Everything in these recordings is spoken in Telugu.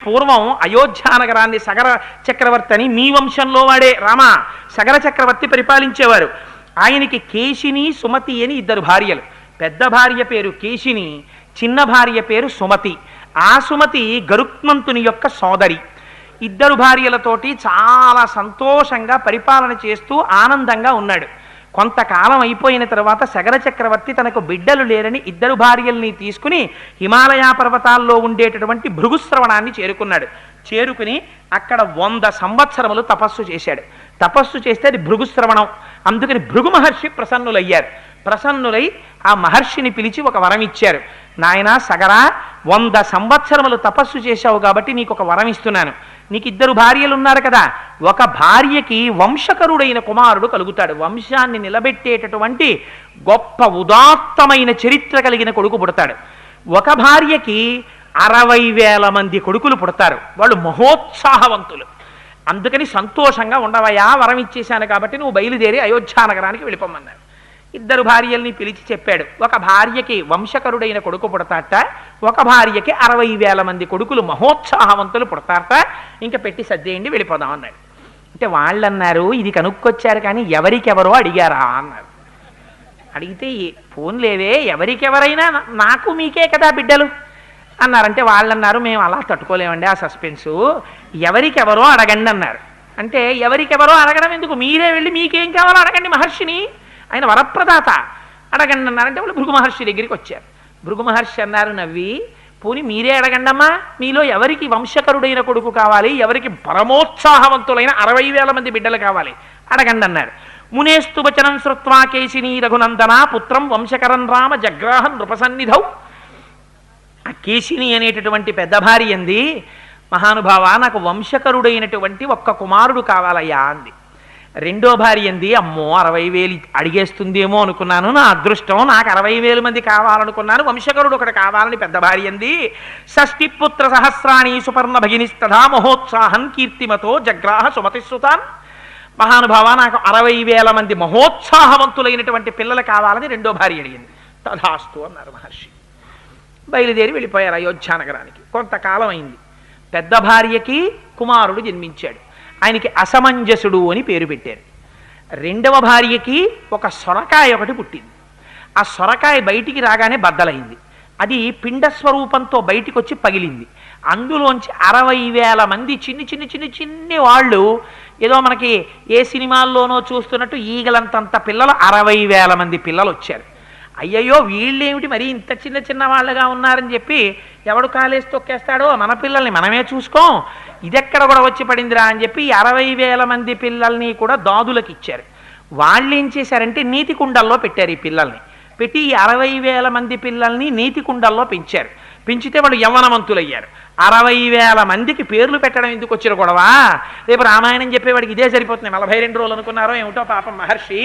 పూర్వం అయోధ్యానగరాన్ని సగర చక్రవర్తి అని మీ వంశంలో వాడే రామ సగర చక్రవర్తి పరిపాలించేవారు. ఆయనకి కేశిని సుమతి అని ఇద్దరు భార్యలు. పెద్ద భార్య పేరు కేశిని, చిన్న భార్య పేరు సుమతి. ఆ సుమతి గరుత్మంతుని యొక్క సోదరి. ఇద్దరు భార్యలతోటి చాలా సంతోషంగా పరిపాలన చేస్తూ ఆనందంగా ఉన్నాడు. కొంతకాలం అయిపోయిన తర్వాత సగర చక్రవర్తి తనకు బిడ్డలు లేరని ఇద్దరు భార్యల్ని తీసుకుని హిమాలయ పర్వతాల్లో ఉండేటటువంటి భృగుశ్రవణాన్ని చేరుకున్నాడు. చేరుకుని అక్కడ 100 సంవత్సరములు తపస్సు చేశాడు. తపస్సు చేస్తే అది భృగుశ్రవణం. అందుకని భృగు మహర్షి ప్రసన్నులయ్యారు. ప్రసన్నులై ఆ మహర్షిని పిలిచి ఒక వరం ఇచ్చారు. నాయనా సగరా, 100 సంవత్సరములు తపస్సు చేశావు కాబట్టి నీకు ఒక వరం ఇస్తున్నాను. నీకు ఇద్దరు భార్యలు ఉన్నారు కదా, ఒక భార్యకి వంశకరుడైన కుమారుడు కలుగుతాడు. వంశాన్ని నిలబెట్టేటటువంటి గొప్ప ఉదాత్తమైన చరిత్ర కలిగిన కొడుకు పుడతాడు. ఒక భార్యకి 60,000 మంది కొడుకులు పుడతారు. వాళ్ళు మహోత్సాహవంతులు. అందుకని సంతోషంగా ఉండవయా, వరం ఇచ్చేశాను కాబట్టి నువ్వు బయలుదేరి అయోధ్యానగరానికి వెళ్ళిపోమన్నారు. ఇద్దరు భార్యల్ని పిలిచి చెప్పాడు. ఒక భార్యకి వంశకరుడైన కొడుకు పుడతాట, ఒక భార్యకి 60,000 మంది కొడుకులు మహోత్సాహవంతులు పుడతారట. ఇంకా పెట్టి సర్దేయండి, వెళ్ళిపోదాం అన్నాడు. అంటే వాళ్ళు అన్నారు, ఇది కనుక్కొచ్చారు కానీ ఎవరికెవరో అడిగారా అన్నారు. అడిగితే ఫోన్లేవే, ఎవరికెవరైనా నాకు మీకే కదా బిడ్డలు అన్నారంటే వాళ్ళు అన్నారు, మేము అలా తట్టుకోలేమండి ఆ సస్పెన్సు, ఎవరికెవరో అడగండి అన్నారు. అంటే ఎవరికెవరో అడగడం ఎందుకు, మీరే వెళ్ళి మీకేం కావాలో అడగండి మహర్షిని, ఆయన వరప్రదాత, అడగండి అన్నారంటే వాళ్ళు భృగు మహర్షి దగ్గరికి వచ్చారు. భృగు మహర్షి అన్నారు నవ్వి, పోనీ మీరే అడగండమ్మా, మీలో ఎవరికి వంశకరుడైన కొడుకు కావాలి, ఎవరికి పరమోత్సాహవంతులైన 60,000 మంది బిడ్డలు కావాలి, అడగండి అన్నారు. మునేస్తు వచనం శ్రుత్వా కేశిని రఘునందన పుత్రం వంశకరం రామ జగ్రాహ నృపసన్నిధౌ. ఆ కేశిని అనేటటువంటి పెద్ద భార్య అంది, మహానుభావ నాకు వంశకరుడైనటువంటి ఒక్క కుమారుడు కావాలయ్యా అంది. రెండో భార్య అంది, అమ్మో 60,000 అడిగేస్తుందేమో అనుకున్నాను, నా అదృష్టం, నాకు 60,000 మంది కావాలనుకున్నాను, వంశకరుడు ఒకటి కావాలని పెద్ద భార్య అంది. షష్ఠిపుత్ర సహస్రాణి సుపర్ణ భగినిస్తథా మహోత్సాహం కీర్తిమతో జగ్రాహ సుమతిశ్రుతాన్. మహానుభావ నాకు 60,000 మంది మహోత్సాహవంతులైనటువంటి పిల్లలు కావాలని రెండో భార్య అడిగింది. తథాస్తు అన్నారు మహర్షి. బయలుదేరి వెళ్ళిపోయారు అయోధ్యానగరానికి. కొంతకాలం అయింది. పెద్ద భార్యకి కుమారుడు జన్మించాడు. ఆయనకి అసమంజసుడు అని పేరు పెట్టారు. రెండవ భార్యకి ఒక సొరకాయ ఒకటి పుట్టింది. ఆ సొరకాయ బయటికి రాగానే బద్దలైంది. అది పిండస్వరూపంతో బయటికి వచ్చి పగిలింది. అందులోంచి 60,000 మంది చిన్ని వాళ్ళు, ఏదో మనకి ఏ సినిమాల్లోనో చూస్తున్నట్టు ఈగలంతంత పిల్లలు, 60,000 మంది పిల్లలు వచ్చారు. అయ్యయ్యో వీళ్ళేమిటి మరి ఇంత చిన్న వాళ్ళగా ఉన్నారని చెప్పి ఎవడు కాలేసి తొక్కేస్తాడో, మన పిల్లల్ని మనమే చూసుకోం, ఇదెక్కడ కూడా వచ్చి పడిందిరా అని చెప్పి 60,000 మంది పిల్లల్ని కూడా దాదులకు ఇచ్చారు. వాళ్ళు ఏం చేశారంటే నీతి కుండల్లో పెట్టారు. ఈ పిల్లల్ని పెట్టి ఈ 60,000 మంది పిల్లల్ని నీతి కుండల్లో పెంచారు. పెంచితే వాళ్ళు యవ్వనవంతులయ్యారు. 60,000 మందికి పేర్లు పెట్టడం ఎందుకు వచ్చిన గొడవ, రేపు రామాయణం చెప్పేవాడికి ఇదే సరిపోతుంది. 42 రోజులు అనుకున్నారో ఏమిటో పాపం మహర్షి.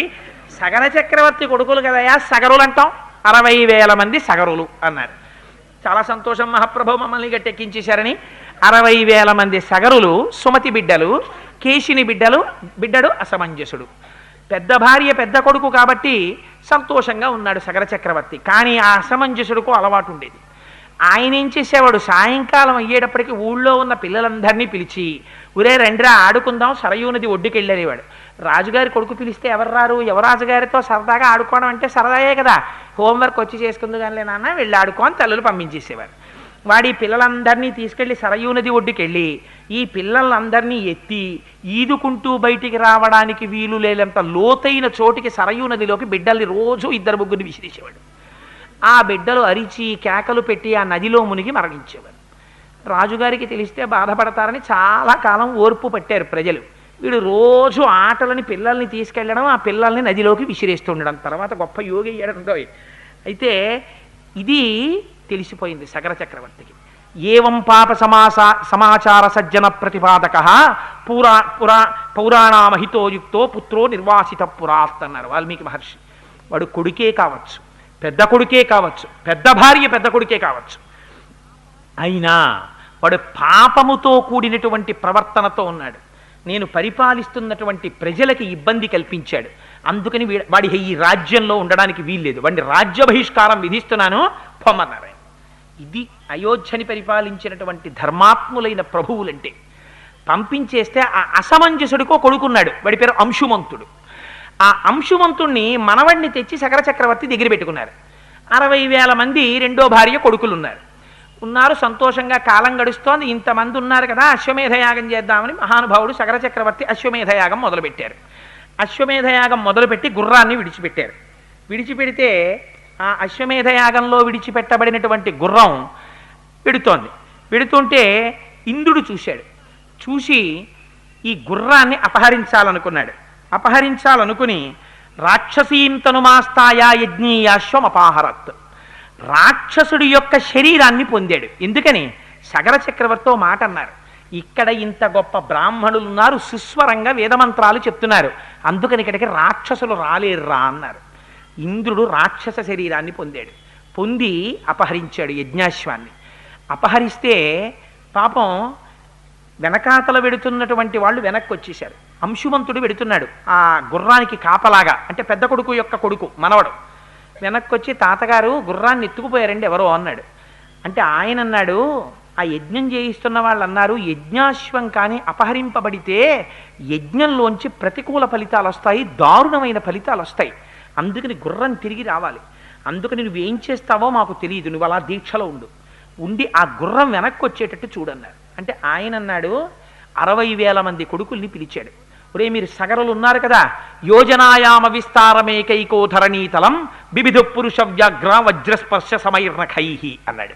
సగర చక్రవర్తి కొడుకులు కదయా సగరులు అంటాం, 60,000 మంది సగరులు అన్నారు. చాలా సంతోషం, మహాప్రభు మమ్మల్ని గట్టెక్కించేశారని. 60,000 మంది సగరులు సుమతి బిడ్డలు, కేశిని బిడ్డడు అసమంజసుడు. పెద్ద భార్య పెద్ద కొడుకు కాబట్టి సంతోషంగా ఉన్నాడు సగర చక్రవర్తి. కానీ ఆ అసమంజసుడుకు అలవాటు ఉండేది. ఆయన ఏం చేసేవాడు, సాయంకాలం అయ్యేటప్పటికి ఊళ్ళో ఉన్న పిల్లలందరినీ పిలిచి, ఒరే రండిరా ఆడుకుందాం, సరయూ నది ఒడ్డుకి వెళ్ళేవాడు. రాజుగారి కొడుకు పిలిస్తే ఎవరు రారు, యువరాజుగారితో సరదాగా ఆడుకోవడం అంటే సరదాయే కదా, హోంవర్క్ వచ్చి చేసుకుందు కానీ నాన్న వెళ్ళి ఆడుకోని తల్లులు పంపించేసేవారు. వాడి పిల్లలందరినీ తీసుకెళ్ళి సరయూ నది ఒడ్డుకి వెళ్ళి ఈ పిల్లలందరినీ ఎత్తి ఈదుకుంటూ బయటికి రావడానికి వీలు లేనంత లోతైన చోటికి సరయూ నదిలోకి బిడ్డల్ని రోజు 2-3 విసిరేసేవాడు. ఆ బిడ్డలు అరిచి కేకలు పెట్టి ఆ నదిలో మునిగి మరణించేవారు. రాజుగారికి తెలిస్తే బాధపడతారని చాలా కాలం ఓర్పు పట్టారు ప్రజలు. వీడు రోజు ఆటలని పిల్లల్ని తీసుకెళ్ళడం, ఆ పిల్లల్ని నదిలోకి విసిరేస్తుండడం. తర్వాత గొప్ప యోగి అయ్యాడంటో. అయితే ఇది తెలిసిపోయింది సగర చక్రవర్తికి. ఏవం పాప సమాచార సజ్జన ప్రతిపాదక పౌరాణామహితోయుక్తో పుత్రో నిర్వాసిత పురాత్ అన్నారు వాల్మీకి మహర్షి. వాడు కొడుకే కావచ్చు, పెద్ద కొడుకే కావచ్చు, పెద్ద భార్య పెద్ద కొడుకే కావచ్చు, అయినా వాడు పాపముతో కూడినటువంటి ప్రవర్తనతో ఉన్నాడు. నేను పరిపాలిస్తున్నటువంటి ప్రజలకి ఇబ్బంది కల్పించాడు. అందుకని వాడి ఈ రాజ్యంలో ఉండడానికి వీల్లేదు, వాడిని రాజ్య బహిష్కారం విధిస్తున్నాను పొమ్మన్నారు. ఇది అయోధ్యని పరిపాలించినటువంటి ధర్మాత్ములైన ప్రభువులంటే. పంపించేస్తే ఆ అసమంజసుడికో కొడుకున్నాడు, వాడి పేరు అంశుమంతుడు. ఆ అంశుమంతుణ్ణి మనవడిని తెచ్చి సగర చక్రవర్తి దగ్గర పెట్టుకున్నారు. 60,000 మంది రెండో భార్య కొడుకులున్నారు. సంతోషంగా కాలం గడుస్తోంది. ఇంతమంది ఉన్నారు కదా, అశ్వమేధయాగం చేద్దామని మహానుభావుడు సగర చక్రవర్తి అశ్వమేధయాగం మొదలుపెట్టారు. అశ్వమేధయాగం మొదలుపెట్టి గుర్రాన్ని విడిచిపెట్టారు. విడిచిపెడితే ఆ అశ్వమేధయాగంలో విడిచిపెట్టబడినటువంటి గుర్రం పెడుతుంటే ఇంద్రుడు చూశాడు. చూసి ఈ గుర్రాన్ని అపహరించాలనుకున్నాడు. అపహరించాలనుకుని రాక్షసీం తనుమాస్తాయా యజ్ఞీయాశ్వం అపాహరత్, రాక్షసుడి యొక్క శరీరాన్ని పొందాడు. ఎందుకని? సగర చక్రవర్తితో మాట అన్నారు, ఇక్కడ ఇంత గొప్ప బ్రాహ్మణులు ఉన్నారు, సుస్వరంగా వేదమంత్రాలు చెప్తున్నారు, అందుకని ఇక్కడికి రాక్షసులు రాలేర్రా అన్నారు. ఇంద్రుడు రాక్షస శరీరాన్ని పొందాడు. పొంది అపహరించాడు యజ్ఞాశ్వాన్ని. అపహరిస్తే పాపం వెనకాతల వెడుతున్నటువంటి వాళ్ళు వెనక్కి వచ్చేశారు. అంశుమంతుడు వెడుతున్నాడు ఆ గుర్రానికి కాపలాగా, అంటే పెద్ద కొడుకు యొక్క కొడుకు మనవడు. వెనక్కి వచ్చి, తాతగారు గుర్రాన్ని ఎత్తుకుపోయారండి ఎవరో అన్నాడు. అంటే ఆయన అన్నాడు, ఆ యజ్ఞం చేయిస్తున్న వాళ్ళు అన్నారు, యజ్ఞాశ్వం కానీ అపహరింపబడితే యజ్ఞంలోంచి ప్రతికూల ఫలితాలు వస్తాయి, దారుణమైన ఫలితాలు వస్తాయి, అందుకని గుర్రం తిరిగి రావాలి, అందుకని నువ్వేం చేస్తావో మాకు తెలియదు, నువ్వు అలా దీక్షలో ఉండి ఆ గుర్రం వెనక్కి వచ్చేటట్టు చూడన్నారు. అంటే ఆయన అన్నాడు, 60,000 మంది కొడుకుల్ని పిలిచాడు. ఒరే, మీరు సగరులు ఉన్నారు కదా, యోజనాయామ విస్తారమేకైకో ధరణీతలం బిబిధు పురుష వ్యాఘ్ర వజ్రస్పర్శ సమైర్నఖైహి అన్నాడు.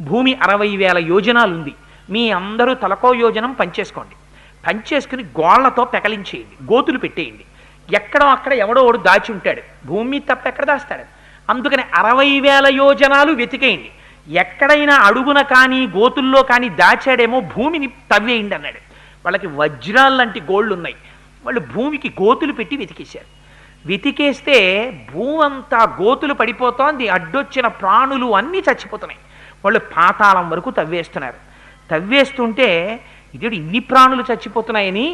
భూమి 60,000 యోజనాలుంది, మీ అందరూ తలకో యోజనం పంచేసుకోండి, పంచేసుకుని గోళ్లతో పెకలించేయండి, గోతులు పెట్టేయండి, ఎక్కడో అక్కడ ఎవడో ఒకడు దాచి ఉంటాడు, భూమి తప్ప ఎక్కడ దాస్తాడు, అందుకని 60,000 యోజనాలు వెతికేయండి, ఎక్కడైనా అడుగున కానీ గోతుల్లో కానీ దాచాడేమో భూమిని తవ్వేయండి అన్నాడు. వాళ్ళకి వజ్రాలు లాంటి గోళ్ళు ఉన్నాయి, వాళ్ళు భూమికి గోతులు పెట్టి వెతికేశారు. వెతికేస్తే భూమి అంతా గోతులు పడిపోతోంది, అడ్డొచ్చిన ప్రాణులు అన్నీ చచ్చిపోతున్నాయి. వాళ్ళు పాతాళం వరకు తవ్వేస్తున్నారు. తవ్వేస్తుంటే ఇదేడు ఇన్ని ప్రాణులు చచ్చిపోతున్నాయని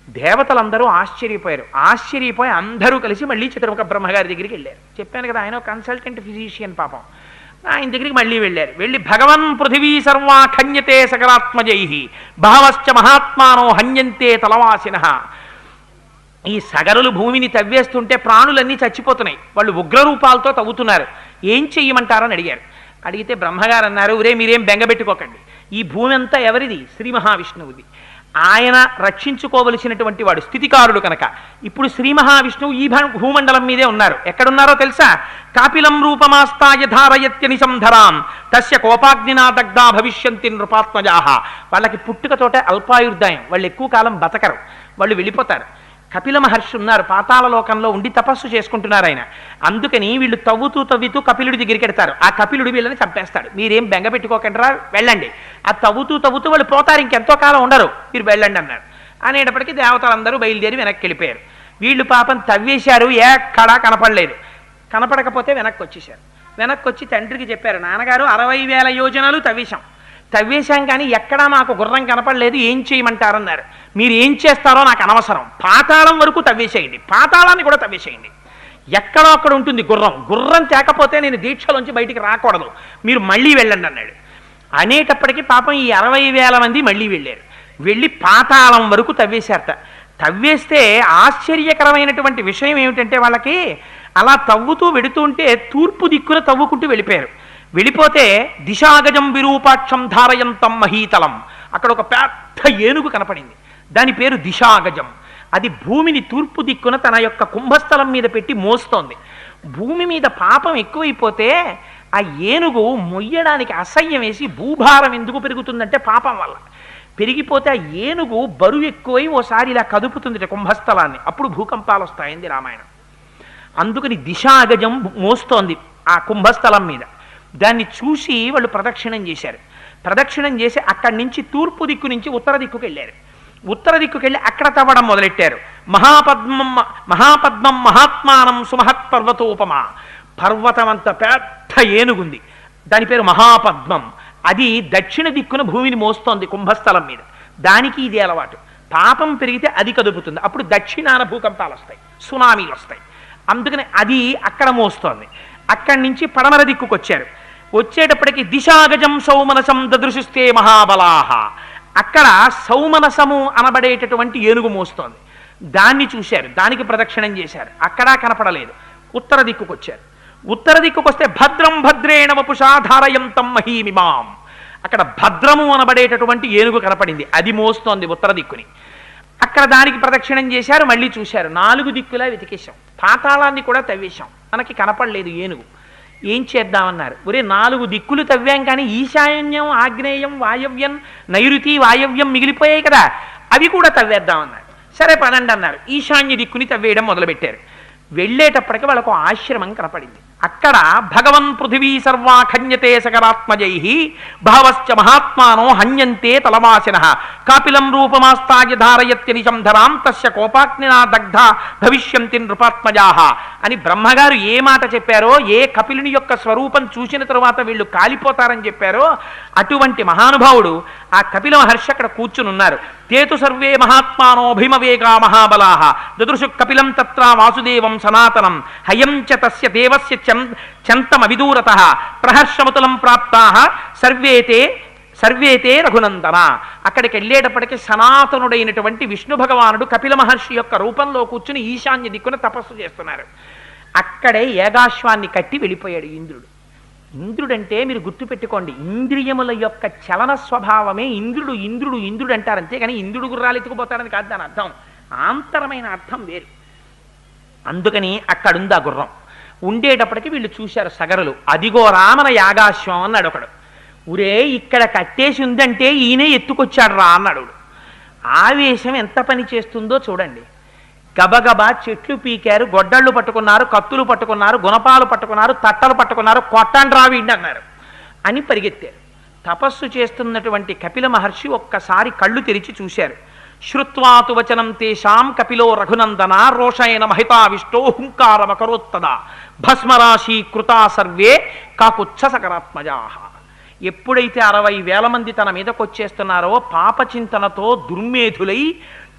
దేవతలందరూ ఆశ్చర్యపోయారు. ఆశ్చర్యపోయి అందరూ కలిసి మళ్ళీ చతుర్ముఖ బ్రహ్మగారి దగ్గరికి వెళ్ళారు. చెప్పాను కదా, ఆయన కన్సల్టెంట్ ఫిజిషియన్ పాపం. ఆయన దగ్గరికి మళ్ళీ వెళ్ళారు. వెళ్ళి, భగవన్ పృథివీ సర్వా ఖన్యతే సకలాత్మజై భావశ్చ మహాత్మానో హన్యంతే తలవాసిన. ఈ సగరులు భూమిని తవ్వేస్తుంటే ప్రాణులన్నీ చచ్చిపోతున్నాయి, వాళ్ళు ఉగ్రరూపాలతో తవ్వుతున్నారు, ఏం చెయ్యమంటారని అడిగారు. అడిగితే బ్రహ్మగారు అన్నారు, ఒరే మీరేం బెంగబెట్టుకోకండి, ఈ భూమి అంతా ఎవరిది? శ్రీ మహావిష్ణువుది. ఆయన రక్షించుకోవలసినటువంటి వాడు, స్థితికారుడు కనుక. ఇప్పుడు శ్రీ మహావిష్ణువు ఈ భూమండలం మీదే ఉన్నారు. ఎక్కడున్నారో తెలుసా? కాపిలం రూపమాస్తాయ ధారయత్య నిశంధరాం తస్య కోపాగ్నినా దగ్ధా భవిష్యంతి నృపాత్మజాహ. వాళ్ళకి పుట్టుకతోట అల్పాయుర్దాయం, వాళ్ళు ఎక్కువ కాలం బతకరు, వాళ్ళు వెళ్ళిపోతారు. కపిల మహర్షి ఉన్నారు, పాతాళ లోకంలో ఉండి తపస్సు చేసుకుంటున్నారు ఆయన. అందుకని వీళ్ళు తవ్వుతూ కపిలుడి దగ్గరికి వెడతారు. ఆ కపిలుడు వీళ్ళని చంపేస్తాడు. మీరేం బెంగ పెట్టుకోకండిరా, వెళ్ళండి. ఆ తవ్వుతూ వాళ్ళు పోతారు, ఇంకెంతో కాలం ఉండరు, మీరు వెళ్ళండి అన్నారు. అనేటప్పటికీ దేవతలందరూ బయలుదేరి వెనక్కి వెళ్ళిపోయారు. వీళ్ళు పాపం తవ్వేశారు, ఎక్కడా కనపడలేదు. కనపడకపోతే వెనక్కి వచ్చేసారు. వెనక్కి వచ్చి తండ్రికి చెప్పారు, నాన్నగారు 60,000 యోజనాలు తవ్వేశాం కానీ ఎక్కడా మాకు గుర్రం కనపడలేదు, ఏం చేయమంటారన్నారు. మీరు ఏం చేస్తారో నాకు అనవసరం, పాతాళం వరకు తవ్వేసేయండి, పాతాళాన్ని కూడా తవ్వేసేయండి, ఎక్కడో అక్కడ ఉంటుంది గుర్రం తేకపోతే నేను దీక్షలోంచి బయటికి రాకూడదు, మీరు మళ్ళీ వెళ్ళండి అన్నాడు. అనేటప్పటికీ పాపం ఈ 60,000 మంది మళ్ళీ వెళ్ళారు. వెళ్ళి పాతాళం వరకు తవ్వేశారట. తవ్వేస్తే ఆశ్చర్యకరమైనటువంటి విషయం ఏమిటంటే, వాళ్ళకి అలా తవ్వుతూ వెడుతుంటే తూర్పు దిక్కున తవ్వుకుంటూ వెళ్ళిపోయారు. వెళ్ళిపోతే దిశాగజం విరూపాక్షం ధారయంతం మహీతలం, అక్కడ ఒక పెద్ద ఏనుగు కనపడింది, దాని పేరు దిశాగజం. అది భూమిని తూర్పు దిక్కున తన యొక్క కుంభస్థలం మీద పెట్టి మోస్తోంది. భూమి మీద పాపం ఎక్కువైపోతే ఆ ఏనుగు మొయ్యడానికి అసహ్యం వేసి, భూభారం ఎందుకు పెరుగుతుందంటే పాపం వల్ల పెరిగిపోతే ఆ ఏనుగు బరువు ఎక్కువై ఓసారి ఇలా కదుపుతుంది కుంభస్థలాన్ని, అప్పుడు భూకంపాలు వస్తాయింది రామాయణం. అందుకని దిశాగజం మోస్తోంది ఆ కుంభస్థలం మీద. దాన్ని చూసి వాళ్ళు ప్రదక్షిణం చేశారు. ప్రదక్షిణం చేసి అక్కడి నుంచి తూర్పు దిక్కు నుంచి ఉత్తర దిక్కుకు వెళ్ళారు. ఉత్తర దిక్కుకు వెళ్ళి అక్కడ తవ్వడం మొదలెట్టారు. మహాపద్మం మహాత్మానం సుమహత్ పర్వతోపమా, పర్వతం అంత పెద్ద ఏనుగుంది, దాని పేరు మహాపద్మం. అది దక్షిణ దిక్కున భూమిని మోస్తోంది కుంభస్థలం మీద. దానికి ఇది అలవాటు, పాపం పెరిగితే అది కదుపుతుంది, అప్పుడు దక్షిణాన భూకంపాలు వస్తాయి, సునామీలు వస్తాయి. అందుకని అది అక్కడ మోస్తోంది. అక్కడి నుంచి పడమర దిక్కుకు వచ్చారు. వచ్చేటప్పటికి దిశాగజం సౌమనసం దదృశిస్తే మహాబలాహ. అక్కడ సౌమనసము అనబడేటటువంటి ఏనుగు మోస్తోంది. దాన్ని చూశారు, దానికి ప్రదక్షిణం చేశారు, అక్కడా కనపడలేదు. ఉత్తర దిక్కుకొచ్చారు. ఉత్తర దిక్కుకొస్తే భద్రం భద్రేణ వపుషా ధారయంతం మహీమిమాం. అక్కడ భద్రము అనబడేటటువంటి ఏనుగు కనపడింది, అది మోస్తోంది ఉత్తర దిక్కుని. అక్కడ దానికి ప్రదక్షిణం చేశారు, మళ్ళీ చూశారు. 4 దిక్కులా వెతికేశాం, పాతాళాన్ని కూడా తవ్వేశాం, మనకి కనపడలేదు ఏనుగు. ఏం చేద్దామన్నారు. ఒరే 4 దిక్కులు తవ్వాం కానీ ఈశాన్యం, ఆగ్నేయం, వాయవ్యం, నైరుతి, వాయవ్యం మిగిలిపోయాయి కదా, అవి కూడా తవ్వేద్దామన్నారు. సరే పదండి అన్నారు. ఈశాన్య దిక్కుని తవ్వేయడం మొదలుపెట్టారు. వెళ్ళేటప్పటికి వాళ్ళకు ఆశ్రమం కనపడింది. అక్కడ భగవన్ పృథివీ సర్వా ఖన్యతే సకరాత్మజై భావశ్చ మహాత్మానో హన్యంతే తలవాసిన కాపిలం రూపమాస్తాయ ధారయత్యనిశం ధరాం తస్య కోపాగ్నినా దగ్ధ భవిష్యంతి నృపాత్మజాహ అని బ్రహ్మగారు ఏ మాట చెప్పారో, ఏ కపిలుని యొక్క స్వరూపం చూసిన తరువాత వీళ్ళు కాలిపోతారని చెప్పారో, అటువంటి మహానుభావుడు ఆ కపిల మహర్షి అక్కడ కూర్చునున్నారు. తేతు సర్వే మహాత్మానో భీమవేగా మహాబలాహ దదృశు కపిలం తత్ర వాసుదేవం సనాతనం హయం చ తస్య దేవస్య చంతమవిదూరతః ప్రహర్షముతులం ప్రాప్తాః సర్వేతే రఘునందన. అక్కడికి వెళ్ళేటప్పటికి సనాతనుడైనటువంటి విష్ణు భగవానుడు కపిల మహర్షి యొక్క రూపంలో కూర్చుని ఈశాన్య దిక్కున తపస్సు చేస్తున్నారు. అక్కడే ఏగాశ్వాన్ని కట్టి వెళ్ళిపోయాడు ఇంద్రుడు. ఇంద్రుడంటే మీరు గుర్తుపెట్టుకోండి, ఇంద్రియముల యొక్క చలన స్వభావమే ఇంద్రుడు. ఇంద్రుడు అంటారు అంతేగాని ఇంద్రుడు గుర్రాలు ఎత్తుకుపోతాడని కాదు దాని అర్థం, ఆంతరమైన అర్థం వేరు. అందుకని అక్కడుంది ఆ గుర్రం. ఉండేటప్పటికి వీళ్ళు చూశారు సగరులు. అదిగో రామన యాగాశ్వం అన్నాడు ఒకడు. ఉరే ఇక్కడ కట్టేసి ఉందంటే ఈయనే ఎత్తుకొచ్చాడు రా అన్నాడు. ఆవేశం ఎంత పని చేస్తుందో చూడండి. గబగబా చెట్లు పీకారు, గొడ్డళ్ళు పట్టుకున్నారు, కత్తులు పట్టుకున్నారు, గుణపాలు పట్టుకున్నారు, తట్టలు పట్టుకున్నారు, కొట్టండి రావిండి అన్నారు అని పరిగెత్తారు. తపస్సు చేస్తున్నటువంటి కపిల మహర్షి ఒక్కసారి కళ్ళు తెరిచి చూశారు. శ్రుత్వాతు వచనం తేషాం కపిలో రఘునందన రోషయన మహితావిష్టో హుంకారమకరోత్తదా భస్మరాశి కృతా సర్వే కాకుచ్చ సకరాత్మజాహ. ఎప్పుడైతే 60,000 మంది తన మీదకొచ్చేస్తున్నారో పాపచింతనతో దుర్మేధులై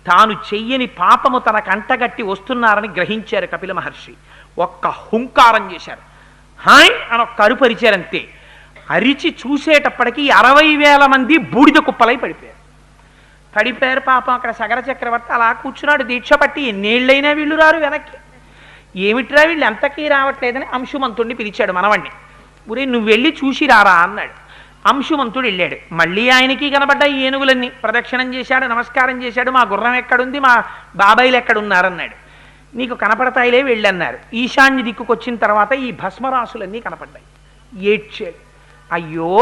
తాను చెయ్యని పాపము తన కంటగట్టి వస్తున్నారని గ్రహించారు కపిల మహర్షి. ఒక్క హుంకారం చేశారు, హాయ్ అని ఒక్క అరుపరిచారంతే. అరిచి చూసేటప్పటికీ 60,000 మంది బూడిద కుప్పలై పడిపోయారు. పాపం అక్కడ సగర చక్రవర్తి అలా కూర్చున్నాడు దీక్ష పట్టి. ఎన్నేళ్ళైనా వీళ్ళు రారు వెనక్కి. ఏమిట్రా వీళ్ళు ఎంతకీ రావట్లేదని అంశుమంతుడిని పిలిచాడు మనవణ్ణి. ఊరే నువ్వు వెళ్ళి చూసి రారా అన్నాడు. అంశుమంతుడు వెళ్ళాడు. మళ్ళీ ఆయనకి కనబడ్డాయి ఏనుగులన్నీ. ప్రదక్షిణం చేశాడు, నమస్కారం చేశాడు. మా గుర్రం ఎక్కడుంది, మా బాబాయిలు ఎక్కడున్నారన్నాడు. నీకు కనపడతాయిలే వెళ్ళన్నారు. ఈశాన్య దిక్కుకొచ్చిన తర్వాత ఈ భస్మరాశులన్నీ కనపడ్డాయి. ఏడ్చాడు. అయ్యో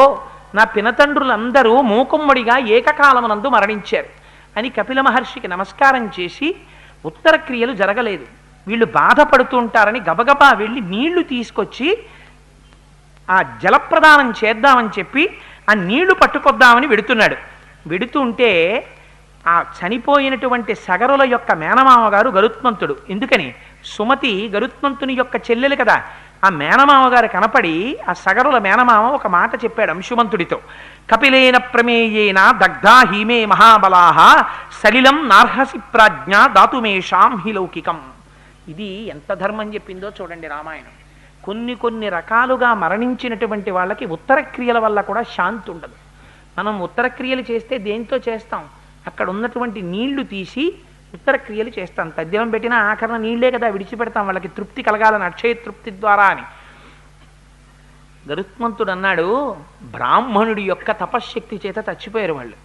నా పినతండ్రులందరూ మూకుమ్మడిగా ఏకకాలమునందు మరణించారు అని కపిల మహర్షికి నమస్కారం చేసి, ఉత్తర క్రియలు జరగలేదు, వీళ్ళు బాధపడుతూ ఉంటారని గబగబా వెళ్ళి నీళ్లు తీసుకొచ్చి ఆ జలప్రదానం చేద్దామని చెప్పి ఆ నీళ్లు పట్టుకొద్దామని వెడుతున్నాడు. వెడుతుంటే ఆ చనిపోయినటువంటి సగరుల యొక్క మేనమామ గారు గరుత్మంతుడు. ఎందుకని సుమతి గరుత్మంతుని యొక్క చెల్లెలు కదా. ఆ మేనమామ గారు కనపడి ఆ సగరుల మేనమామ ఒక మాట చెప్పాడు అంశుమంతుడితో. కపిలేన ప్రమేయేన దగ్ధా హీమే మహాబలాహ సలిలం నార్హసి ప్రాజ్ఞ దాతుమేషాం హి లౌకికం. ఇది ఎంత ధర్మం చెప్పిందో చూడండి రామాయణం. కొన్ని రకాలుగా మరణించినటువంటి వాళ్ళకి ఉత్తర క్రియల వల్ల కూడా శాంతి ఉండదు. మనం ఉత్తర క్రియలు చేస్తే దేంతో చేస్తాం? అక్కడ ఉన్నటువంటి నీళ్లు తీసి ఉత్తర క్రియలు చేస్తాం. తద్దినం పెట్టినా ఆఖరణ నీళ్లే కదా విడిచిపెడతాం, వాళ్ళకి తృప్తి కలగాలని, అక్షయ తృప్తి ద్వారా అని. గరుత్మంతుడు అన్నాడు, బ్రాహ్మణుడి యొక్క తపశ్శక్తి చేత చచ్చిపోయారు వాళ్ళు.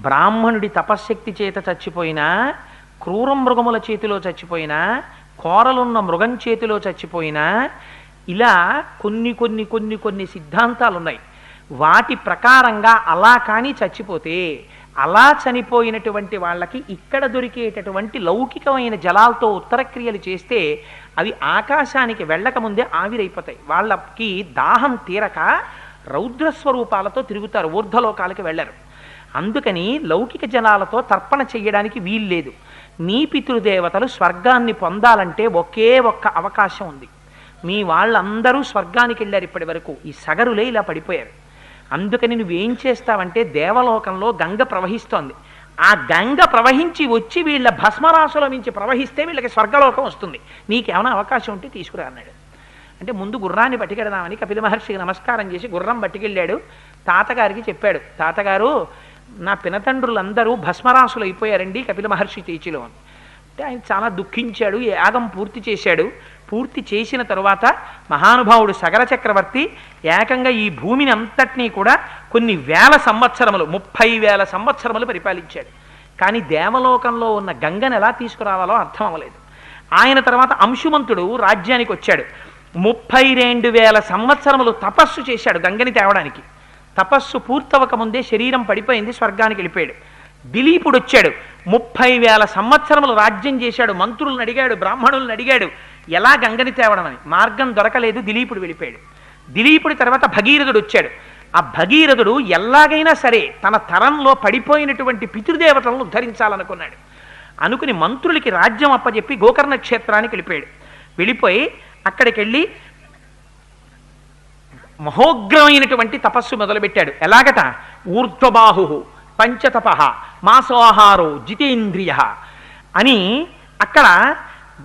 బ్రాహ్మణుడి తపశ్శక్తి చేత చచ్చిపోయినా, క్రూర మృగముల చేతిలో చచ్చిపోయినా, కోరలున్న మృగం చేతిలో చచ్చిపోయినా, ఇలా కొన్ని సిద్ధాంతాలు ఉన్నాయి. వాటి ప్రకారంగా అలా కానీ చచ్చిపోతే, అలా చనిపోయినటువంటి వాళ్ళకి ఇక్కడ దొరికేటటువంటి లౌకికమైన జలాలతో ఉత్తర క్రియలు చేస్తే అవి ఆకాశానికి వెళ్ళకముందే ఆవిరైపోతాయి. వాళ్ళకి దాహం తీరక రౌద్రస్వరూపాలతో తిరుగుతారు, ఊర్ధ్వలోకాలకి వెళ్ళరు. అందుకని లౌకిక జలాలతో తర్పణ చెయ్యడానికి వీల్లేదు. నీ పితృదేవతలు స్వర్గాన్ని పొందాలంటే ఒకే ఒక్క అవకాశం ఉంది. మీ వాళ్ళందరూ స్వర్గానికి వెళ్ళారు ఇప్పటి వరకు, ఈ సగరులే ఇలా పడిపోయారు. అందుకని నువ్వేం చేస్తావంటే, దేవలోకంలో గంగ ప్రవహిస్తోంది, ఆ గంగ ప్రవహించి వచ్చి వీళ్ళ భస్మరాశుల నుంచి ప్రవహిస్తే వీళ్ళకి స్వర్గలోకం వస్తుంది, నీకేమైనా అవకాశం ఉంటే తీసుకురా అన్నాడు. అంటే ముందు గుర్రాన్ని పట్టుకెడదామని కపిల మహర్షికి నమస్కారం చేసి గుర్రం పట్టుకెళ్ళాడు. తాతగారికి చెప్పాడు, తాతగారు నా పినతండ్రులందరూ భస్మరాసులు అయిపోయారండి కపిల మహర్షి చేతిలో అని. అంటే ఆయన చాలా దుఃఖించాడు. యాగం పూర్తి చేశాడు. పూర్తి చేసిన తరువాత మహానుభావుడు సగర చక్రవర్తి ఏకంగా ఈ భూమిని అంతటినీ కూడా కొన్ని వేల సంవత్సరములు 30,000 సంవత్సరములు పరిపాలించాడు. కానీ దేవలోకంలో ఉన్న గంగను ఎలా తీసుకురావాలో అర్థం అవ్వలేదు. ఆయన తర్వాత అంశుమంతుడు రాజ్యానికి వచ్చాడు. 32,000 సంవత్సరములు తపస్సు చేశాడు గంగని తేవడానికి. తపస్సు పూర్తవక ముందే శరీరం పడిపోయింది, స్వర్గానికి వెళ్ళిపోయాడు. దిలీపుడు వచ్చాడు, 30,000 సంవత్సరములు రాజ్యం చేశాడు. మంత్రులను అడిగాడు, బ్రాహ్మణులను అడిగాడు ఎలా గంగని తేవడం అని. మార్గం దొరకలేదు, దిలీపుడు వెళ్ళిపోయాడు. దిలీపుడి తర్వాత భగీరథుడు వచ్చాడు. ఆ భగీరథుడు ఎలాగైనా సరే తన తరంలో పడిపోయినటువంటి పితృదేవతలను ఉద్ధరించాలనుకున్నాడు. అనుకుని మంత్రులకి రాజ్యం అప్పచెప్పి గోకర్ణ క్షేత్రానికి వెళ్ళిపోయాడు. వెళ్ళిపోయి అక్కడికి వెళ్ళి మహోగ్రమైనటువంటి తపస్సు మొదలుపెట్టాడు. ఎలాగట, ఊర్ధ్వబాహు పంచతప మాసోహారో జితేంద్రియ అని అక్కడ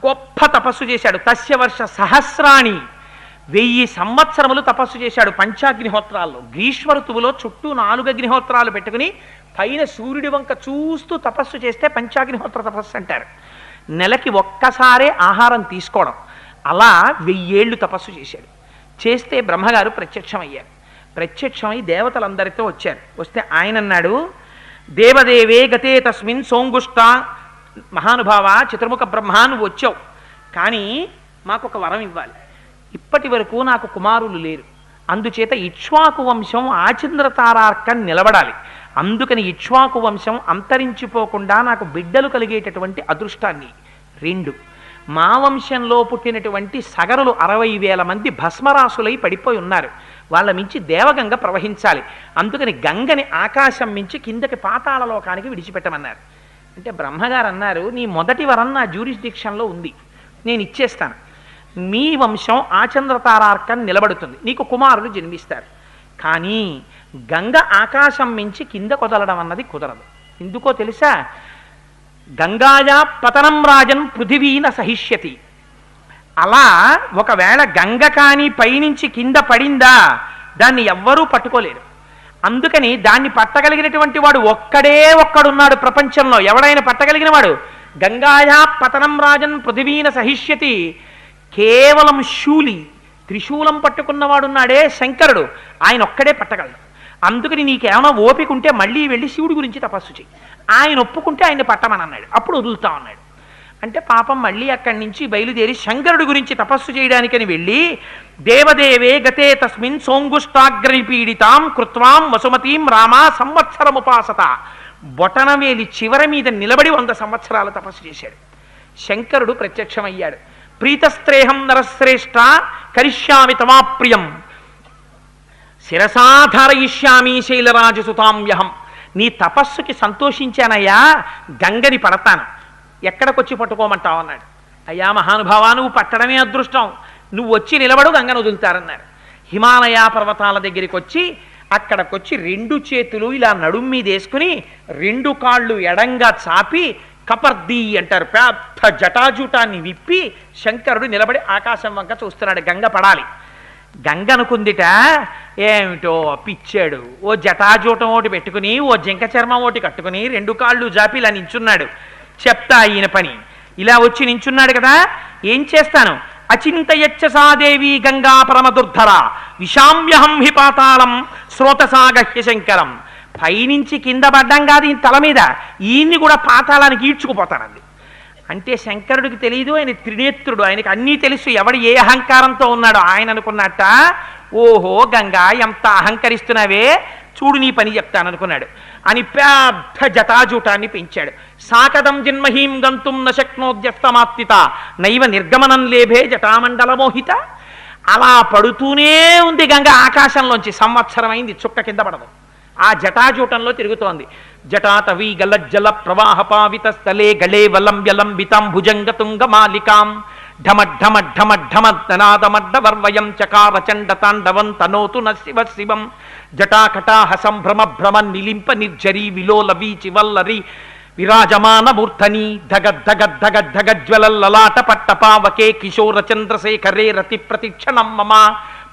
గొప్ప తపస్సు చేశాడు. తస్య వర్ష సహస్రాణి 1000 సంవత్సరములు తపస్సు చేశాడు పంచాగ్నిహోత్రాల్లో. గ్రీష్మ ఋతువులో చుట్టూ 4 అగ్నిహోత్రాలు పెట్టుకుని పైన సూర్యుడి వంక చూస్తూ తపస్సు చేస్తే పంచాగ్నిహోత్ర తపస్సు అంటారు. నెలకి ఒక్కసారే ఆహారం తీసుకోవడం. అలా 1000 ఏళ్ళు తపస్సు చేశాడు. చేస్తే బ్రహ్మగారు ప్రత్యక్షమయ్యారు. ప్రత్యక్షమై దేవతలందరితో వచ్చారు. వస్తే ఆయన అన్నాడు, దేవదేవే గతే తస్మిన్ సోంగుష్ట, మహానుభావ చతుర్ముఖ బ్రహ్మ నువ్వు వచ్చావు, కానీ మాకు ఒక వరం ఇవ్వాలి. ఇప్పటి వరకు నాకు కుమారులు లేరు, అందుచేత ఇక్ష్వాకు వంశం ఆచంద్రతారార్కం నిలబడాలి. అందుకని ఇక్ష్వాకు వంశం అంతరించిపోకుండా నాకు బిడ్డలు కలిగేటటువంటి అదృష్టాన్ని. 2, మా వంశంలో పుట్టినటువంటి సగరులు 60,000 మంది భస్మరాసులై పడిపోయి ఉన్నారు, వాళ్ళ మించి దేవగంగ ప్రవహించాలి. అందుకని గంగని ఆకాశం మించి కిందకి పాతాళలోకానికి విడిచిపెట్టమన్నారు. అంటే బ్రహ్మగారు అన్నారు, నీ మొదటి వరం నా జ్యూరిస్డిక్షన్లో ఉంది, నేను ఇచ్చేస్తాను. మీ వంశం ఆచంద్రతారార్కం నిలబడుతుంది, నీకు కుమారులు జన్మిస్తారు. కానీ గంగ ఆకాశం మించి కింద కొదలడం అన్నది కుదరదు. ఎందుకో తెలుసా? గంగాయా పతనం రాజన్ పృథివీన సహిష్యతి. అలా ఒకవేళ గంగ కానీ పైనుంచి కింద పడిందా దాన్ని ఎవ్వరూ పట్టుకోలేరు. అందుకని దాన్ని పట్టగలిగినటువంటి వాడు ఒక్కడున్నాడు ప్రపంచంలో. ఎవడైనా పట్టగలిగిన వాడు గంగాయా పతనం రాజన్ పృథివీన సహిష్యతి. కేవలం శూలి, త్రిశూలం పట్టుకున్నవాడున్నాడే శంకరుడు, ఆయన ఒక్కడే పట్టగలడు. అందుకని నీకేమైనా ఓపిక ఉంటే మళ్ళీ వెళ్ళి శివుడి గురించి తపస్సు చెయ్యి, ఆయన ఒప్పుకుంటే ఆయన్ని పట్టమని అన్నాడు. అప్పుడు వదులుతా అన్నాడు. అంటే పాపం మళ్ళీ అక్కడి నుంచి బయలుదేరి శంకరుడి గురించి తపస్సు చేయడానికని వెళ్ళి, దేవదేవే గతే తస్మిన్ సోంగుష్టాగ్రపీడితాం కృత్వాం వసుమతీం రామా సంవత్సరముపాసత. బొటనవేలి చివరి మీద నిలబడి 100 సంవత్సరాలు తపస్సు చేశాడు. శంకరుడు ప్రత్యక్షమయ్యాడు. ప్రీతస్త్రేహం నరశ్రేష్ఠ కరిష్యామి తమాప్రియం శిరసాధారయిష్యామి శైలరాజసుతామ్యహం. నీ తపస్సుకి సంతోషించానయ్యా, గంగని పడతాను, ఎక్కడికొచ్చి పట్టుకోమంటావు అన్నాడు. అయ్యా మహానుభావా, నువ్వు పట్టడమే అదృష్టం, నువ్వు వచ్చి నిలబడు, గంగను వదులుతారన్నారు. హిమాలయ పర్వతాల దగ్గరికి వచ్చి అక్కడికొచ్చి 2 చేతులు ఇలా నడుం మీద వేసుకుని 2 కాళ్ళు ఎడంగా చాపి కపర్ది అంటారు, పెద్ద జటాజూటాన్ని విప్పి శంకరుడు నిలబడి ఆకాశం వంక చూస్తున్నాడు. గంగ పడాలి. గంగ అనుకుందిట, ఏమిటో పిచ్చాడు, ఓ జటాజూటం ఒకటి పెట్టుకుని ఓ జింక చర్మం ఒకటి కట్టుకుని 2 కాళ్ళు జాపి ఇలా నించున్నాడు. చెప్తా ఈయన పని. ఇలా వచ్చి నించున్నాడు కదా, ఏం చేస్తాను? అచింతయచ్చ సాదేవి గంగా పరమదుర్ధర విషామ్యహం హి పాతాళం శ్రోతసాగహ్య శంకరం. పైనుంచి కింద పడ్డం కాదు ఈయన తల మీద, ఈయన్ని కూడా పాతాళానికి ఈడ్చుకుపోతానంది. అంటే శంకరుడికి తెలియదు, ఆయన త్రినేత్రుడు, ఆయనకి అన్నీ తెలుసు ఎవడు ఏ అహంకారంతో ఉన్నాడో. ఆయన అనుకున్నట్ట, ఓహో గంగా ఎంత అహంకరిస్తున్నావే, చూడు నీ పని చెప్తాననుకున్నాడు. అని పెద్ద జటాజూటాన్ని పెంచాడు. సాకదం జన్మహీం గంతుం నశక్నోద్యస్తమాత్తిత నైవ నిర్గమనం లేభే జటామండల మోహిత. అలా పడుతూనే ఉంది గంగ ఆకాశంలోంచి. సంవత్సరం అయింది, చుక్క కింద పడదు. ఆ జటాజూటంలో తిరుగుతోంది. జటాతవీ గలజ్జల ప్రవాహ పావిత స్థలే గళే వలంబ్యలంబితాం భుజంగతుంగ మాలికాం ఢమఢమఢమఢమద్నాదమడ్డవర్వయం చకార చండ తాండవం తనోతు న శివ శివం జటాకటాహ సంభ్రమ భ్రమ నిలింప నిర్జరీ విలోల వీచి వల్లరి విరాజమాన మూర్ధని ధగ పట్టపావకే కిశోర చంద్రశేఖరే రతి ప్రతిక్షణం మమ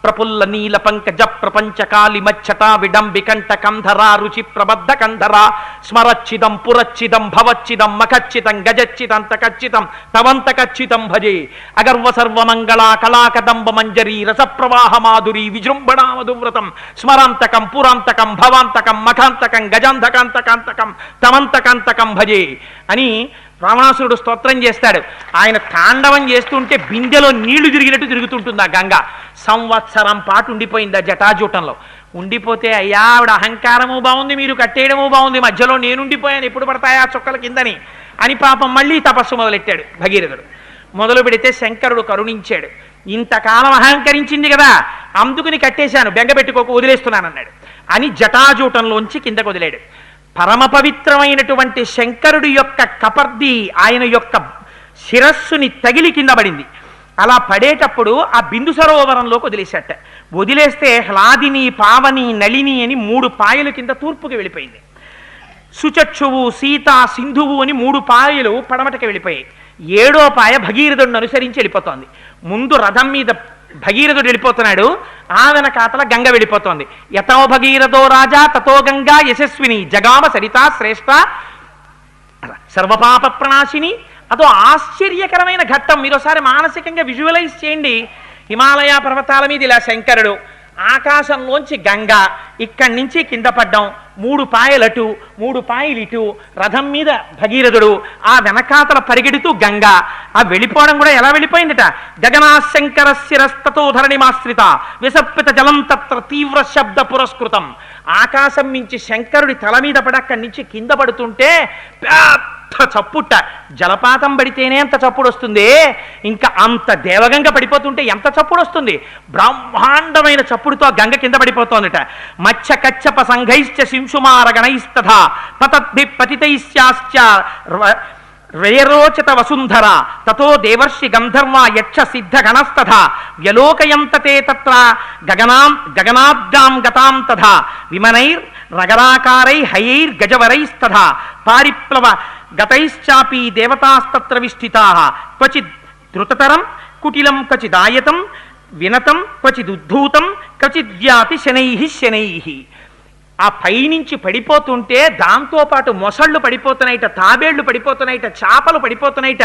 ప్రపుల్ల నీల పంకజ ప్రపంచకాలి మచ్చటా విడంబికంఠ కంధరా రుచి ప్రబద్ధ కంధరా స్మరచ్చిదం పురచ్చిదం భవచ్చిదం మఖచ్చితం గజచ్చితం తకచ్చితం తవంతకచ్చితం భజే అగర్వ సర్వమంగళా కళాకదంబ మంజరీ రసప్రవాహ మాధురీ విజృంభణా మధువ్రతం స్మరాంతకం పురాంతకం భవాంతకం మఖాంతకం గజాంధకాంతకాంతకం తమంతకాంతకం భజే అని రావణాసురుడు స్తోత్రం చేస్తాడు. ఆయన తాండవం చేస్తుంటే బిందెలో నీళ్లు తిరిగినట్టు తిరుగుతుంటుంది ఆ గంగ. సంవత్సరం పాటు ఉండిపోయింది ఆ జటాజూటంలో. ఉండిపోతే అయ్యా ఆవిడ అహంకారము బాగుంది, మీరు కట్టేయడము బాగుంది, మధ్యలో నేనుండిపోయాను, ఎప్పుడు పడతాయా చుక్కల కిందని అని పాపం మళ్ళీ తపస్సు మొదలెట్టాడు భగీరథుడు. మొదలు పెడితే శంకరుడు కరుణించాడు. ఇంతకాలం అహంకరించింది కదా, అందుకుని కట్టేశాను, బెంగపెట్టుకోకు, వదిలేస్తున్నానన్నాడు అని జటాజూటంలోంచి కిందకు వదిలాడు. పరమ పవిత్రమైనటువంటి శంకరుడి యొక్క కపర్ది ఆయన యొక్క శిరస్సుని తగిలి కింద పడింది. అలా పడేటప్పుడు ఆ బిందు సరోవరంలోకి వదిలేశాట. వదిలేస్తే హ్లాదిని, పావని, నళిని అని 3 పాయలు కింద తూర్పుకి వెళ్ళిపోయింది. సుచక్షువు, సీత, సింధువు అని 3 పాయలు పడమటకి వెళ్ళిపోయాయి. 7వ పాయ భగీరథుడిని అనుసరించి వెళ్ళిపోతోంది. ముందు రథం మీద భగీరథుడు వెళ్ళిపోతున్నాడు, ఆ వెనకాతల గంగ వెళ్ళిపోతోంది. యతో భగీరథో రాజా తతో గంగా యశస్విని జగామ సరితా శ్రేష్ఠ సర్వపాప ప్రణాశిని. అదో ఆశ్చర్యకరమైన ఘట్టం. మీరు ఒకసారి మానసికంగా విజువలైజ్ చేయండి. హిమాలయ పర్వతాల మీద ఇలా శంకరుడు, ఆకాశంలోంచి గంగ, ఇక్కడి నుంచి కింద పడ్డం, 3 పాయలటు 3 పాయలు ఇటు, రథం మీద భగీరథుడు, ఆ వెనకాతల పరిగెడుతూ గంగ. ఆ వెళ్ళిపోవడం కూడా ఎలా వెళ్ళిపోయిందట. గగనాశంకర శిరస్తతో ధరణిమాశ్రిత విసప్పిత జలం తత్ర తీవ్ర శబ్ద పురస్కృతం. ఆకాశం నుంచి శంకరుడి తల మీద పడి అక్కడి నుంచి కింద పడుతుంటే పెద్ద చప్పుట. జలపాతం పడితేనే అంత చప్పుడు వస్తుంది, ఇంకా అంత దేవగంగ పడిపోతుంటే ఎంత చప్పుడు వస్తుంది. బ్రహ్మాండమైన చప్పుడుతో ఆ గంగ కింద పడిపోతోందట. మత్స్య కచ్చప సంఘైశ్చ శింశుమార గణైస్తథా పతద్భి పతితైశ్చాశ్చ వ్యయరోచత వసుంధర తతో దేవర్షి గంధర్వా యక్ష సిద్ధ గణస్తథా వ్యలోకయంతతే తత్ర గగనాబ్దాం గతాం తథా విమనైర్ నగరాకారై హయైర్ గజవరైస్తథా పారిప్లవ గతైశ్చాపి దేవతాస్తత్ర విష్ఠితాః క్వచిద్ ధృతతరం కుటిలం క్వచిదాయతం వినతం క్వచిదుద్ధూతం క్వచిద్యాతి శనైః శనైః. ఆ పైనుంచి పడిపోతుంటే దాంతోపాటు మొసళ్ళు పడిపోతున్నాయిట, తాబేళ్లు పడిపోతున్నాయిట, చేపలు పడిపోతున్నాయిట.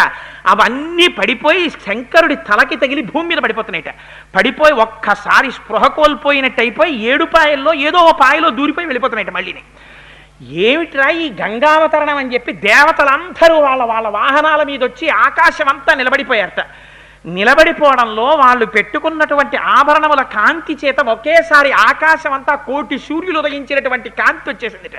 అవన్నీ పడిపోయి శంకరుడి తలకి తగిలి భూమి మీద పడిపోతున్నాయిట. పడిపోయి ఒక్కసారి స్పృహ కోల్పోయినట్టు అయిపోయి 7 పాయల్లో ఏదో ఓ పాయలో దూరిపోయి వెళ్ళిపోతున్నాయిట. మళ్ళీని ఏమిట్రా ఈ గంగావతరణం అని చెప్పి దేవతలందరూ వాళ్ళ వాళ్ళ వాహనాల మీద వచ్చి ఆకాశం అంతా నిలబడిపోయారట. నిలబడిపోవడంలో వాళ్ళు పెట్టుకున్నటువంటి ఆభరణముల కాంతి చేత ఒకేసారి ఆకాశం అంతా 1,000,000 సూర్యులు ఉదయించినటువంటి కాంతి వచ్చేసిందిట.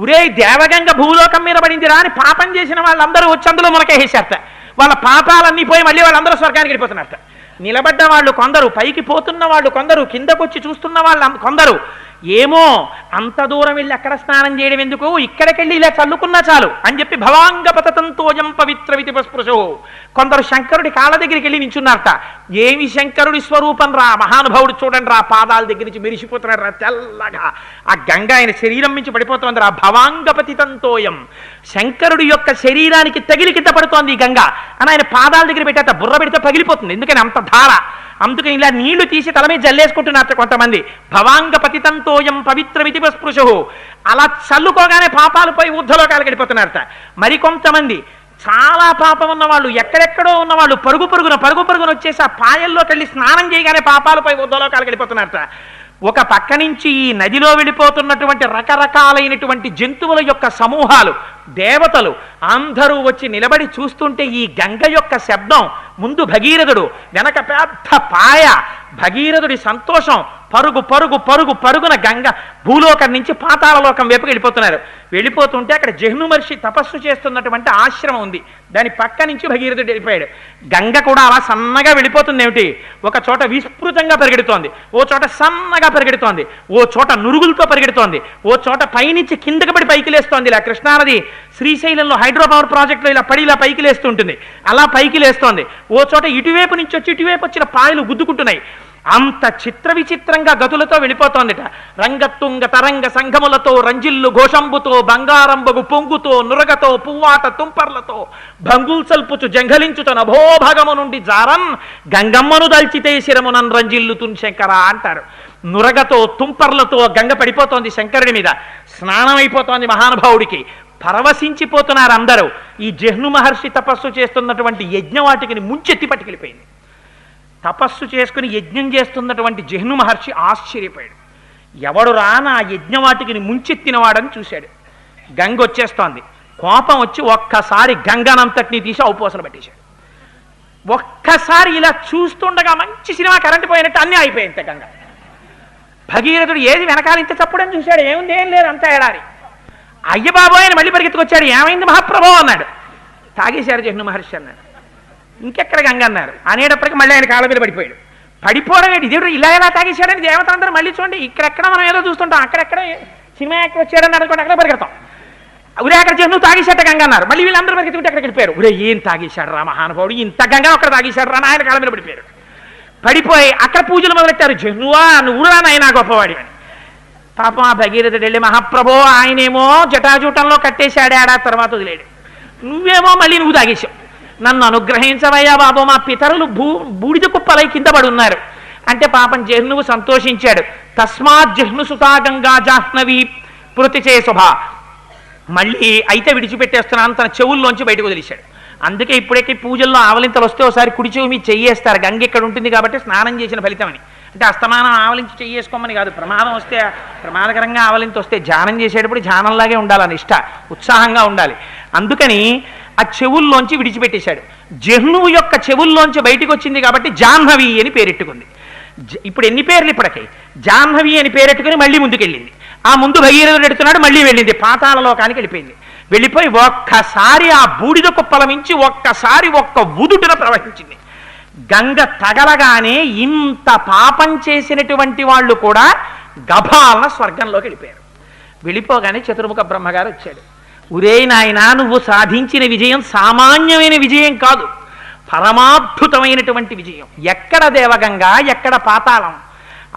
ఉరే దేవగంగ భూలోకం మీద పడిందిరా అని పాపం చేసిన వాళ్ళందరూ వచ్చి అందులో మొలకేసారట. వాళ్ళ పాపాలన్నీ పోయి మళ్ళీ వాళ్ళందరూ స్వర్గానికి వెళ్ళిపోతున్నారట. నిలబడ్డ వాళ్ళు కొందరు, పైకి పోతున్న వాళ్ళు కొందరు, కిందకొచ్చి చూస్తున్న వాళ్ళు కొందరు. ఏమో అంత దూరం వెళ్ళి అక్కడ స్నానం చేయడం ఎందుకు, ఇక్కడికెళ్ళి ఇలా చల్లుకున్నా చాలు అని చెప్పి భవాంగ పతతంతోయం పవిత్ర వితిపస్పృశో. కొందరు శంకరుడి కాళ్ళ దగ్గరికి వెళ్ళి నించున్నారట. ఏమి శంకరుడి స్వరూపం రా, మహానుభావుడు చూడండి రా, పాదాల దగ్గర నుంచి మెరిసిపోతున్నాడు రా తెల్లగా. ఆ గంగ ఆయన శరీరం నుంచి పడిపోతుంది రా. భవాంగ పతితంతోయం, శంకరుడి యొక్క శరీరానికి తగిలి కింద పడుతోంది ఈ గంగ అని ఆయన పాదాల దగ్గర పెట్టేట. బుర్ర పెడితే పగిలిపోతుంది, ఎందుకని అంత ధార. అందుకని ఇలా నీళ్లు తీసి తల మీద జల్లేసుకుంటున్నారు కొంతమంది. భవాంగ పతితంతోయం పవిత్ర వితిపస్పృశు. అలా చల్లుకోగానే పాపాలు పోయి ఊర్ధ్వలోకాలకు వెళ్ళిపోతున్నారట. మరికొంతమంది చాలా పాపం ఉన్నవాళ్ళు, ఎక్కడెక్కడో ఉన్నవాళ్ళు పరుగు పరుగున వచ్చేసి ఆ పాయల్లోకి వెళ్ళి స్నానం చేయగానే పాపాలు పోయి ఊర్ధ్వలోకాలకు వెళ్ళిపోతున్నారట. ఒక పక్క నుంచి ఈ నదిలో వెళ్ళిపోతున్నటువంటి రకరకాలైనటువంటి జంతువుల యొక్క సమూహాలు, దేవతలు అందరూ వచ్చి నిలబడి చూస్తుంటే ఈ గంగ యొక్క శబ్దం, ముందు భగీరథుడు, వెనక పెద్ద పాయ, భగీరథుడి సంతోషం, పరుగున గంగ భూలోకం నుంచి పాతాళలోకం వైపుకి వెళ్ళిపోతున్నారు. వెళ్ళిపోతుంటే అక్కడ జహ్ను మహర్షి తపస్సు చేస్తున్నటువంటి ఆశ్రమం ఉంది, దాని పక్క నుంచి భగీరథుడు వెళ్ళిపోయాడు. గంగ కూడా అలా సన్నగా వెళ్ళిపోతుంది. ఏమిటి, ఒక చోట విస్తృతంగా పరిగెడుతోంది, ఓ చోట సన్నగా పరిగెడుతోంది, ఓ చోట నురుగులతో పరిగెడుతోంది, ఓ చోట పైనుంచి కిందకి పడి పైకి లేస్తోంది. ఇలా కృష్ణానది శ్రీశైలంలో హైడ్రో పవర్ ప్రాజెక్టులో ఇలా పడి ఇలా పైకి లేస్తుంటుంది, అలా పైకి లేస్తోంది. ఓ చోట ఇటువైపు నుంచి వచ్చి ఇటువైపు వచ్చిన పాయలు గుద్దుకుంటున్నాయి. అంత చిత్ర విచిత్రంగా గతులతో వెళ్ళిపోతోందిట. రంగతుంగ తరంగ సంఘములతో రంజిల్లు ఘోషంబుతో బంగారంబగు పొంగుతో నురగతో పువ్వాట తుంపర్లతో భంగుల్సల్పుచు జంఘలించుట నభోభాగము నుండి జారన్ గంగమ్మను దల్చితే శిరమునన్ రంజిల్లుతున్ శంకర అంటారు. నురగతో తుంపర్లతో గంగ పడిపోతోంది శంకరుడి మీద, స్నానం అయిపోతోంది మహానుభావుడికి. పరవశించిపోతున్నారు అందరూ. ఈ జహ్ను మహర్షి తపస్సు చేస్తున్నటువంటి యజ్ఞవాటికిని ముంచెత్తి పట్టుకెళ్ళిపోయింది. తపస్సు చేసుకుని యజ్ఞం చేస్తున్నటువంటి జహ్ను మహర్షి ఆశ్చర్యపోయాడు. ఎవడు రా నా యజ్ఞవాటికిని ముంచెత్తినవాడని చూశాడు. గంగ వచ్చేస్తోంది. కోపం వచ్చి ఒక్కసారి గంగనంతటిని తీసి ఔపోసన పట్టేశాడు. ఒక్కసారి ఇలా చూస్తుండగా మంచి సినిమా కరెంటు పోయినట్టు అన్నీ అయిపోయింది. గంగ భగీరథుడు ఏది వెనకాల ఇంత చప్పుడని చూశాడు. ఏముంది, ఏం లేదు, అంతా ఏడారి. అయ్య బాబోయ్ అని మళ్ళీ పరిగెత్తుకొచ్చాడు. ఏమైంది మహాప్రభు అన్నాడు. తాగేశారు జహ్ను మహర్షి అన్నాడు. ఇంకెక్కడ గంగ అన్నారు. అనేటప్పటికి మళ్ళీ ఆయన కాళ్ళ మీద పడిపోయాడు. పడిపోవడం ఏంటి, దేవుడు ఇలా ఎలా తాగేశాడని దేవతలందరూ మళ్ళీ చూడండి. ఇక్కడెక్కడ మనం ఏదో చూస్తుంటాం, అక్కడెక్కడ సినిమా యాక్టర్ వచ్చాడని అనుకోండి, అక్కడ పరిగెడతాం. ఉరే అక్కడ జహ్ను తాగేశాట గంగ అన్నారు. మళ్ళీ వీళ్ళందరూ పరిగెత్తుకుంటే అక్కడికి వెళ్ళిపోయారు. ఉరే ఏం తాగేశాడు రా మహానుభావుడు, ఇంత గంగ అక్కడ తాగేశాడు రా, ఆయన కాళ్ళ మీద పడిపోయారు. పడిపోయి అక్కడ పూజలు మొదలెట్టారు. జహ్నువా నువ్వు రా నాయనా గొప్పవాడి అని. పాపం ఆ భగీరథుడు వెళ్ళి, మహాప్రభో ఆయనేమో జటాజూటంలో కట్టేశాడా, తర్వాత వదిలేడు. నువ్వేమో మళ్ళీ నువ్వు తాగేశావు. నన్ను అనుగ్రహించవయ్యా బాబు, మా పితరులు బూడిద కుప్పలై కింద పడి ఉన్నారు అంటే పాపం జహ్నువు సంతోషించాడు. తస్మాత్ జహ్ను సుతా గంగా జాహ్నవి పృతి చే శుభ. మళ్ళీ అయితే విడిచిపెట్టేస్తున్నాను తన చెవుల్లోంచి బయటకు వదిలేశాడు. అందుకే ఇప్పుడైతే పూజల్లో ఆవలింతలు వస్తే ఒకసారి కుడి చెవి మీద చెయ్యేస్తారు. గంగ ఇక్కడ ఉంటుంది కాబట్టి స్నానం చేసిన ఫలితమని. అంటే అస్తమానం ఆవలించి చెయ్యేసుకోమని కాదు. ప్రమాదం వస్తే, ప్రమాదకరంగా ఆవలించి వస్తే ధ్యానం చేసేటప్పుడు ధ్యానంలాగే ఉండాలని నిష్ట, ఉత్సాహంగా ఉండాలి. అందుకని ఆ చెవుల్లోంచి విడిచిపెట్టేశాడు. జహ్నువు యొక్క చెవుల్లోంచి బయటికి వచ్చింది కాబట్టి జాహ్నవి అని పేరెట్టుకుంది. ఇప్పుడు ఎన్ని పేర్లు ఇప్పటికీ? జాహ్నవి అని పేరెట్టుకుని మళ్ళీ ముందుకెళ్ళింది. ఆ ముందు భగీరథుడు ఎడుతున్నాడు, మళ్ళీ వెళ్ళింది, పాతాళ లోకానికి వెళ్ళిపోయింది. వెళ్ళిపోయి ఒక్కసారి ఆ బూడిద కుప్పల మించి ఒక్కసారి ఒక్క ఉదుటున ప్రవహించింది. గంగ తగలగానే ఇంత పాపం చేసినటువంటి వాళ్ళు కూడా గభాలన స్వర్గంలోకి వెళ్ళిపోయారు. వెళ్ళిపోగానే చతుర్ముఖ బ్రహ్మగారు వచ్చాడు. ఉరే నాయనా, నువ్వు సాధించిన విజయం సామాన్యమైన విజయం కాదు, పరమాద్భుతమైనటువంటి విజయం. ఎక్కడ దేవగంగ, ఎక్కడ పాతాళం.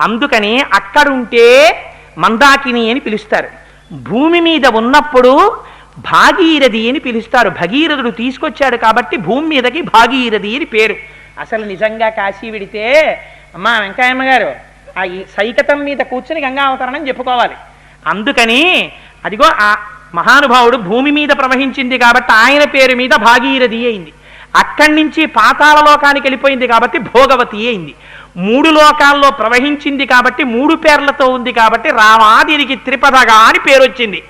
అందుకని అక్కడుంటే మందాకిని అని పిలుస్తారు. భూమి మీద ఉన్నప్పుడు భాగీరథి అని పిలుస్తారు. భగీరథుడు తీసుకొచ్చాడు కాబట్టి భూమి మీదకి భాగీరథి అని పేరు. అసలు నిజంగా కాశీ విడితే అమ్మా వెంకయ్యమ్మ గారు ఆ సైకతం మీద కూర్చుని గంగా అవతరణం చెప్పుకోవాలి. అందుకని అదిగో ఆ మహానుభావుడు భూమి మీద ప్రవహించింది కాబట్టి ఆయన పేరు మీద భాగీరథి అయింది. అక్కడి నుంచి పాతాళ లోకానికి వెళ్ళిపోయింది కాబట్టి భోగవతి అయింది. 3 లోకాల్లో ప్రవహించింది కాబట్టి 3 పేర్లతో ఉంది కాబట్టి రామాదిరికి త్రిపదగా అని పేరు వచ్చింది.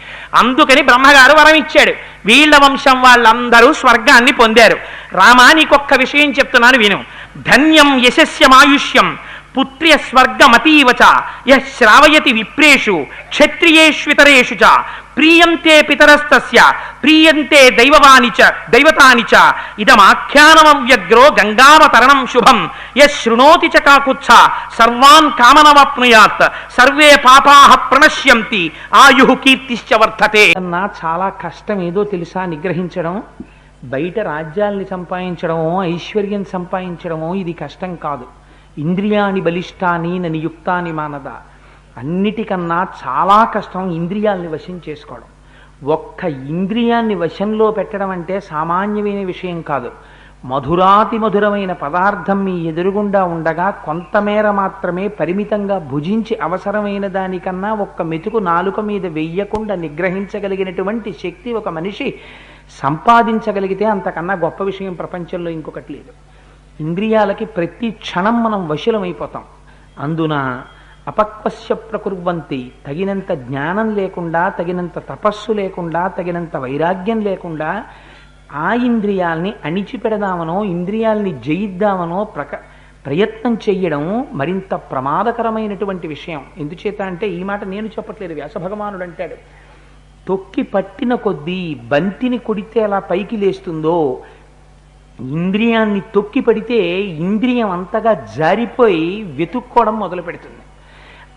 అందుకని బ్రహ్మగారు వరం ఇచ్చాడు. వీళ్ళ వంశం వాళ్ళందరూ స్వర్గాన్ని పొందారు. రామా నీకొక్క విషయం చెప్తున్నాను విను. ధన్యం యశస్యమాయుష్యం పుత్ర్య స్వర్గమతీవచ యః శ్రావయతి విప్రేషు క్షత్రియేష్వితరేషు చ ప్రీయంతే పితరస్తస్య ప్రీయంతే దైవతాని చ ఇదమాఖ్యానమవ్యగ్రో గంగావతరణం శుభం యః శృణోతి చ కాకుత్స సర్వాన్ కామనవాప్నుయాత్ సర్వే పాపాః ప్రణశ్యంతి ఆయుః కీర్తిశ్చ వర్ధతే. అన్నా చాలా కష్టం ఏదో తెలుసా నిగ్రహించడం. బయట రాజ్యాల్ని సంపాదించడమో ఐశ్వర్యం సంపాదించడమో ఇది కష్టం కాదు. ఇంద్రియాని బలిష్టాని నియుక్తాని మానద. అన్నిటికన్నా చాలా కష్టం ఇంద్రియాల్ని వశం చేసుకోవడం. ఒక్క ఇంద్రియాన్ని వశంలో పెట్టడం అంటే సామాన్యమైన విషయం కాదు. మధురాతి మధురమైన పదార్థం మీ ఎదురుగుండా ఉండగా కొంతమేర మాత్రమే పరిమితంగా భుజించి అవసరమైన దానికన్నా ఒక్క మెతుకు నాలుక మీద వెయ్యకుండా నిగ్రహించగలిగినటువంటి శక్తి ఒక మనిషి సంపాదించగలిగితే అంతకన్నా గొప్ప విషయం ప్రపంచంలో ఇంకొకటి లేదు. ఇంద్రియాలకి ప్రతి క్షణం మనం వశులమైపోతాం. అందున అపక్వస్య ప్రకుర్వంతి, తగినంత జ్ఞానం లేకుండా, తగినంత తపస్సు లేకుండా, తగినంత వైరాగ్యం లేకుండా ఆ ఇంద్రియాల్ని అణిచిపెడదామనో ఇంద్రియాల్ని జయిద్దామనో ప్రయత్నం చెయ్యడం మరింత ప్రమాదకరమైనటువంటి విషయం. ఎందుచేత అంటే ఈ మాట నేను చెప్పట్లేదు, వ్యాసభగవానుడు అంటాడు. తొక్కి పట్టిన కొద్దీ బంతిని కొడితే అలా పైకి లేస్తుందో, ఇంద్రియాన్ని తొక్కి పడితే ఇంద్రియం అంతగా జారిపోయి వెతుక్కోవడం మొదలు పెడుతుంది.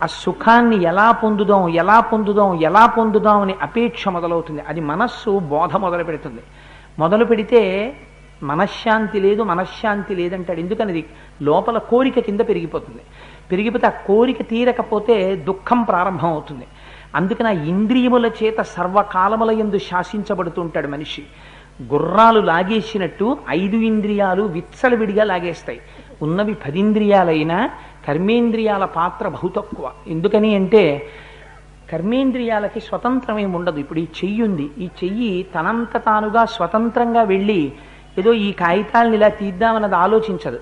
ఆ సుఖాన్ని ఎలా పొందుదాం అని అపేక్ష మొదలవుతుంది. అది మనస్సు బోధ మొదలు పెడుతుంది. మొదలు పెడితే మనశ్శాంతి లేదు, మనశ్శాంతి లేదంటాడు. ఎందుకనేది లోపల కోరిక కింద పెరిగిపోతుంది. పెరిగిపోతే ఆ కోరిక తీరకపోతే దుఃఖం ప్రారంభం అవుతుంది. అందుకని ఆ ఇంద్రియముల చేత సర్వకాలముల యందు శాసించబడుతూ ఉంటాడు మనిషి. గుర్రాలు లాగేసినట్టు 5 ఇంద్రియాలు విచ్చలవిడిగా లాగేస్తాయి. ఉన్నవి 10 ఇంద్రియాలైనా కర్మేంద్రియాల పాత్ర బహు తక్కువ. ఎందుకని అంటే కర్మేంద్రియాలకి స్వతంత్రం ఏమి ఉండదు. ఇప్పుడు ఈ చెయ్యి ఉంది, ఈ చెయ్యి తనంత తానుగా స్వతంత్రంగా వెళ్ళి ఏదో ఈ కాగితాలను ఇలా తీద్దామన్నది ఆలోచించదు.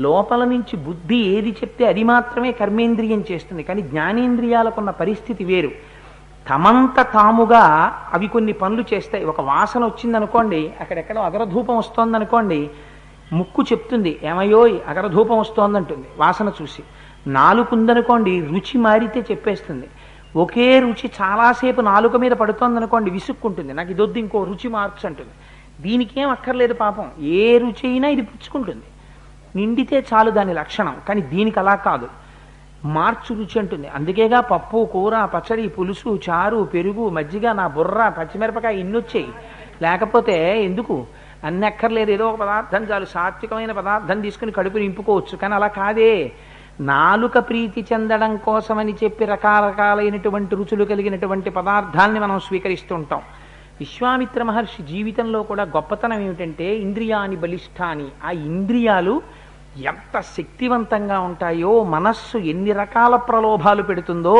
లోపల నుంచి బుద్ధి ఏది చెప్తే అది మాత్రమే కర్మేంద్రియం చేస్తుంది. కానీ జ్ఞానేంద్రియాలకున్న పరిస్థితి వేరు. తమంత తాముగా అవి కొన్ని పనులు చేస్తాయి. ఒక వాసన వచ్చిందనుకోండి, అక్కడెక్కడో అగరధూపం వస్తోందనుకోండి, ముక్కు చెప్తుంది ఏమయ్యోయ్ అగరధూపం వస్తోందంటుంది వాసన చూసి. నాలుకుందనుకోండి రుచి మారితే చెప్పేస్తుంది. ఒకే రుచి చాలాసేపు నాలుక మీద పడుతోందనుకోండి విసుక్కుంటుంది, నాకు ఇదొద్దు ఇంకో రుచి మార్క్స్ అంటుంది. దీనికేం అక్కర్లేదు పాపం, ఏ రుచి అయినా ఇది పుచ్చుకుంటుంది, నిండితే చాలు దాని లక్షణం. కానీ దీనికి అలా కాదు, మార్చు రుచి అంటుంది. అందుకేగా పప్పు, కూర, పచ్చడి, పులుసు, చారు, పెరుగు, మజ్జిగ, నా బుర్ర, పచ్చిమిరపకాయ ఇన్ని వచ్చాయి. లేకపోతే ఎందుకు అన్ని అక్కర్లేదు, ఏదో ఒక పదార్థం చాలు, సాత్వికమైన పదార్థం తీసుకుని కడుపు నింపుకోవచ్చు. కానీ అలా కాదే, నాలుక ప్రీతి చెందడం కోసమని చెప్పి రకరకాలైనటువంటి రుచులు కలిగినటువంటి పదార్థాల్ని మనం స్వీకరిస్తూ ఉంటాం. విశ్వామిత్ర మహర్షి జీవితంలో కూడా గొప్పతనం ఏమిటంటే ఇంద్రియాని బలిష్టాని. ఆ ఇంద్రియాలు ఎంత శక్తివంతంగా ఉంటాయో, మనస్సు ఎన్ని రకాల ప్రలోభాలు పెడుతుందో.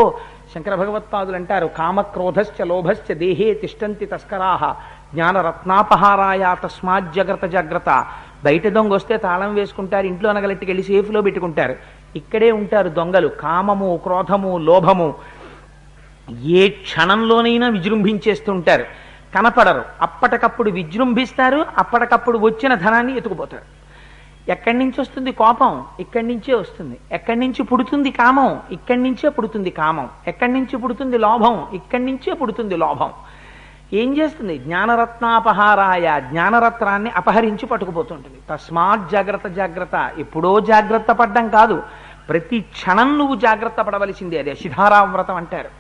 శంకర భగవత్పాదులు అంటారు, కామక్రోధశ్చ లోభశ్చ దేహే తిష్టంతి తస్కరాహ జ్ఞానరత్నాపహారాయ తస్మాజ్జగ్రత జాగ్రత్త. బయట దొంగ వస్తే తాళం వేసుకుంటారు, ఇంట్లో నగలెట్టుకెళ్ళి సేఫ్లో పెట్టుకుంటారు. ఇక్కడే ఉంటారు దొంగలు. కామము, క్రోధము, లోభము ఏ క్షణంలోనైనా విజృంభించేస్తుంటారు. కనపడరు, అప్పటికప్పుడు విజృంభిస్తారు, అప్పటికప్పుడు వచ్చిన ధనాన్ని ఎత్తుకుపోతారు. ఎక్కడి నుంచి వస్తుంది కోపం? ఇక్కడి నుంచే వస్తుంది. ఎక్కడి నుంచి పుడుతుంది కామం? ఇక్కడి నుంచే పుడుతుంది కామం. ఎక్కడి నుంచి పుడుతుంది లోభం? ఇక్కడి నుంచే పుడుతుంది లోభం. ఏం చేస్తుంది? జ్ఞానరత్నాపహారాయ, జ్ఞానరత్నాన్ని అపహరించి పట్టుకుపోతుంటుంది. తస్మాత్ జాగ్రత్త జాగ్రత్త. ఎప్పుడో జాగ్రత్త పడ్డం కాదు, ప్రతి క్షణం నువ్వు జాగ్రత్త పడవలసిందే. అదే శిధారావ్రతం అంటారు.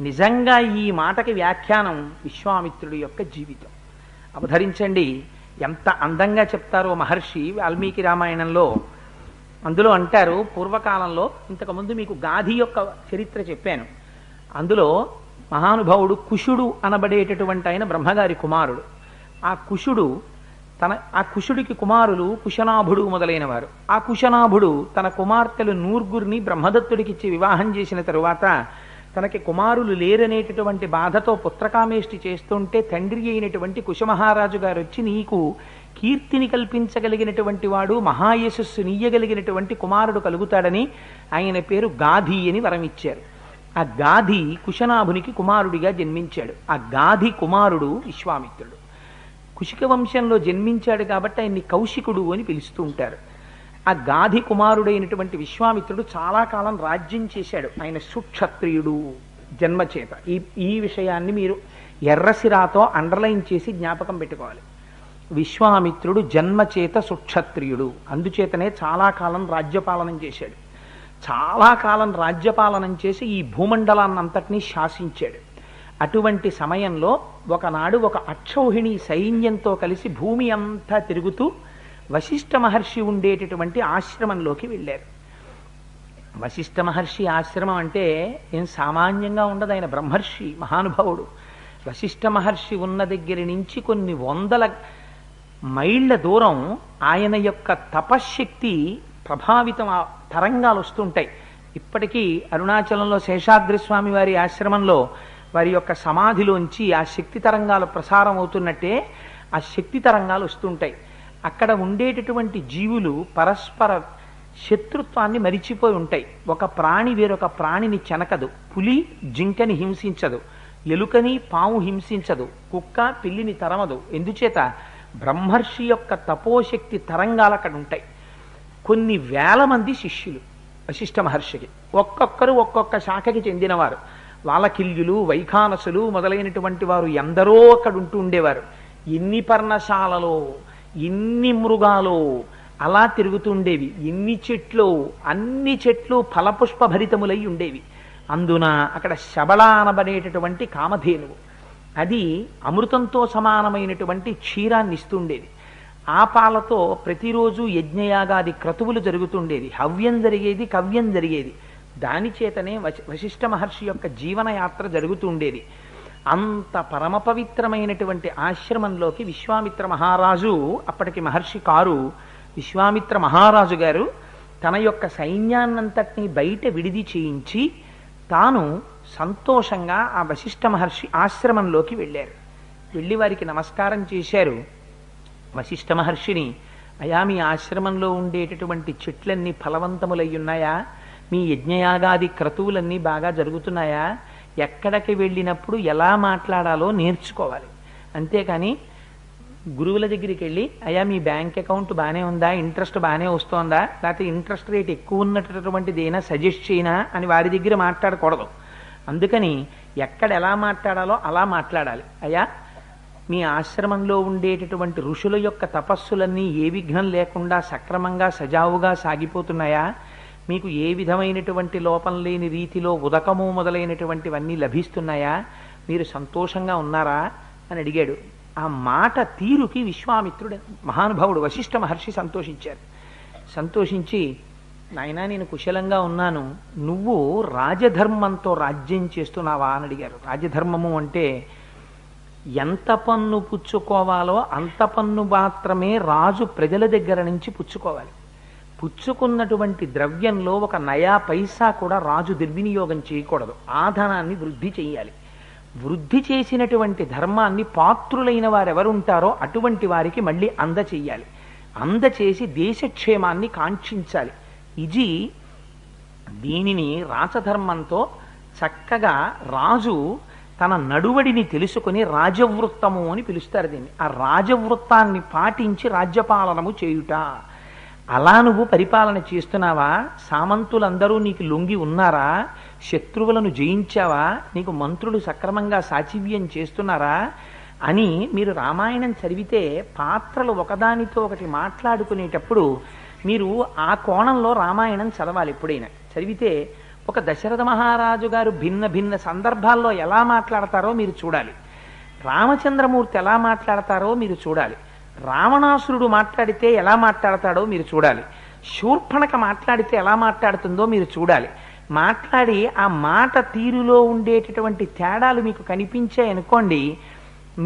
నిజంగా ఈ మాటకి వ్యాఖ్యానం విశ్వామిత్రుడి యొక్క జీవితం. అవధరించండి, ఎంత అందంగా చెప్తారో మహర్షి వాల్మీకి రామాయణంలో. అందులో అంటారు, పూర్వకాలంలో ఇంతకుముందు మీకు గాధి యొక్క చరిత్ర చెప్పాను. అందులో మహానుభావుడు కుశుడు అనబడేటటువంటి ఆయన బ్రహ్మగారి కుమారుడు. ఆ కుశుడికి కుమారులు కుశనాభుడు మొదలైన వారు. ఆ కుశనాభుడు తన కుమార్తెలు 100 బ్రహ్మదత్తుడికిచ్చి వివాహం చేసిన తరువాత తనకి కుమారులు లేరనేటటువంటి బాధతో పుత్రకామేష్టి చేస్తుంటే తండ్రి అయినటువంటి కుశమహారాజు గారు వచ్చి, నీకు కీర్తిని కల్పించగలిగినటువంటి వాడు, మహాయశస్సు నీయగలిగినటువంటి కుమారుడు కలుగుతాడని ఆయన పేరు గాధి అని వరం ఇచ్చారు. ఆ గాధి కుశనాభునికి కుమారుడిగా జన్మించాడు. ఆ గాధి కుమారుడు విశ్వామిత్రుడు. కుశిక వంశంలో జన్మించాడు కాబట్టి ఆయన్ని కౌశికుడు అని పిలుస్తూ ఉంటారు. ఆ గాధి కుమారుడైనటువంటి విశ్వామిత్రుడు చాలా కాలం రాజ్యం చేశాడు. ఆయన సుక్షత్రియుడు జన్మచేత. ఈ విషయాన్ని మీరు ఎర్రసిరాతో అండర్లైన్ చేసి జ్ఞాపకం పెట్టుకోవాలి. విశ్వామిత్రుడు జన్మచేత సుక్షత్రియుడు, అందుచేతనే చాలా కాలం రాజ్యపాలనం చేశాడు. చాలా కాలం రాజ్యపాలనం చేసి ఈ భూమండలాన్నంతటినీ శాసించాడు. అటువంటి సమయంలో ఒకనాడు ఒక అక్షౌహిణి సైన్యంతో కలిసి భూమి అంతా తిరుగుతూ వశిష్ఠ మహర్షి ఉండేటటువంటి ఆశ్రమంలోకి వెళ్ళారు. వశిష్ఠ మహర్షి ఆశ్రమం అంటే ఏం సామాన్యంగా ఉండదు. ఆయన బ్రహ్మర్షి, మహానుభావుడు. వశిష్ఠ మహర్షి ఉన్న దగ్గర నుంచి కొన్ని 100 మైళ్ళ దూరం ఆయన యొక్క తపశ్శక్తి ప్రభావితం తరంగాలు వస్తుంటాయి. ఇప్పటికీ అరుణాచలంలో శేషాద్రి స్వామి వారి ఆశ్రమంలో వారి యొక్క సమాధిలోంచి ఆ శక్తి తరంగాలు ప్రసారం అవుతున్నట్టే ఆ శక్తి తరంగాలు వస్తుంటాయి. అక్కడ ఉండేటటువంటి జీవులు పరస్పర శత్రుత్వాన్ని మరిచిపోయి ఉంటాయి. ఒక ప్రాణి వేరొక ప్రాణిని చెనకదు, పులి జింకని హింసించదు, ఎలుకని పాము హింసించదు, కుక్క పిల్లిని తరమదు. ఎందుచేత? బ్రహ్మర్షి యొక్క తపోశక్తి తరంగాలు అక్కడ ఉంటాయి. కొన్ని వేల మంది శిష్యులు వశిష్ఠ మహర్షికి, ఒక్కొక్కరు ఒక్కొక్క శాఖకి చెందినవారు. వాలకిల్యులు, వైఖానసులు మొదలైనటువంటి వారు ఎందరో అక్కడ ఉంటూ ఉండేవారు. ఎన్ని పర్ణశాలలో, ఎన్ని మృగాలు అలా తిరుగుతుండేవి, ఎన్ని చెట్లు, అన్ని చెట్లు ఫలపుష్ప భరితములై ఉండేవి. అందున అక్కడ శబళ అనబడేటటువంటి కామధేనువు, అది అమృతంతో సమానమైనటువంటి క్షీరాన్ని ఇస్తుండేది. ఆ పాలతో ప్రతిరోజు యజ్ఞయాగాది క్రతువులు జరుగుతుండేది, హవ్యం జరిగేది, కవ్యం జరిగేది. దాని చేతనే వశిష్ఠ మహర్షి యొక్క జీవనయాత్ర జరుగుతుండేది. అంత పరమ పవిత్రమైనటువంటి ఆశ్రమంలోకి విశ్వామిత్ర మహారాజు, అప్పటికి మహర్షి కారు, విశ్వామిత్ర మహారాజు గారు తన యొక్క సైన్యాన్నంతటినీ బయట విడిది చేయించి తాను సంతోషంగా ఆ వశిష్ఠ మహర్షి ఆశ్రమంలోకి వెళ్ళారు. వెళ్ళి వారికి నమస్కారం చేశారు. వశిష్ఠ మహర్షిని, అయా మీ ఆశ్రమంలో ఉండేటటువంటి చెట్లన్నీ ఫలవంతములయ్యున్నాయా? మీ యజ్ఞయాగాది క్రతువులన్నీ బాగా జరుగుతున్నాయా? ఎక్కడికి వెళ్ళినప్పుడు ఎలా మాట్లాడాలో నేర్చుకోవాలి. అంతేకాని గురువుల దగ్గరికి వెళ్ళి, అయ్యా మీ బ్యాంక్ అకౌంట్ బాగానే ఉందా, ఇంట్రెస్ట్ బాగానే వస్తోందా, లేకపోతే ఇంట్రెస్ట్ రేట్ ఎక్కువ ఉన్నటువంటిది ఏనా సజెస్ట్ చేయనా అని వారి దగ్గర మాట్లాడకూడదు. అందుకని ఎక్కడ ఎలా మాట్లాడాలో అలా మాట్లాడాలి. అయ్యా మీ ఆశ్రమంలో ఉండేటటువంటి ఋషుల యొక్క తపస్సులన్నీ ఏ విఘ్నం లేకుండా సక్రమంగా సజావుగా సాగిపోతున్నాయా? మీకు ఏ విధమైనటువంటి లోపం లేని రీతిలో ఉదకము మొదలైనటువంటివన్నీ లభిస్తున్నాయా? మీరు సంతోషంగా ఉన్నారా అని అడిగాడు. ఆ మాట తీరుకి విశ్వామిత్రుడు మహానుభావుడు వశిష్ఠ మహర్షి సంతోషించారు. సంతోషించి, నాయనా నేను కుశలంగా ఉన్నాను, నువ్వు రాజధర్మంతో రాజ్యం చేస్తున్నావా అని అడిగారు. రాజధర్మము అంటే ఎంత పన్ను పుచ్చుకోవాలో అంత పన్ను మాత్రమే రాజు ప్రజల దగ్గర నుంచి పుచ్చుకోవాలి. పుచ్చుకున్నటువంటి ద్రవ్యంలో ఒక నయా పైసా కూడా రాజు దుర్వినియోగం చేయకూడదు. ఆ ధనాన్ని వృద్ధి చేయాలి. వృద్ధి చేసినటువంటి ధర్మాన్ని పాత్రులైన వారెవరుంటారో అటువంటి వారికి మళ్ళీ అందచేయాలి. అందచేసి దేశక్షేమాన్ని కాంక్షించాలి. ఇది దీనిని రాజధర్మంతో చక్కగా రాజు తన నడువడిని తెలుసుకుని రాజవృత్తము అని పిలుస్తారు దీన్ని. ఆ రాజవృత్తాన్ని పాటించి రాజ్యపాలనము చేయుట. అలా నువ్వు పరిపాలన చేస్తున్నావా? సామంతులందరూ నీకు లొంగి ఉన్నారా? శత్రువులను జయించావా? నీకు మంత్రులు సక్రమంగా సాచివ్యం చేస్తున్నారా అని మీరు రామాయణం చదివితే పాత్రలు ఒకదానితో ఒకటి మాట్లాడుకునేటప్పుడు మీరు ఆ కోణంలో రామాయణం చదవాలి. ఎప్పుడైనా చదివితే ఒక దశరథ మహారాజు గారు భిన్న భిన్న సందర్భాల్లో ఎలా మాట్లాడతారో మీరు చూడాలి. రామచంద్రమూర్తి ఎలా మాట్లాడతారో మీరు చూడాలి. రావణాసురుడు మాట్లాడితే ఎలా మాట్లాడతాడో మీరు చూడాలి. శూర్పణఖ మాట్లాడితే ఎలా మాట్లాడుతుందో మీరు చూడాలి. మాట్లాడి ఆ మాట తీరులో ఉండేటటువంటి తేడాలు మీకు కనిపించాయనుకోండి,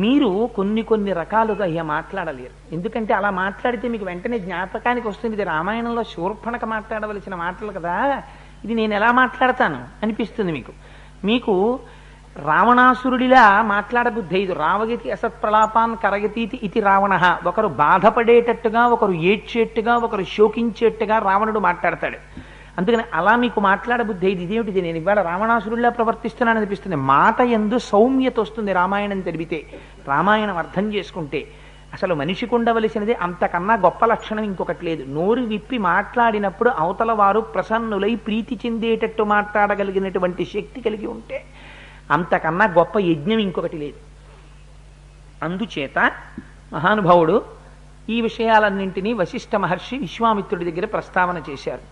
మీరు కొన్ని రకాలుగా ఇక మాట్లాడలేరు. ఎందుకంటే అలా మాట్లాడితే మీకు వెంటనే జ్ఞాపకానికి వస్తుంది, ఇది రామాయణంలో శూర్పణఖ మాట్లాడవలసిన మాటలు కదా, ఇది నేను ఎలా మాట్లాడతాను అనిపిస్తుంది మీకు రావణాసురుడిలా మాట్లాడబుద్ధి ఇది. రావగతి అసత్ప్రలాపాన్ కరగతీతి ఇది రావణ. ఒకరు బాధపడేటట్టుగా, ఒకరు ఏడ్చేట్టుగా, ఒకరు శోకించేట్టుగా రావణుడు మాట్లాడతాడు. అందుకని అలా మీకు మాట్లాడబుద్ధి ఇది. ఇదేమిటిది, నేను ఇవాళ రావణాసురుడిలా ప్రవర్తిస్తున్నాను అనిపిస్తుంది. మాట యందు సౌమ్యత వస్తుంది రామాయణం చదివితే, రామాయణం అర్థం చేసుకుంటే. అసలు మనిషికి ఉండవలసినది అంతకన్నా గొప్ప లక్షణం ఇంకొకటి లేదు. నోరు విప్పి మాట్లాడినప్పుడు అవతల వారు ప్రసన్నులై ప్రీతి చెందేటట్టు మాట్లాడగలిగినటువంటి శక్తి కలిగి ఉంటే అంతకన్నా గొప్ప యజ్ఞం ఇంకొకటి లేదు. అందుచేత మహానుభావుడు ఈ విషయాలన్నింటినీ వశిష్ఠ మహర్షి విశ్వామిత్రుడి దగ్గర ప్రస్తావన చేశారు.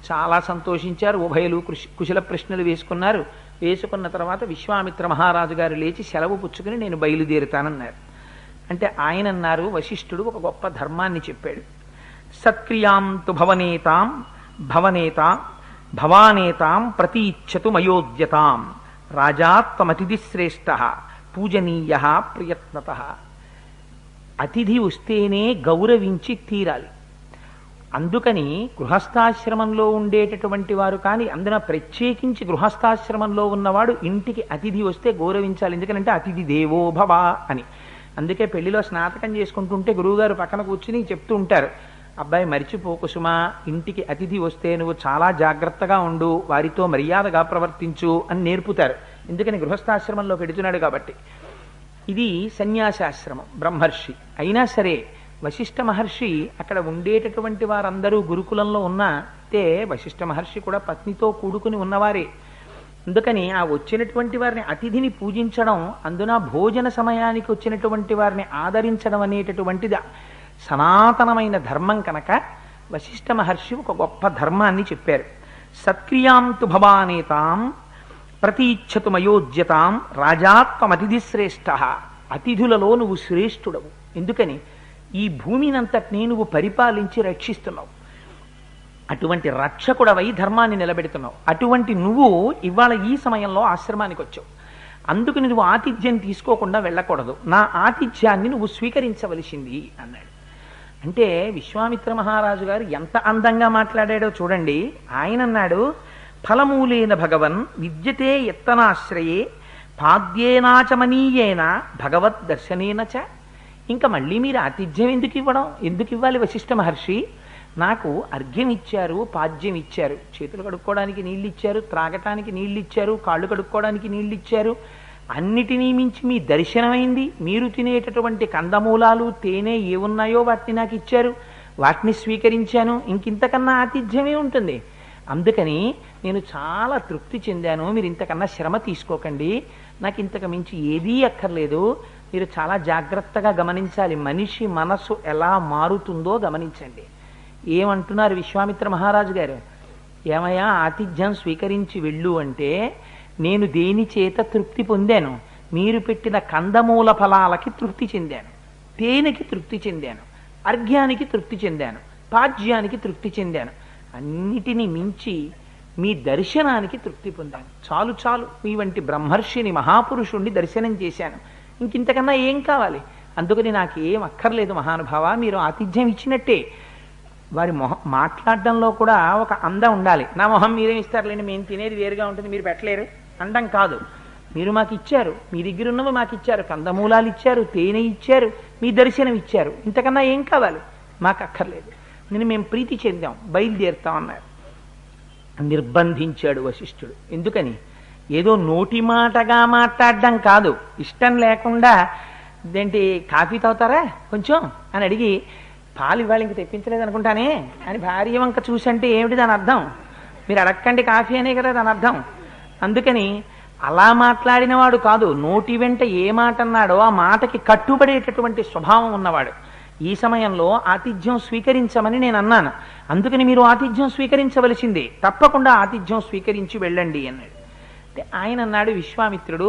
చాలా సంతోషించారు. ఉభయలు కుశల ప్రశ్నలు వేసుకున్నారు. వేసుకున్న తర్వాత విశ్వామిత్ర మహారాజు గారు లేచి సెలవు పుచ్చుకుని నేను బయలుదేరుతానన్నారు. అంటే ఆయన అన్నారు, వశిష్ఠుడు ఒక గొప్ప ధర్మాన్ని చెప్పాడు. సత్క్రియాం తు భవానేతాం ప్రతీచ్ఛతు మయోద్యతాం రాజా త్వమతిథి శ్రేష్ఠ పూజనీయ ప్రయత్నత. అతిథి వస్తేనే గౌరవించి తీరాలి. అందుకని గృహస్థాశ్రమంలో ఉండేటటువంటి వారు కానీ, అందున ప్రత్యేకించి గృహస్థాశ్రమంలో ఉన్నవాడు ఇంటికి అతిథి వస్తే గౌరవించాలి. ఎందుకంటే అతిథి దేవో భవ అని. అందుకే పెళ్లిలో స్నాతకం చేసుకుంటుంటే గురువుగారు పక్కన కూర్చుని చెప్తూ ఉంటారు, అబ్బాయి మరిచిపోకు సుమా, ఇంటికి అతిథి వస్తే నువ్వు చాలా జాగ్రత్తగా ఉండు, వారితో మర్యాదగా ప్రవర్తించు అని నేర్పుతారు. ఎందుకని గృహస్థాశ్రమంలో పెడుతున్నాడు కాబట్టి. ఇది సన్యాసాశ్రమం, బ్రహ్మర్షి. అయినా సరే వశిష్ఠ మహర్షి అక్కడ ఉండేటటువంటి వారందరూ గురుకులంలో ఉన్నతే వశిష్ఠ మహర్షి కూడా పత్నితో కూడుకుని ఉన్నవారే. అందుకని ఆ వచ్చినటువంటి వారిని అతిథిని పూజించడం, అందున భోజన సమయానికి వచ్చినటువంటి వారిని ఆదరించడం అనేటటువంటిది సనాతనమైన ధర్మం కనుక వశిష్ఠ మహర్షి ఒక గొప్ప ధర్మాన్ని చెప్పారు. సత్క్రియాం తు భవానేతాం ప్రతీచ్ఛతు మయోజ్యతాం రాజాత్వమతిథి శ్రేష్ఠ. అతిథులలో నువ్వు శ్రేష్ఠుడవు. ఎందుకని ఈ భూమినంతటినీ నువ్వు పరిపాలించి రక్షిస్తున్నావు. అటువంటి రక్షకుడవై ధర్మాన్ని నిలబెడుతున్నావు. అటువంటి నువ్వు ఇవాళ ఈ సమయంలో ఆశ్రమానికి వచ్చావు. అందుకు నువ్వు ఆతిథ్యం తీసుకోకుండా వెళ్ళకూడదు. నా ఆతిథ్యాన్ని నువ్వు స్వీకరించవలసింది అన్నాడు. అంటే విశ్వామిత్ర మహారాజు గారు ఎంత అందంగా మాట్లాడాడో చూడండి. ఆయన అన్నాడు, ఫలమూలేన భగవన్ విద్యతే ఎత్తనాశ్రయే పాద్యేనాచమనీయేన భగవద్ దర్శనేనచ. ఇంకా మళ్ళీ మీరు ఆతిథ్యం ఎందుకు ఇవ్వాలి వశిష్ఠ మహర్షి? నాకు అర్ఘ్యం ఇచ్చారు, పాద్యం ఇచ్చారు, చేతులు కడుక్కోవడానికి నీళ్ళు ఇచ్చారు, త్రాగటానికి నీళ్ళు ఇచ్చారు, కాళ్ళు కడుక్కోవడానికి నీళ్ళు ఇచ్చారు, అన్నిటినీ మించి మీ దర్శనమైంది. మీరు తినేటటువంటి కందమూలాలు తేనె ఏమున్నాయో వాటిని నాకు ఇచ్చారు, వాటిని స్వీకరించాను. ఇంకింతకన్నా ఆతిథ్యమే ఉంటుంది. అందుకని నేను చాలా తృప్తి చెందాను. మీరు ఇంతకన్నా శ్రమ తీసుకోకండి, నాకు ఇంతకు మించి ఏదీ అక్కర్లేదు. మీరు చాలా జాగ్రత్తగా గమనించాలి, మనిషి మనసు ఎలా మారుతుందో గమనించండి. ఏమంటున్నారు విశ్వామిత్ర మహారాజు గారు? ఏమయ్యా, ఆతిథ్యం స్వీకరించి వెళ్ళు అంటే నేను దేని చేత తృప్తి పొందాను? మీరు పెట్టిన కందమూల ఫలాలకి తృప్తి చెందాను, తేనెకి తృప్తి చెందాను, అర్ఘ్యానికి తృప్తి చెందాను, పాజ్యానికి తృప్తి చెందాను. అన్నిటినీ మించి మీ దర్శనానికి తృప్తి పొందాను. చాలు చాలు, మీ వంటి బ్రహ్మర్షిని మహాపురుషుణ్ణి దర్శనం చేశాను. ఇంకింతకన్నా ఏం కావాలి? అందుకని నాకు ఏం అక్కర్లేదు మహానుభావ, మీరు ఆతిథ్యం ఇచ్చినట్టే. వారి మాట్లాడడంలో కూడా ఒక అందం ఉండాలి. నా మొహం మీరేం ఇస్తారులేండి, మేము తినేది వేరుగా ఉంటుంది, మీరు పెట్టలేరు అండం కాదు. మీరు మాకు ఇచ్చారు, మీ దగ్గర ఉన్నవి మాకు ఇచ్చారు, కందమూలాలు ఇచ్చారు, తేనె ఇచ్చారు, మీ దర్శనం ఇచ్చారు. ఇంతకన్నా ఏం కావాలి? మాకు అక్కర్లేదు. మేము ప్రీతి చెందాం, బయలుదేరుతాం అన్నారు. నిర్బంధించాడు వశిష్ఠుడు. ఎందుకని? ఏదో నోటి మాటగా మాట్లాడడం కాదు, ఇష్టం లేకుండా ఇదేంటి కాఫీ తాగుతారా కొంచెం అని అడిగి, పాలు ఇవాళ ఇంక తెప్పించలేదు అనుకుంటానే అని భార్య వంక చూసంటే ఏమిటి దాని అర్థం? మీరు అడక్కండి కాఫీ అనే కదా దాని అర్థం. అందుకని అలా మాట్లాడినవాడు కాదు, నోటి వెంట ఏ మాట అన్నాడో ఆ మాటకి కట్టుబడేటటువంటి స్వభావం ఉన్నవాడు. ఈ సమయంలో ఆతిథ్యం స్వీకరించమని నేను అన్నాను, అందుకని మీరు ఆతిథ్యం స్వీకరించవలసిందే, తప్పకుండా ఆతిథ్యం స్వీకరించి వెళ్ళండి అన్నాడు. అంటే ఆయన అన్నాడు, విశ్వామిత్రుడు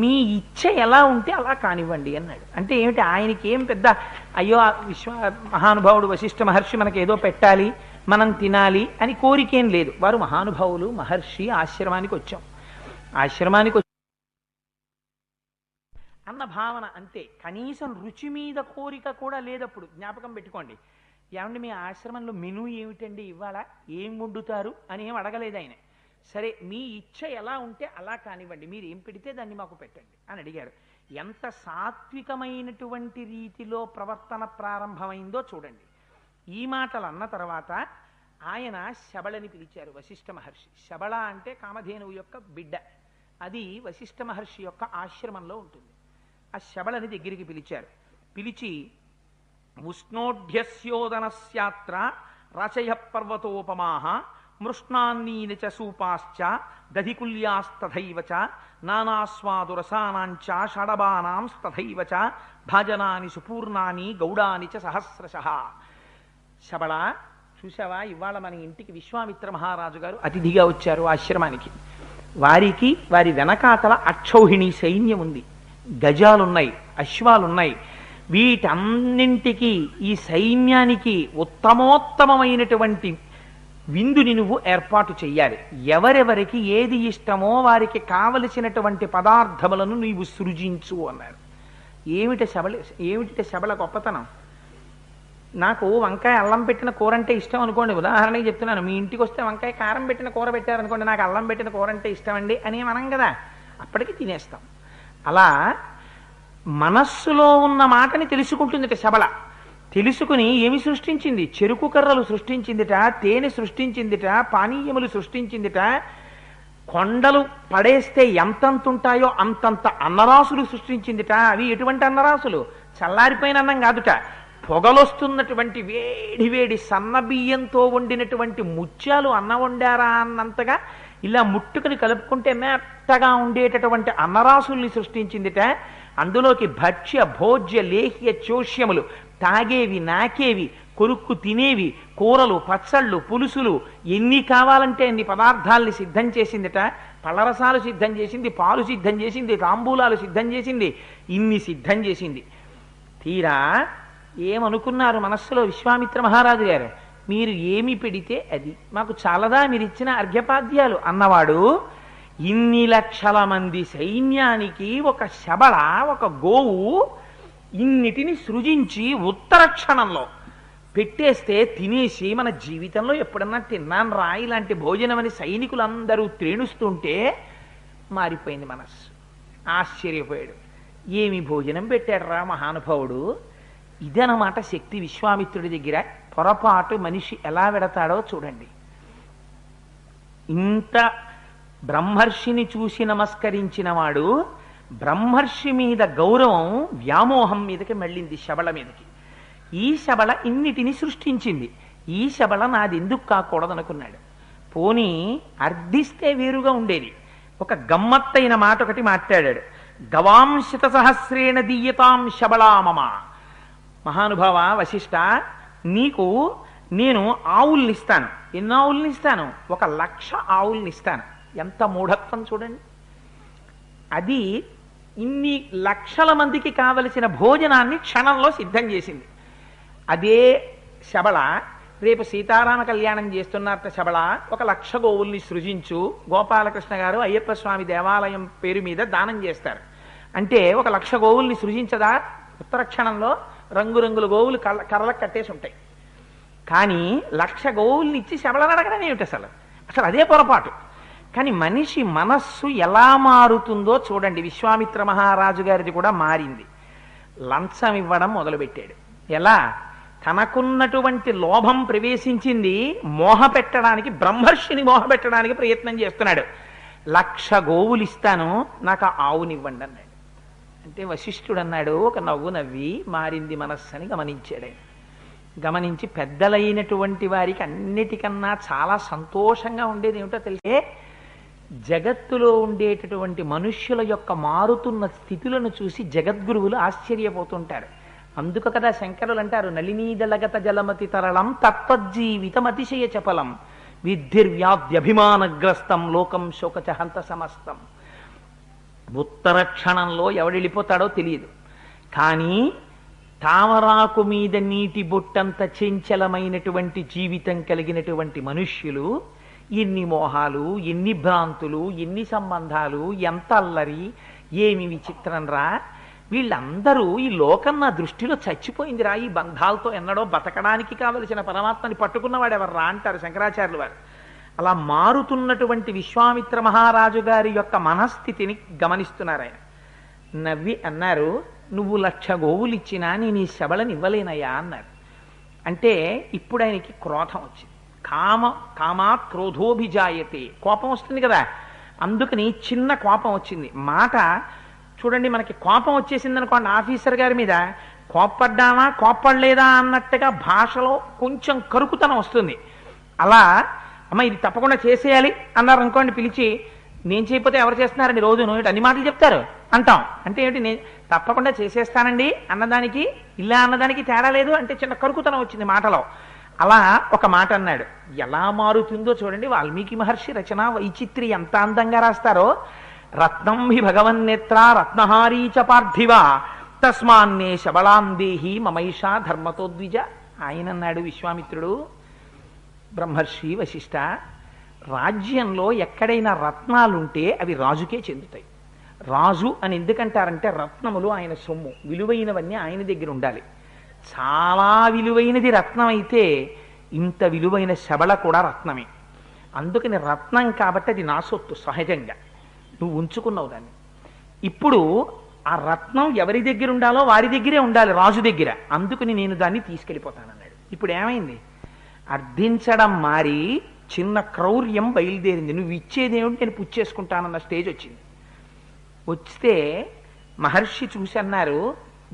మీ ఇచ్చ ఎలా ఉంటే అలా కానివ్వండి అన్నాడు. అంటే ఏమిటి? ఆయనకి ఏం పెద్ద అయ్యో మహానుభావుడు వశిష్ఠ మహర్షి మనకి ఏదో పెట్టాలి, మనం తినాలి అని కోరికేం లేదు. వారు మహానుభావులు, మహర్షి, ఆశ్రమానికి వచ్చాం, ఆశ్రమానికి అన్న భావన అంతే. కనీసం రుచి మీద కోరిక కూడా లేదప్పుడు. జ్ఞాపకం పెట్టుకోండి. ఏమండి మీ ఆశ్రమంలో మెనూ ఏమిటండి ఇవాళ, ఏం వండుతారు అని ఏం అడగలేదు ఆయన. సరే మీ ఇచ్చ ఎలా ఉంటే అలా కానివ్వండి, మీరు ఏం పెడితే దాన్ని మాకు పెట్టండి అని అడిగారు. ఎంత సాత్వికమైనటువంటి రీతిలో ప్రవర్తన ప్రారంభమైందో చూడండి. ఈ మాటలు అన్న తర్వాత ఆయన శబళని పిలిచారు వశిష్ఠ మహర్షి. శబళ అంటే కామధేనువు యొక్క బిడ్డ. అది వశిష్ఠ మహర్షి యొక్క ఆశ్రమంలో ఉంటుంది. ఆ శబళని దగ్గరికి పిలిచారు. పిలిచి ఉష్ణోఢ్యస్యోదనస్యాత్ర రచయ పర్వతోపమాహ మృష్ణాన్నీన చ సూపాశ్చ దధికుల్యాస్తథైవ చ నానాస్వాదురసానాంచ షడబానాంస్తథైవ చ భాజనాని సుపూర్ణాని గౌడాని చ సహస్రశః. శబళ, చూసావా, ఇవాళ మన ఇంటికి విశ్వామిత్ర మహారాజు గారు అతిథిగా వచ్చారు ఆశ్రమానికి. వారికి వారి వెనకాతల అక్షౌహిణి సైన్యం ఉంది, గజాలున్నాయి, అశ్వాలున్నాయి. వీటన్నింటికి ఈ సైన్యానికి ఉత్తమోత్తమమైనటువంటి విందుని నువ్వు ఏర్పాటు చెయ్యాలి. ఎవరెవరికి ఏది ఇష్టమో వారికి కావలసినటువంటి పదార్థములను నీవు సృజించు అన్నారు. ఏమిటి శబళ గొప్పతనం? నాకు వంకాయ అల్లం పెట్టిన కూర అంటే ఇష్టం అనుకోండి, ఉదాహరణకి చెప్తున్నాను. మీ ఇంటికి వస్తే వంకాయ కారం పెట్టిన కూర పెట్టారనుకోండి, నాకు అల్లం పెట్టిన కూర అంటే ఇష్టం అండి అని మనం కదా, అప్పటికి తినేస్తాం. అలా మనస్సులో ఉన్న మాటని తెలుసుకుంటుందిట శబళ. తెలుసుకుని ఏమి సృష్టించింది? చెరుకు కర్రలు సృష్టించిందిట, తేనె సృష్టించిందిట, పానీయములు సృష్టించిందిట, కొండలు పడేస్తే ఎంతంత ఉంటాయో అంతంత అన్నరాసులు సృష్టించిందిట. అవి ఎటువంటి అన్నరాసులు? చల్లారిపోయిన అన్నం కాదుట, పొగలొస్తున్నటువంటి వేడి వేడి సన్నబియ్యంతో వండినటువంటి ముత్యాలు అన్నం వండారా అన్నంతగా ఇలా ముట్టుకుని కలుపుకుంటే మెత్తగా ఉండేటటువంటి అన్నరాసుల్ని సృష్టించిందిట. అందులోకి భక్ష్య భోజ్య లేహ్య చోష్యములు, తాగేవి నాకేవి కొరుక్కు తినేవి, కూరలు పచ్చళ్ళు పులుసులు ఎన్ని కావాలంటే అన్ని పదార్థాలని సిద్ధం చేసిందిట. పళ్ళరసాలు సిద్ధం చేసింది, పాలు సిద్ధం చేసింది, తాంబూలాలు సిద్ధం చేసింది, ఇన్ని సిద్ధం చేసింది. తీరా ఏమనుకున్నారు మనస్సులో విశ్వామిత్ర మహారాజు గారు? మీరు ఏమి పెడితే అది మాకు చాలదా మీరు ఇచ్చిన అర్ఘ్యపాద్యాలు అన్నవాడు ఇన్ని లక్షల మంది సైన్యానికి ఒక శబళ, ఒక గోవు ఇన్నిటిని సృజించి ఉత్తర క్షణంలో పెట్టేస్తే తినేసి మన జీవితంలో ఎప్పుడన్నా తిన్నాను రా ఇలాంటి భోజనం అని సైనికులందరూ త్రేణుస్తుంటే మారిపోయింది మనస్సు. ఆశ్చర్యపోయాడు. ఏమి భోజనం పెట్టాడు రా మహానుభావుడు. ఇదనమాట శక్తి విశ్వామిత్రుడి దగ్గర. పొరపాటు మనిషి ఎలా వెడతాడో చూడండి. ఇంత బ్రహ్మర్షిని చూసి నమస్కరించిన వాడు బ్రహ్మర్షి మీద గౌరవం వ్యామోహం మీదకి మళ్ళింది, శబళ మీదకి. ఈ శబళ ఇన్నిటిని సృష్టించింది, ఈ శబళ నాది ఎందుకు కాకూడదనుకున్నాడు. పోనీ అర్థిస్తే వేరుగా ఉండేది. ఒక గమ్మత్తైన మాట ఒకటి మాట్లాడాడు. గవాంశత సహస్రేణ దీయతాం శబళామమ. మహానుభావ వశిష్ఠ, నీకు నేను ఆవుల్ని ఇస్తాను. ఎన్ని ఆవుల్ని ఇస్తాను? 1,00,000 ఆవుల్ని ఇస్తాను. ఎంత మూఢత్వం చూడండి. అది ఇన్ని లక్షల మందికి కావలసిన భోజనాన్ని క్షణంలో సిద్ధం చేసింది. అదే శబళ రేపు సీతారామ కళ్యాణం చేస్తున్నారట. శబళ 1,00,000 గోవుల్ని సృజించు, గోపాలకృష్ణ గారు అయ్యప్ప స్వామి దేవాలయం పేరు మీద దానం చేస్తారు అంటే 1,00,000 గోవుల్ని సృజించదా? ఉత్తర క్షణంలో రంగురంగుల గోవులు కర్రలకు కట్టేసి ఉంటాయి. కానీ 1,00,000 గోవుల్ని ఇచ్చి శబళను అడగడం ఏమిటి అసలు? అసలు అదే పొరపాటు. కానీ మనిషి మనస్సు ఎలా మారుతుందో చూడండి. విశ్వామిత్ర మహారాజు గారిది కూడా మారింది. లంచం ఇవ్వడం మొదలుపెట్టాడు. ఎలా? తనకున్నటువంటి లోభం ప్రవేశించింది, మోహ పెట్టడానికి, బ్రహ్మర్షిని మోహ పెట్టడానికి ప్రయత్నం చేస్తున్నాడు. 1,00,000 గోవులు ఇస్తాను, నాకు ఆ ఆవునివ్వండి అన్నాడు. అంటే వశిష్ఠుడు అన్నాడు, ఒక నవ్వు నవ్వి, మారింది మనస్సు అని గమనించాడు. గమనించి పెద్దలైనటువంటి వారికి అన్నిటికన్నా చాలా సంతోషంగా ఉండేది ఏమిటో తెలిసే, జగత్తులో ఉండేటటువంటి మనుష్యుల యొక్క మారుతున్న స్థితులను చూసి జగద్గురువులు ఆశ్చర్యపోతుంటారు. అందుకు కదా శంకరులు అంటారు, నళినీదలగత జలమతి తరళం తత్వజ్జీవితం అతిశయ చపలం విద్ధిర్వ్యాధ్యభిమానగ్రస్తం లోకం శోకచహంత సమస్తం. ఉత్తర క్షణంలో ఎవడెళ్ళిపోతాడో తెలియదు. కానీ తామరాకు మీద నీటి బొట్టంత చంచలమైనటువంటి జీవితం కలిగినటువంటి మనుష్యులు ఎన్ని మోహాలు, ఎన్ని భ్రాంతులు, ఎన్ని సంబంధాలు, ఎంత అల్లరి, ఏమి విచిత్రం రా. వీళ్ళందరూ ఈ లోకం నా దృష్టిలో చచ్చిపోయిందిరా, ఈ బంధాలతో ఎన్నడో బతకడానికి కావలసిన పరమాత్మని పట్టుకున్నవాడు ఎవర్రా అంటారు శంకరాచార్యులు వారు. అలా మారుతున్నటువంటి విశ్వామిత్ర మహారాజు గారి యొక్క మనస్థితిని గమనిస్తున్నారు ఆయన. నవ్వి అన్నారు, నువ్వు 1,00,000 గోవులు ఇచ్చినా నేను ఈ శబళని ఇవ్వలేనయ్యా అన్నారు. అంటే ఇప్పుడు ఆయనకి క్రోధం వచ్చింది. కామాత్ క్రోధోభిజాయతే, కోపం వస్తుంది కదా. అందుకని చిన్న కోపం వచ్చింది. మాట చూడండి, మనకి కోపం వచ్చేసింది అనుకోండి ఆఫీసర్ గారి మీద, కోప్పడ్డామా కోప్పడలేదా అన్నట్టుగా భాషలో కొంచెం కరుకుతనం వస్తుంది. అలా అమ్మ ఇది తప్పకుండా చేసేయాలి అన్నారు అనుకోండి, పిలిచి నేను చేయకపోతే ఎవరు చేస్తున్నారండి రోజు నువ్వు అన్ని మాటలు చెప్తారు అంటాం. అంటే ఏమిటి, నేను తప్పకుండా చేసేస్తానండి అన్నదానికి ఇలా అన్నదానికి తేడా లేదు అంటే చిన్న కరుకుతనం వచ్చింది మాటలో. అలా ఒక మాట అన్నాడు. ఎలా మారుతుందో చూడండి. వాల్మీకి మహర్షి రచన వైచిత్రి ఎంత అందంగా రాస్తారో. రత్నం హి భగవన్నేత్ర రత్నహారీ చ పార్థివ తస్మాన్నే శబళాందేహి మమైషా ధర్మతో ద్విజ. ఆయన అన్నాడు విశ్వామిత్రుడు, బ్రహ్మర్షి వశిష్ఠ, రాజ్యంలో ఎక్కడైనా రత్నాలుంటే అవి రాజుకే చెందుతాయి. రాజు అని ఎందుకంటారంటే రత్నములు ఆయన సొమ్ము, విలువైనవన్నీ ఆయన దగ్గర ఉండాలి. చాలా విలువైనది రత్నం అయితే ఇంత విలువైన శబళ కూడా రత్నమే. అందుకని రత్నం కాబట్టి అది నా సొత్తు, సహజంగా నువ్వు ఉంచుకున్నావు దాన్ని. ఇప్పుడు ఆ రత్నం ఎవరి దగ్గర ఉండాలో వారి దగ్గరే ఉండాలి, రాజు దగ్గర. అందుకని నేను దాన్ని తీసుకెళ్ళిపోతానన్నాడు. ఇప్పుడు ఏమైంది, అర్థించడం మారి చిన్న క్రౌర్యం బయలుదేరింది. నువ్వు ఇచ్చేదేమిటి నేను పుచ్చేసుకుంటానన్న స్టేజ్ వచ్చింది. వస్తే మహర్షి చూసి అన్నారు,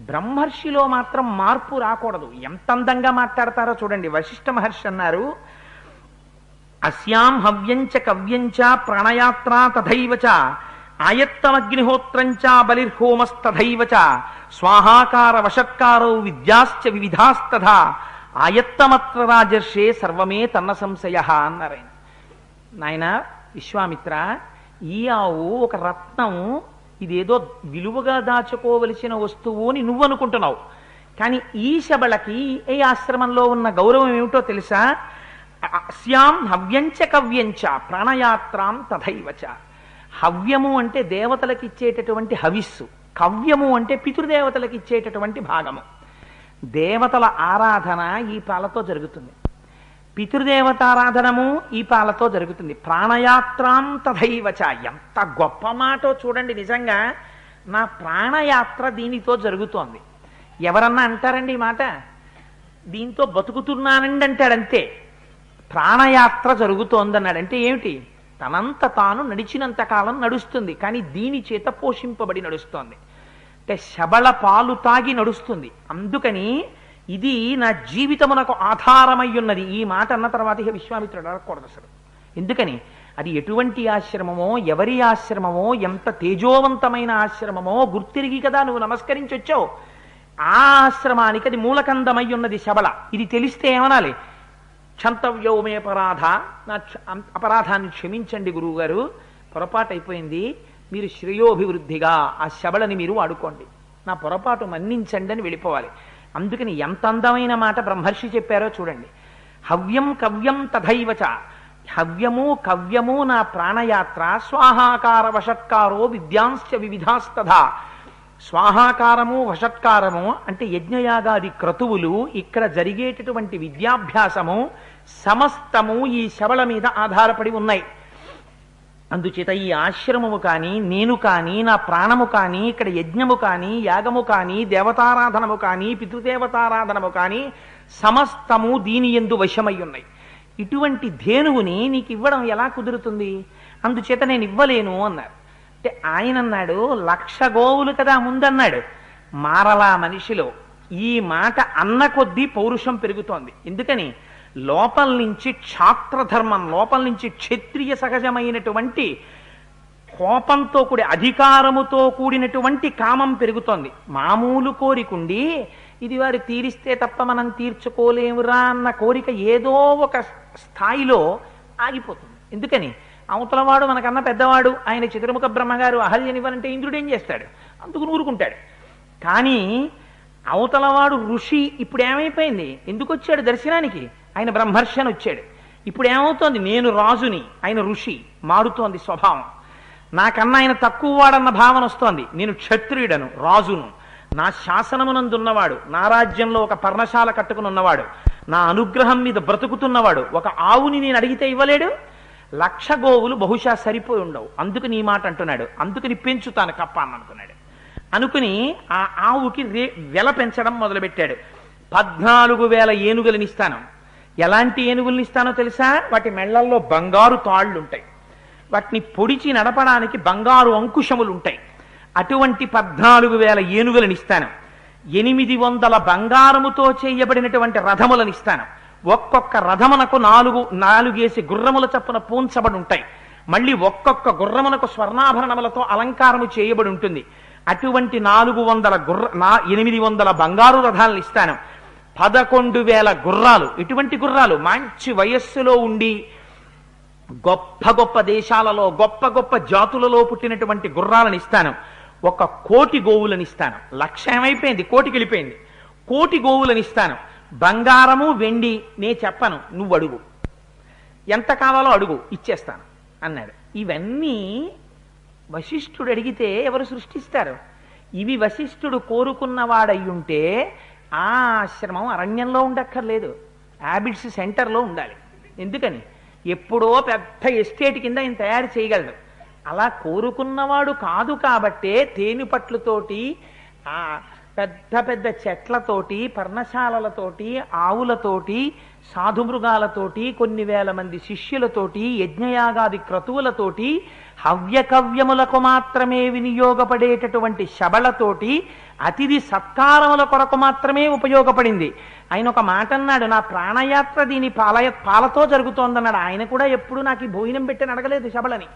బ్రహ్మర్షిలో మాత్రం మార్పు రాకూడదు. ఎంత అందంగా మాట్లాడతారో చూడండి. వశిష్ఠ మహర్షి అన్నారు, అస్యాం హవ్యంచ కవ్యంచ ప్రాణయాత్రా తథైవచ ఆయత్తమగ్నిహోత్రంచ బలిర్హోమస్తథైవచ స్వాహాకార వషత్కారో విద్యాశ్చ వివిధాస్తథా ఆయత్తమత్ర రాజర్షే సర్వమే తన్న సంశయ అన్నారు ఆయన. నాయన విశ్వామిత్ర, ఈ ఆవు ఒక రత్నం, ఇదేదో విలువగా దాచుకోవలసిన వస్తువు అని నువ్వు అనుకుంటున్నావు. కానీ ఈ శబళకి ఈ ఆశ్రమంలో ఉన్న గౌరవం ఏమిటో తెలుసా? అస్యాం హవ్యంచ కవ్యంచ ప్రాణయాత్రాం తథైవచ. హవ్యము అంటే దేవతలకు ఇచ్చేటటువంటి హవిస్సు, కవ్యము అంటే పితృదేవతలకు ఇచ్చేటటువంటి భాగము. దేవతల ఆరాధన ఈ పాలతో జరుగుతుంది, పితృదేవతారాధనము ఈ పాలతో జరుగుతుంది. ప్రాణయాత్రాం తథైవచ. ఎంత గొప్ప మాటో చూడండి. నిజంగా నా ప్రాణయాత్ర దీనితో జరుగుతోంది. ఎవరన్నా అంటారండి ఈ మాట? దీంతో బతుకుతున్నానండి అంటాడంతే. ప్రాణయాత్ర జరుగుతోందన్నాడు అంటే ఏమిటి? తనంత తాను నడిచినంత కాలం నడుస్తుంది, కానీ దీని చేత పోషింపబడి నడుస్తోంది. అంటే శబళ పాలు తాగి నడుస్తుంది. అందుకని ఇది నా జీవితమునకు ఆధారమై ఉన్నది. ఈ మాట అన్న తర్వాత ఇక విశ్వామిత్రుడు అడగకూడదు అసలు. ఎందుకని? అది ఎటువంటి ఆశ్రమమో, ఎవరి ఆశ్రమమో, ఎంత తేజోవంతమైన ఆశ్రమమో గుర్తిరిగి కదా నువ్వు నమస్కరించి వచ్చావు. ఆ ఆశ్రమానికి అది మూలకందమై ఉన్నది శబళ. ఇది తెలిస్తే ఏమనాలి? క్షంతవ్యౌమే అపరాధ, నా అపరాధాన్ని క్షమించండి గురువుగారు, పొరపాటు అయిపోయింది, మీరు శ్రేయోభివృద్ధిగా ఆ శబళని మీరు వాడుకోండి, నా పొరపాటు మన్నించండి అని వెళ్ళిపోవాలి. అందుకని ఎంత అందమైన మాట బ్రహ్మర్షి చెప్పారో చూడండి. హవ్యం కవ్యం తథైవచ. హవ్యము కవ్యము నా ప్రాణయాత్ర. స్వాహాకార వషట్కారో విద్యాంశ్చ వివిధాస్తథా. స్వాహాకారము వషట్కారము అంటే యజ్ఞయాగాది క్రతువులు, ఇక్కడ జరిగేటటువంటి విద్యాభ్యాసము సమస్తము ఈ శబళ మీద ఆధారపడి ఉన్నాయి. అందుచేత ఈ ఆశ్రమము కానీ, నేను కానీ, నా ప్రాణము కానీ, ఇక్కడ యజ్ఞము కానీ, యాగము కానీ, దేవతారాధనము కానీ, పితృదేవతారాధనము కానీ సమస్తము దీని యందు వశమై ఉన్నాయి. ఇటువంటి ధేనువుని నీకు ఇవ్వడం ఎలా కుదురుతుంది? అందుచేత నేను ఇవ్వలేను అన్నారు. అంటే ఆయన అన్నాడు, 1,00,000 గోవులు కదా ముందన్నాడు. మారలా మనిషిలో ఈ మాట అన్న కొద్దీ పౌరుషం పెరుగుతోంది. ఎందుకని? లోపల నుంచి క్షాత్రధర్మం, లోపల నుంచి క్షత్రియ సహజమైనటువంటి కోపంతో కూడి అధికారముతో కూడినటువంటి కామం పెరుగుతోంది. మామూలు కోరికుండి ఇది వారు తీరిస్తే తప్ప మనం తీర్చుకోలేమురా అన్న కోరిక ఏదో ఒక స్థాయిలో ఆగిపోతుంది. ఎందుకని? అవతలవాడు మనకన్నా పెద్దవాడు, ఆయన చతుర్ముఖ బ్రహ్మగారు అహల్యనివ్వనంటే ఇంద్రుడు ఏం చేస్తాడు? అందుకు నూరుకుంటాడు. కానీ అవతలవాడు ఋషి ఇప్పుడు ఏమైపోయింది? ఎందుకు వచ్చాడు దర్శనానికి? ఆయన బ్రహ్మర్షి అని వచ్చాడు. ఇప్పుడు ఏమవుతోంది? నేను రాజుని, ఆయన ఋషి. మారుతోంది స్వభావం. నాకన్నా ఆయన తక్కువ వాడన్న భావన వస్తోంది. నేను క్షత్రియుడను, రాజును, నా శాసనమునందున్నవాడు, నా రాజ్యంలో ఒక పర్ణశాల కట్టుకుని ఉన్నవాడు, నా అనుగ్రహం మీద బ్రతుకుతున్నవాడు. ఒక ఆవుని నేను అడిగితే ఇవ్వలేడు. 1,00,000 గోవులు బహుశా సరిపోయి ఉండవు. అందుకు నీ మాట అంటున్నాడు. అందుకని పెంచుతాను కప్ప అని అనుకున్నాడు. అనుకుని ఆ ఆవుకి వెల పెంచడం మొదలుపెట్టాడు. 14,000 ఏనుగులని ఇస్తాను. ఎలాంటి ఏనుగుల్ని ఇస్తానో తెలుసా? వాటి మెళ్లల్లో బంగారు తాళ్ళు ఉంటాయి, వాటిని పొడిచి నడపడానికి బంగారు అంకుశములు ఉంటాయి. అటువంటి 14,000 ఏనుగులను ఇస్తాను. 800 బంగారముతో చేయబడినటువంటి రథములను ఇస్తాను. ఒక్కొక్క రథమునకు 4 గుర్రముల చప్పున పూంచబడి ఉంటాయి. మళ్ళీ ఒక్కొక్క గుర్రమునకు స్వర్ణాభరణములతో అలంకారము చేయబడి ఉంటుంది. అటువంటి 800 బంగారు రథాలను ఇస్తాను. 11,000 గుర్రాలు. ఇటువంటి గుర్రాలు మంచి వయస్సులో ఉండి గొప్ప గొప్ప దేశాలలో గొప్ప గొప్ప జాతులలో పుట్టినటువంటి గుర్రాలను ఇస్తాను. 1,00,000 గోవులను ఇస్తాను. 1,00,000 ఏమైపోయింది? 1,00,000కి వెళ్ళిపోయింది. 1,00,000 గోవులను ఇస్తాను. బంగారము వెండి నే చెప్పను, నువ్వు అడుగు, ఎంత కావాలో అడుగు, ఇచ్చేస్తాను అన్నాడు. ఇవన్నీ వశిష్ఠుడు అడిగితే ఎవరు సృష్టిస్తారు? ఇవి వశిష్ఠుడు కోరుకున్నవాడయ్యుంటే ఆ ఆశ్రమం అరణ్యంలో ఉండక్కర్లేదు, హ్యాబిట్స్ సెంటర్లో ఉండాలి. ఎందుకని? ఎప్పుడో పెద్ద ఎస్టేట్ కింద ఆయన తయారు చేయగలడు. అలా కోరుకున్నవాడు కాదు కాబట్టే తేనెపట్లతోటి, ఆ పెద్ద పెద్ద చెట్లతోటి, పర్ణశాలలతోటి, ఆవులతోటి, సాధుమృగాలతోటి, కొన్ని వేల మంది శిష్యులతోటి, యజ్ఞయాగాది క్రతువులతోటి, హవ్యకవ్యములకు మాత్రమే వినియోగపడేటటువంటి శబళతోటి, అతిథి సత్కారముల కొరకు మాత్రమే ఉపయోగపడింది. ఆయన ఒక మాట అన్నాడు, నా ప్రాణయాత్ర దీని పాలతో జరుగుతోందన్నాడు. ఆయన కూడా ఎప్పుడు నాకు ఈ భోజనం పెట్టని అడగలేదు శబళని.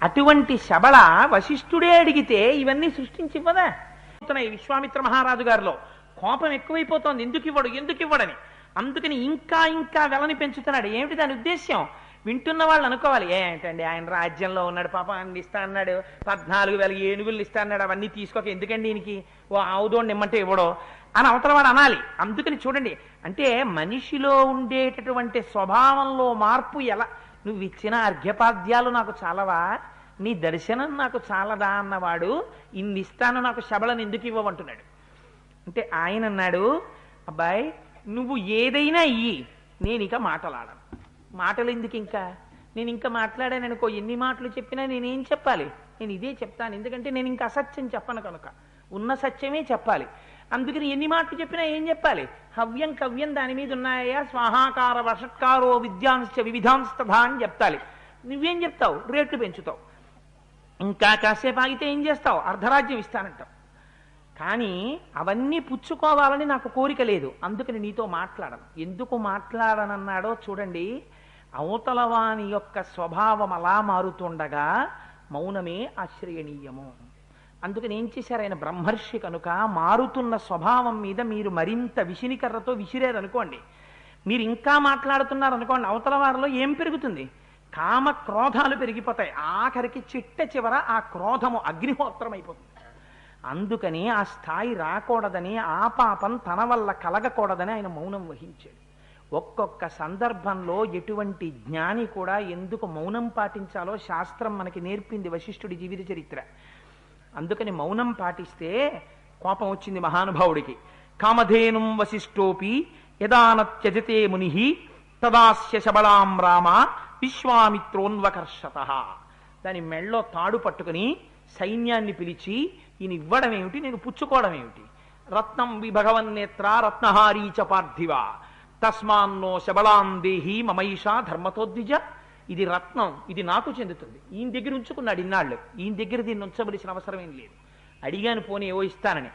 అటువంటి శబళ వశిష్ఠుడే అడిగితే ఇవన్నీ సృష్టించివ్వదా? విశ్వామిత్ర మహారాజు గారిలో కోపం ఎక్కువైపోతోంది. ఎందుకు ఇవ్వడని. అందుకని ఇంకా ఇంకా వెలని పెంచుతున్నాడు. ఏమిటి దాని ఉద్దేశ్యం? వింటున్న వాళ్ళు అనుకోవాలి ఏంటండి ఆయన రాజ్యంలో ఉన్నాడు పాపం అన్ని ఇస్తా అన్నాడు, 14,000 ఏనుగులు ఇస్తా అన్నాడు, అవన్నీ తీసుకోక ఎందుకండి ఈయనకి ఓ ఆవుదోండి ఇమ్మంటే ఇవ్వడో అని అవతల వాడు అనాలి. అందుకని చూడండి, అంటే మనిషిలో ఉండేటటువంటి స్వభావంలో మార్పు ఎలా, నువ్వు ఇచ్చిన అర్ఘ్యపాద్యాలు నాకు చాలవా, నీ దర్శనం నాకు చాలదా అన్నవాడు ఇన్ని ఇస్తాను నాకు శబళను ఎందుకు ఇవ్వమంటున్నాడు. అంటే ఆయన అన్నాడు, అబ్బాయి నువ్వు ఏదైనా ఇయ్యి, నేను ఇక మాటలాడను. మాటలు ఎందుకు, ఇంకా నేను ఇంకా మాట్లాడాను అనుకో, ఎన్ని మాటలు చెప్పినా నేనేం చెప్పాలి, నేను ఇదే చెప్తాను, ఎందుకంటే నేను ఇంకా అసత్యం చెప్పను కనుక ఉన్న సత్యమే చెప్పాలి. అందుకని ఎన్ని మాటలు చెప్పినా ఏం చెప్పాలి, హవ్యం కవ్యం దాని మీద ఉన్నాయా, స్వాహాకార వర్షత్కారో విద్యాంశ వివిధాంస్తథా అని చెప్తాలి. నువ్వేం చెప్తావు, రేట్లు పెంచుతావు, ఇంకా కాసేపు ఆగితే ఏం చేస్తావు, అర్ధరాజ్యం ఇస్తానంటావు. కానీ అవన్నీ పుచ్చుకోవాలని నాకు కోరిక లేదు, అందుకని నీతో మాట్లాడను. ఎందుకు మాట్లాడనన్నాడో చూడండి, అవతల వాని యొక్క స్వభావం అలా మారుతుండగా మౌనమే ఆశ్రయణీయము. అందుకని ఏం చేశారు ఆయన బ్రహ్మర్షి కనుక, మారుతున్న స్వభావం మీద మీరు మరింత విసినికర్రతో విసిరారనుకోండి, మీరు ఇంకా మాట్లాడుతున్నారనుకోండి, అవతల వారిలో ఏం పెరుగుతుంది, కామ క్రోధాలు పెరిగిపోతాయి. ఆఖరికి చిట్ట చివర ఆ క్రోధము అగ్నిహోత్రం అయిపోతుంది. అందుకని ఆ స్థాయి రాకూడదని, ఆ పాపం తన వల్ల కలగకూడదని ఆయన మౌనం వహించాడు. ఒక్కొక్క సందర్భంలో ఎటువంటి జ్ఞాని కూడా ఎందుకు మౌనం పాటించాలో శాస్త్రం మనకి నేర్పింది, వశిష్ఠుడి జీవిత చరిత్ర. అందుకని మౌనం పాటిస్తే కోపం వచ్చింది మహానుభావుడికి. కామధేనుం వశిష్ఠోపి యదాన త్యజతే ముని తదాస్య శబళాం రామ విశ్వామిత్రోన్వకర్షత. దాని మెళ్ళో తాడు పట్టుకుని సైన్యాన్ని పిలిచి, ఈయన ఇవ్వడం ఏమిటి, నేను పుచ్చుకోవడం ఏమిటి, రత్నం విభగవన్నేత్ర రత్నహారీచ పార్థివ తస్మాన్నో శబళాం దేహి మమైషా ధర్మతోద్విజ. ఇది రత్నం, ఇది నాకు చెందుతుంది, ఈయన దగ్గర ఉంచుకున్నాడు ఇన్నాళ్ళు, ఈయన దగ్గర దీన్ని ఉంచవలసిన అవసరం ఏం లేదు. అడిగాను పోనీ ఏవో ఇస్తానని,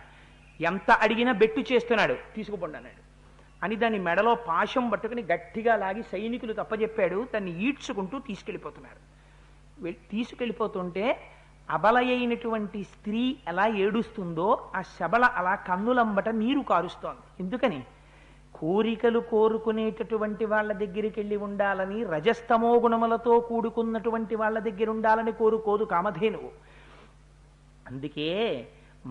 ఎంత అడిగినా బెట్టు చేస్తున్నాడు, తీసుకుపోండి అన్నాడు అని దాన్ని మెడలో పాశం పట్టుకుని గట్టిగా లాగి సైనికులు తప్పజెప్పాడు. దాన్ని ఈడ్చుకుంటూ తీసుకెళ్ళిపోతున్నారు. తీసుకెళ్ళిపోతుంటే అబలయైనటువంటి స్త్రీ ఎలా ఏడుస్తుందో ఆ శబళ అలా కన్నులంబట నీరు కారుస్తోంది. ఎందుకని, కోరికలు కోరుకునేటటువంటి వాళ్ళ దగ్గరికి వెళ్ళి ఉండాలని, రజస్తమో గుణములతో కూడుకున్నటువంటి వాళ్ళ దగ్గర ఉండాలని కోరుకోదు కామధేనువు. అందుకే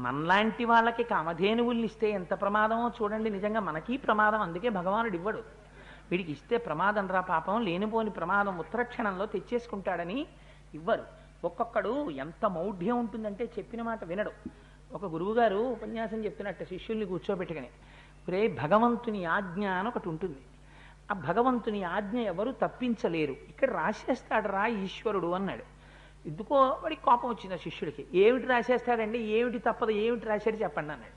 మనలాంటి వాళ్ళకి కామధేనువుల్ని ఇస్తే ఎంత ప్రమాదమో చూడండి. నిజంగా మనకీ ప్రమాదం, అందుకే భగవానుడు ఇవ్వడు. వీడికి ఇస్తే ప్రమాదం రా పాపం, లేనిపోని ప్రమాదం ఉత్తరక్షణంలో తెచ్చేసుకుంటాడని ఇవ్వరు. ఒక్కొక్కడు ఎంత మౌఢ్యం ఉంటుందంటే చెప్పిన మాట వినడు. ఒక గురువుగారు ఉపన్యాసం చెప్తున్నట్టు శిష్యుల్ని కూర్చోబెట్టుకుని, రే భగవంతుని ఆజ్ఞ అని ఒకటి ఉంటుంది, ఆ భగవంతుని ఆజ్ఞ ఎవరు తప్పించలేరు, ఇక్కడ రాసేస్తాడు రా ఈశ్వరుడు అన్నాడు. ఎందుకో వాడికి కోపం వచ్చింది ఆ శిష్యుడికి. ఏమిటి రాసేస్తాడండి, ఏమిటి తప్పదు, ఏమిటి రాశాడు చెప్పండి అన్నాడు.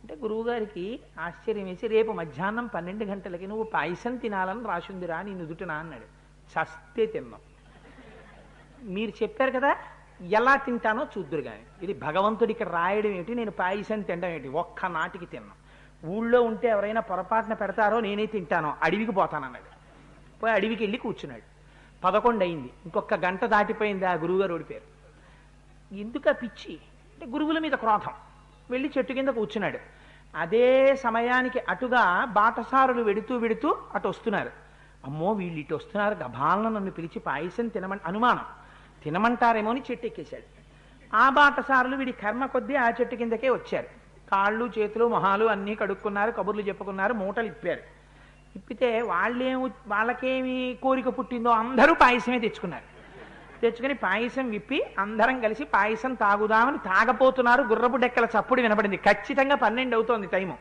అంటే గురువుగారికి ఆశ్చర్యం వేసి, రేపు మధ్యాహ్నం 12 గంటలకి నువ్వు పాయసం తినాలని రాసిందిరా నీ నుదుటనా అన్నాడు. చస్తే తిన్నాం, మీరు చెప్పారు కదా ఎలా తింటానో చూద్దురు కానీ, ఇది భగవంతుడి ఇక్కడ రాయడం ఏమిటి, నేను పాయసం తినడం ఏమిటి, ఒక్క నాటికి తిన్నాం. ఊళ్ళో ఉంటే ఎవరైనా పొరపాటున పెడతారో నేనే తింటానో, అడవికి పోతానన్నాడు. పోయి అడవికి వెళ్ళి కూర్చున్నాడు. 11 అయింది, ఇంకొక గంట దాటిపోయింది. ఆ గురువుగారు ఓడిపోయారు. ఎందుకు ఆ పిచ్చి అంటే గురువుల మీద క్రోధం. వెళ్ళి చెట్టు కింద కూర్చున్నాడు. అదే సమయానికి అటుగా బాటసారులు వెడుతూ అటు వస్తున్నారు. అమ్మో వీళ్ళు ఇటు వస్తున్నారు, గభాలను నన్ను పిలిచి పాయసం అనుమానం తినమంటారేమో అని చెట్టు ఎక్కేశాడు. ఆ బాటసారులు వీడి కర్మ కొద్దీ ఆ చెట్టు కిందకే వచ్చారు. కాళ్ళు చేతులు మొహాలు అన్నీ కడుక్కున్నారు, కబుర్లు చెప్పుకున్నారు, మూటలు ఇప్పారు. ఇప్పితే వాళ్ళకేమి కోరిక పుట్టిందో అందరూ పాయసమే తెచ్చుకున్నారు. తెచ్చుకుని పాయసం విప్పి అందరం కలిసి పాయసం తాగుదామని తాగపోతున్నారు. గుర్రపు డెక్కల చప్పుడు వినపడింది. ఖచ్చితంగా 12 అవుతోంది టైము.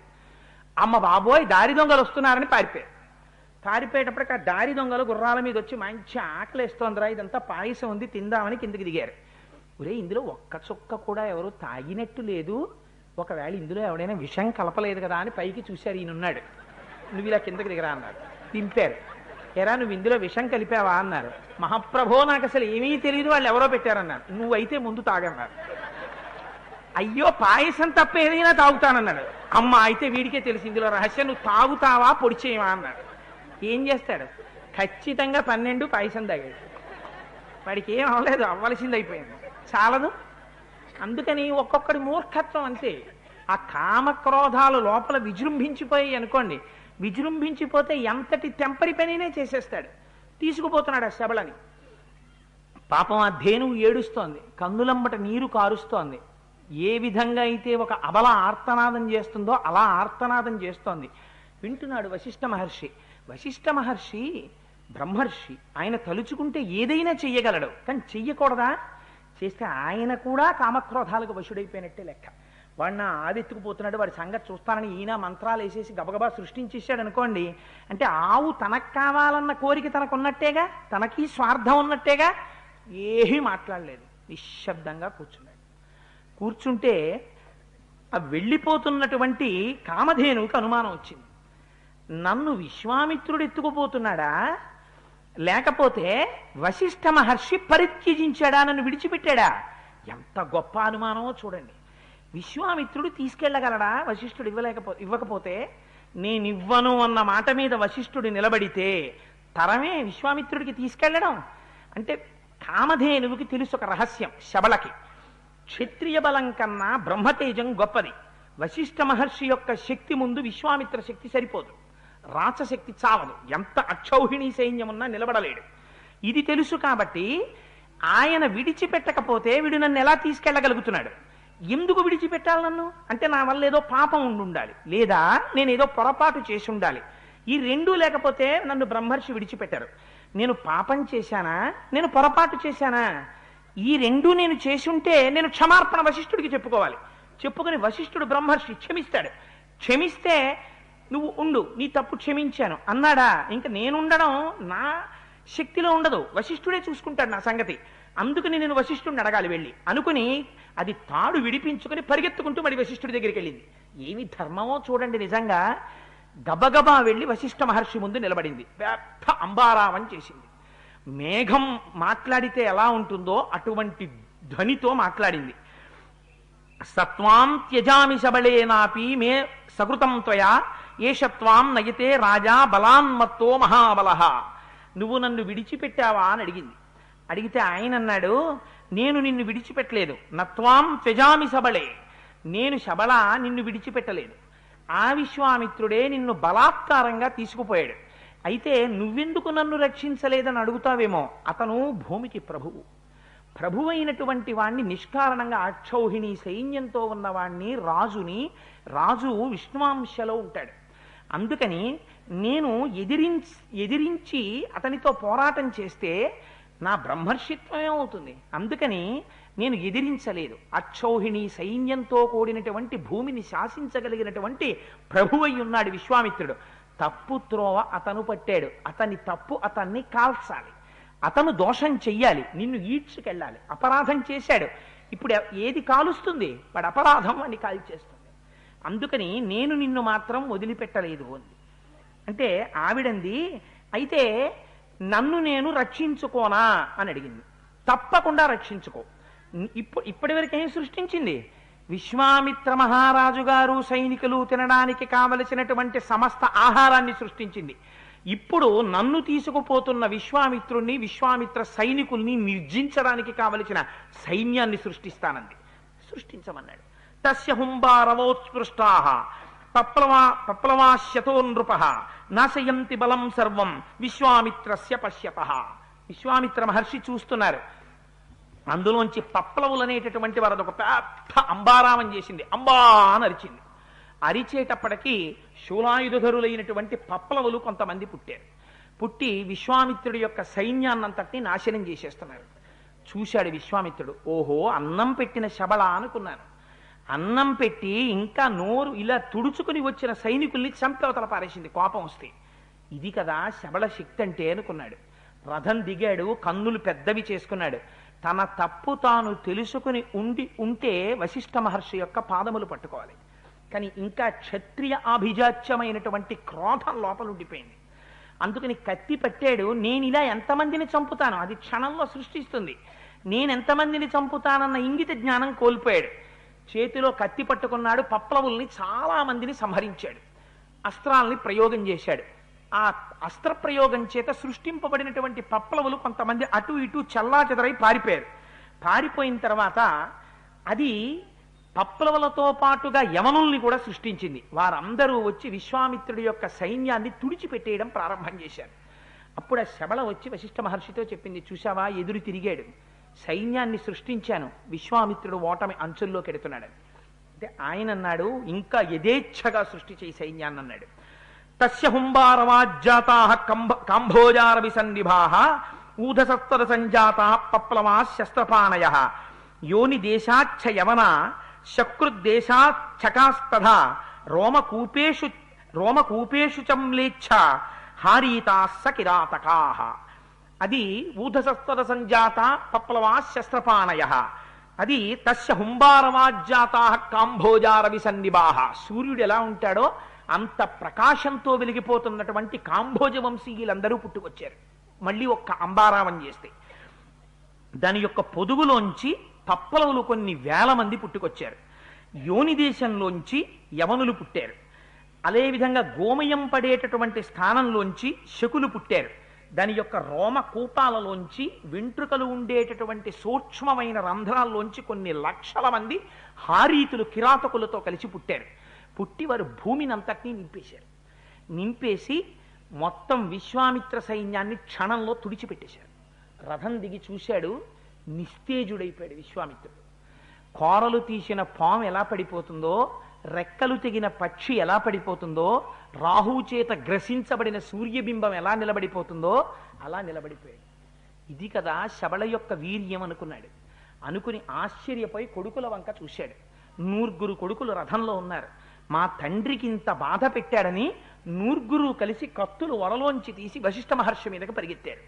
అమ్మ బాబోయ్ దారి దొంగలు వస్తున్నారని పారిపోయారు. పారిపోయేటప్పటికి ఆ దారి దొంగలు గుర్రాల మీద వచ్చి, మంచి ఆకలిస్తోందిరా, ఇదంతా పాయసం ఉంది తిందామని కిందకి దిగారు. ఒరే ఇందులో ఒక్క చుక్క కూడా ఎవరు తాగినట్టు లేదు, ఒకవేళ ఇందులో ఎవడైనా విషం కలపలేదు కదా అని పైకి చూశారు. ఈయనున్నాడు. నువ్వు ఇలా కిందకి దిగరా అన్నారు. దింపారు. ఎరా నువ్వు ఇందులో విషం కలిపావా అన్నారు. మహాప్రభో నాకు అసలు ఏమీ తెలియదు, వాళ్ళు ఎవరో పెట్టారన్నారు. నువ్వైతే ముందు తాగన్నారు. అయ్యో పాయసం తప్ప ఏదైనా తాగుతానన్నాడు. అమ్మ అయితే వీడికే తెలిసి ఇందులో రహస్యం, నువ్వు తాగుతావా పొడి చేయవా అన్నాడు. ఏం చేస్తాడు, ఖచ్చితంగా 12 పాయసం తాగాడు. వాడికి ఏం అవ్వలేదు, అవ్వలసింది అయిపోయింది, చాలదు. అందుకని ఒక్కొక్కడి మూర్ఖత్వం అంతే. ఆ కామక్రోధాలు లోపల విజృంభించిపోయి అనుకోండి, విజృంభించిపోతే ఎంతటి తెంపరి పనినే చేసేస్తాడు. తీసుకుపోతున్నాడు ఆ శబళని. పాపం ఆ ధేనువు ఏడుస్తోంది, కన్నులంబట నీరు కారుస్తోంది. ఏ విధంగా అయితే ఒక అబల ఆర్తనాదం చేస్తుందో అలా ఆర్తనాదం చేస్తోంది. వింటున్నాడు వశిష్ఠ మహర్షి. వశిష్ఠ మహర్షి బ్రహ్మర్షి, ఆయన తలుచుకుంటే ఏదైనా చెయ్యగలడు, కానీ చెయ్యకూడదా? చేస్తే ఆయన కూడా కామక్రోధాలకు వశుడైపోయినట్టే లెక్క. వాడిన ఆవెత్తుకుపోతున్నాడు, వాడి సంగతి చూస్తానని ఈయన మంత్రాలు వేసేసి గబగబా సృష్టించేశాడు అనుకోండి. అంటే ఆవు తనకు కావాలన్న కోరిక తనకు ఉన్నట్టేగా, తనకి స్వార్థం ఉన్నట్టేగా. ఏమీ మాట్లాడలేదు, నిశ్శబ్దంగా కూర్చున్నాడు. కూర్చుంటే ఆ వెళ్ళిపోతున్నటువంటి కామధేనువుకి అనుమానం వచ్చింది. నన్ను విశ్వామిత్రుడు ఎత్తుకుపోతున్నాడా, లేకపోతే వశిష్ఠ మహర్షి పరిత్యజించాడా, నన్ను విడిచిపెట్టాడా? ఎంత గొప్ప అనుమానమో చూడండి. విశ్వామిత్రుడు తీసుకెళ్ళగలడా వశిష్ఠుడు ఇవ్వకపోతే? నేనివ్వను అన్న మాట మీద వశిష్ఠుడు నిలబడితే తరమే విశ్వామిత్రుడికి తీసుకెళ్ళడం. అంటే కామధేనువుకి తెలుసు ఒక రహస్యం, శబళకి క్షత్రియ బలం కన్నా బ్రహ్మతేజం గొప్పది. వశిష్ఠ మహర్షి యొక్క శక్తి ముందు విశ్వామిత్ర శక్తి సరిపోదు, రాచశక్తి చావదు. ఎంత అక్షౌహిణీ సైన్యం ఉన్నా నిలబడలేడు. ఇది తెలుసు కాబట్టి ఆయన విడిచిపెట్టకపోతే వీడు నన్ను ఎలా తీసుకెళ్ళగలుగుతున్నాడు? ఎందుకు విడిచిపెట్టాలి నన్ను అంటే, నా వల్ల ఏదో పాపం ఉండాలి, లేదా నేనేదో పొరపాటు చేసి ఉండాలి. ఈ రెండూ లేకపోతే నన్ను బ్రహ్మర్షి విడిచిపెట్టారు. నేను పాపం చేశానా, నేను పొరపాటు చేశానా? ఈ రెండూ నేను చేసి ఉంటే నేను క్షమార్పణ వశిష్ఠుడికి చెప్పుకోవాలి. చెప్పుకుని వశిష్ఠుడు బ్రహ్మర్షి క్షమిస్తాడు. క్షమిస్తే నువ్వు ఉండు, నీ తప్పు క్షమించాను అన్నాడా? ఇంకా నేనుండడం నా శక్తిలో ఉండదు, వశిష్ఠుడే చూసుకుంటాడు నా సంగతి. అందుకని నేను వశిష్ఠుడిని అడగాలి వెళ్ళి అనుకుని అది తాడు విడిపించుకుని పరిగెత్తుకుంటూ మరి వశిష్ఠుడి దగ్గరికి వెళ్ళింది. ఏమి ధర్మమో చూడండి. నిజంగా గబగబా వెళ్ళి వశిష్ఠ మహర్షి ముందు నిలబడింది. పెద్ద అంబారావం చేసింది. మేఘం మాట్లాడితే ఎలా ఉంటుందో అటువంటి ధ్వనితో మాట్లాడింది. సత్వాం త్యజామి శబళేనాపి మే సకృతం త్వయా ఏషత్వాం నయతే రాజా బలాన్మత్తో మహాబలః. నువ్వు నన్ను విడిచిపెట్టావా అని అడిగింది. అడిగితే ఆయన అన్నాడు, నేను నిన్ను విడిచిపెట్టలేదు. నత్వాం త్యజామి శబళే, నేను శబళ నిన్ను విడిచిపెట్టలేదు. ఆ విశ్వామిత్రుడే నిన్ను బలాత్కారంగా తీసుకుపోయాడు. అయితే నువ్వెందుకు నన్ను రక్షించలేదని అడుగుతావేమో. అతను భూమికి ప్రభువు. ప్రభు అయినటువంటి వాణ్ణి నిష్కారణంగా అక్షౌహిణి సైన్యంతో ఉన్నవాణ్ణి రాజు విష్ణువాంశలో ఉంటాడు. అందుకని నేను ఎదిరించి అతనితో పోరాటం చేస్తే నా బ్రహ్మర్షిత్వమే అవుతుంది. అందుకని నేను ఎదిరించలేదు. అక్షౌహిణి సైన్యంతో కూడినటువంటి భూమిని శాసించగలిగినటువంటి ప్రభువై ఉన్నాడు విశ్వామిత్రుడు. తప్పు త్రోవ అతను పట్టాడు. అతని తప్పు అతన్ని కాల్చాలి, అతను దోషం చెయ్యాలి, నిన్ను ఈడ్చుకెళ్ళాలి. అపరాధం చేశాడు, ఇప్పుడు ఏది కాలుస్తుంది? వాడు అపరాధం అని కాల్చేస్తుంది. అందుకని నేను నిన్ను మాత్రం వదిలిపెట్టలేదు అంది. అంటే ఆవిడంది, అయితే నన్ను నేను రక్షించుకోనా అని అడిగింది. తప్పకుండా రక్షించుకో. ఇప్పటి వరకు ఏం సృష్టించింది? విశ్వామిత్ర మహారాజు గారు సైనికులు తినడానికి కావలసినటువంటి సమస్త ఆహారాన్ని సృష్టించింది. ఇప్పుడు నన్ను తీసుకుపోతున్న విశ్వామిత్రుణ్ణి, విశ్వామిత్ర సైనికుల్ని నిర్జించడానికి కావలసిన సైన్యాన్ని సృష్టించమన్నాడు. తస్య హుంబారవోత్స్పృష్టాః పప్లవాశ్యతో నృపః నాశయంతి బలం సర్వం విశ్వామిత్రస్య పశ్యతః. విశ్వామిత్ర మహర్షి చూస్తున్నారు. అందులోంచి పప్లవులు అనేటటువంటి వారు ఒక పెద్ద అంబారామం చేసింది. అంబా అని అరిచింది. అరిచేటప్పటికీ శూలాయుధరులైనటువంటి పప్లవులు కొంతమంది పుట్టి విశ్వామిత్రుడి యొక్క సైన్యాన్నంతటినీ నాశనం చేసేస్తున్నారు. చూశాడు విశ్వామిత్రుడు. ఓహో, అన్నం పెట్టిన శబళ అనుకున్నాను. అన్నం పెట్టి ఇంకా నోరు ఇలా తుడుచుకుని వచ్చిన సైనికుల్ని చంపవతల పారేసింది కోపం వస్తే. ఇది కదా శబళ శక్తి అంటే అనుకున్నాడు. రథం దిగాడు, కన్నులు పెద్దవి చేసుకున్నాడు. తన తప్పు తాను తెలుసుకుని ఉంటే వశిష్ఠ మహర్షి యొక్క పాదములు పట్టుకోవాలి. కానీ ఇంకా క్షత్రియ ఆభిజాత్యమైనటువంటి క్రోధం లోపల ఉండిపోయింది. అందుకని కత్తి పట్టాడు. నేను ఇలా ఎంతమందిని చంపుతాను, అది క్షణంలో సృష్టిస్తుంది. నేను ఎంతమందిని చంపుతానన్న ఇంగిత జ్ఞానం కోల్పోయాడు. చేతిలో కత్తి పట్టుకున్నాడు. పప్లవుల్ని చాలా మందిని సంహరించాడు. అస్త్రాల్ని ప్రయోగం చేశాడు. ఆ అస్త్ర ప్రయోగం చేత సృష్టింపబడినటువంటి పప్లవులు కొంతమంది అటు ఇటు చల్లాచెదరై పారిపోయారు. పారిపోయిన తర్వాత అది పప్లవులతో పాటుగా యవనుల్ని కూడా సృష్టించింది. వారందరూ వచ్చి విశ్వామిత్రుడి యొక్క సైన్యాన్ని తుడిచిపెట్టేయడం ప్రారంభం చేశారు. అప్పుడు ఆ శబళ వచ్చి వశిష్ఠ మహర్షితో చెప్పింది, చూశావా ఎదురు తిరిగాడు, సైన్యాన్ని సృష్టించాను, విశ్వామిత్రుడు ఓటమి అంచుల్లోకి ఎడుతున్నాడు. అంటే ఆయన అన్నాడు, ఇంకా యథేచ్ఛగా సృష్టి చేయి సైన్యాన్ని అన్నాడు. తస్య హుంబారవాజ్జాతా కాంభోజారవి సన్నిభాః ఊధసత్వర సంజాతా పప్లవా శస్త్రపాణయ యోని దేశాచ్చ యవన శకృద్దేశాచ్చకాస్తథా రోమకూపేషు చమ్లేచ్ఛ హారీతాస్స కిరాతకాః. అది ఊధసత్వర సంజాత పప్లవా శస్త్రపాణయ. అది తస్య హుంబారవాజ్జాతా కాంభోజారవి సన్నిభాః. సూర్యుడు ఎలా ఉంటాడో అంత ప్రకాశంతో వెలిగిపోతున్నటువంటి కాంభోజ వంశీయులందరూ పుట్టుకొచ్చారు. మళ్ళీ ఒక్క అంబారావం చేస్తే దాని యొక్క పొదుగులోంచి పప్పలవులు కొన్ని వేల మంది పుట్టుకొచ్చారు. యోని దేశంలోంచి యవనులు పుట్టారు. అదేవిధంగా గోమయం పడేటటువంటి స్థానంలోంచి శకులు పుట్టారు. దాని యొక్క రోమ కూపాలలోంచి వెంట్రుకలు ఉండేటటువంటి సూక్ష్మమైన రంధ్రాల్లోంచి కొన్ని లక్షల మంది హారీతులు కిరాతకులతో కలిసి పుట్టారు. పుట్టి వారు భూమిని అంతటినీ నింపేశారు. నింపేసి మొత్తం విశ్వామిత్ర సైన్యాన్ని క్షణంలో తుడిచిపెట్టేశారు. రథం దిగి చూశాడు, నిస్తేజుడైపోయాడు విశ్వామిత్రుడు. కోరలు తీసిన పాము ఎలా పడిపోతుందో, రెక్కలు తెగిన పక్షి ఎలా పడిపోతుందో, రాహువు చేత గ్రసించబడిన సూర్యబింబం ఎలా నిలబడిపోతుందో అలా నిలబడిపోయాడు. ఇది కదా శబళ యొక్క వీర్యం అనుకున్నాడు. అనుకుని ఆశ్చర్యపోయి కొడుకుల వంక చూశాడు. 9 కొడుకులు రథంలో ఉన్నారు. మా తండ్రికి ఇంత బాధ పెట్టాడని 9 కలిసి కత్తులు వరలోంచి తీసి వశిష్ఠ మహర్షి మీదకి పరిగెత్తారు.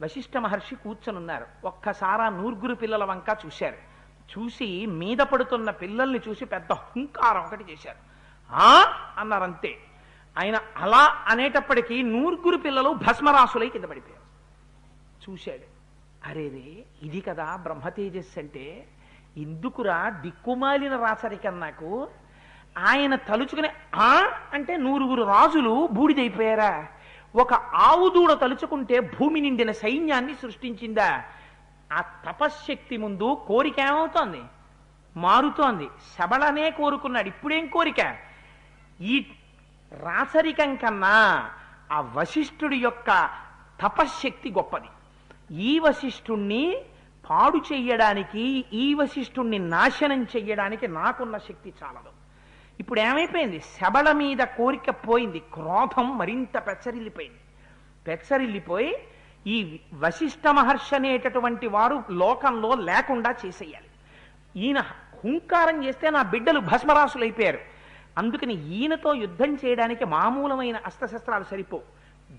వశిష్ఠ మహర్షి కూర్చొనున్నారు. ఒక్కసారా 9 పిల్లల వంక చూశారు. చూసి మీద పడుతున్న పిల్లల్ని చూసి పెద్ద హుంకారం ఒకటి చేశారు. అన్నారంతే. ఆయన అలా అనేటప్పటికీ 9 పిల్లలు భస్మరాసులై కింద పడిపోయారు. చూశాడు, అరేరే ఇది కదా బ్రహ్మ తేజస్సు అంటే, ఎందుకురా దిక్కుమాలిన రాచరికం నాకు. ఆయన తలుచుకుని అంటే 9 రాజులు బూడిదైపోయారా? ఒక ఆవు దూడ తలుచుకుంటే భూమి నిండిన సైన్యాన్ని సృష్టించిందా? ఆ తపశ్శక్తి ముందు కోరిక ఏమవుతోంది? మారుతోంది. శబళనే కోరుకున్నాడు, ఇప్పుడేం కోరిక? ఈ రాచరికం కన్నా ఆ వశిష్ఠుడి యొక్క తపశ్శక్తి గొప్పది. ఈ వశిష్ఠుణ్ణి పాడు చెయ్యడానికి, ఈ వశిష్ఠుణ్ణి నాశనం చెయ్యడానికి నాకున్న శక్తి చాలదు. ఇప్పుడు ఏమైపోయింది? శబళ మీద కోరిక పోయింది, క్రోధం మరింత పెచ్చరిల్లిపోయి ఈ వశిష్ఠ మహర్షి అనేటటువంటి వారు లోకంలో లేకుండా చేసేయాలి. ఈయన హుంకారం చేస్తే నా బిడ్డలు భస్మరాసులైపోయారు. అందుకని ఈయనతో యుద్ధం చేయడానికి మామూలమైన అస్త్రశస్త్రాలు సరిపోవు.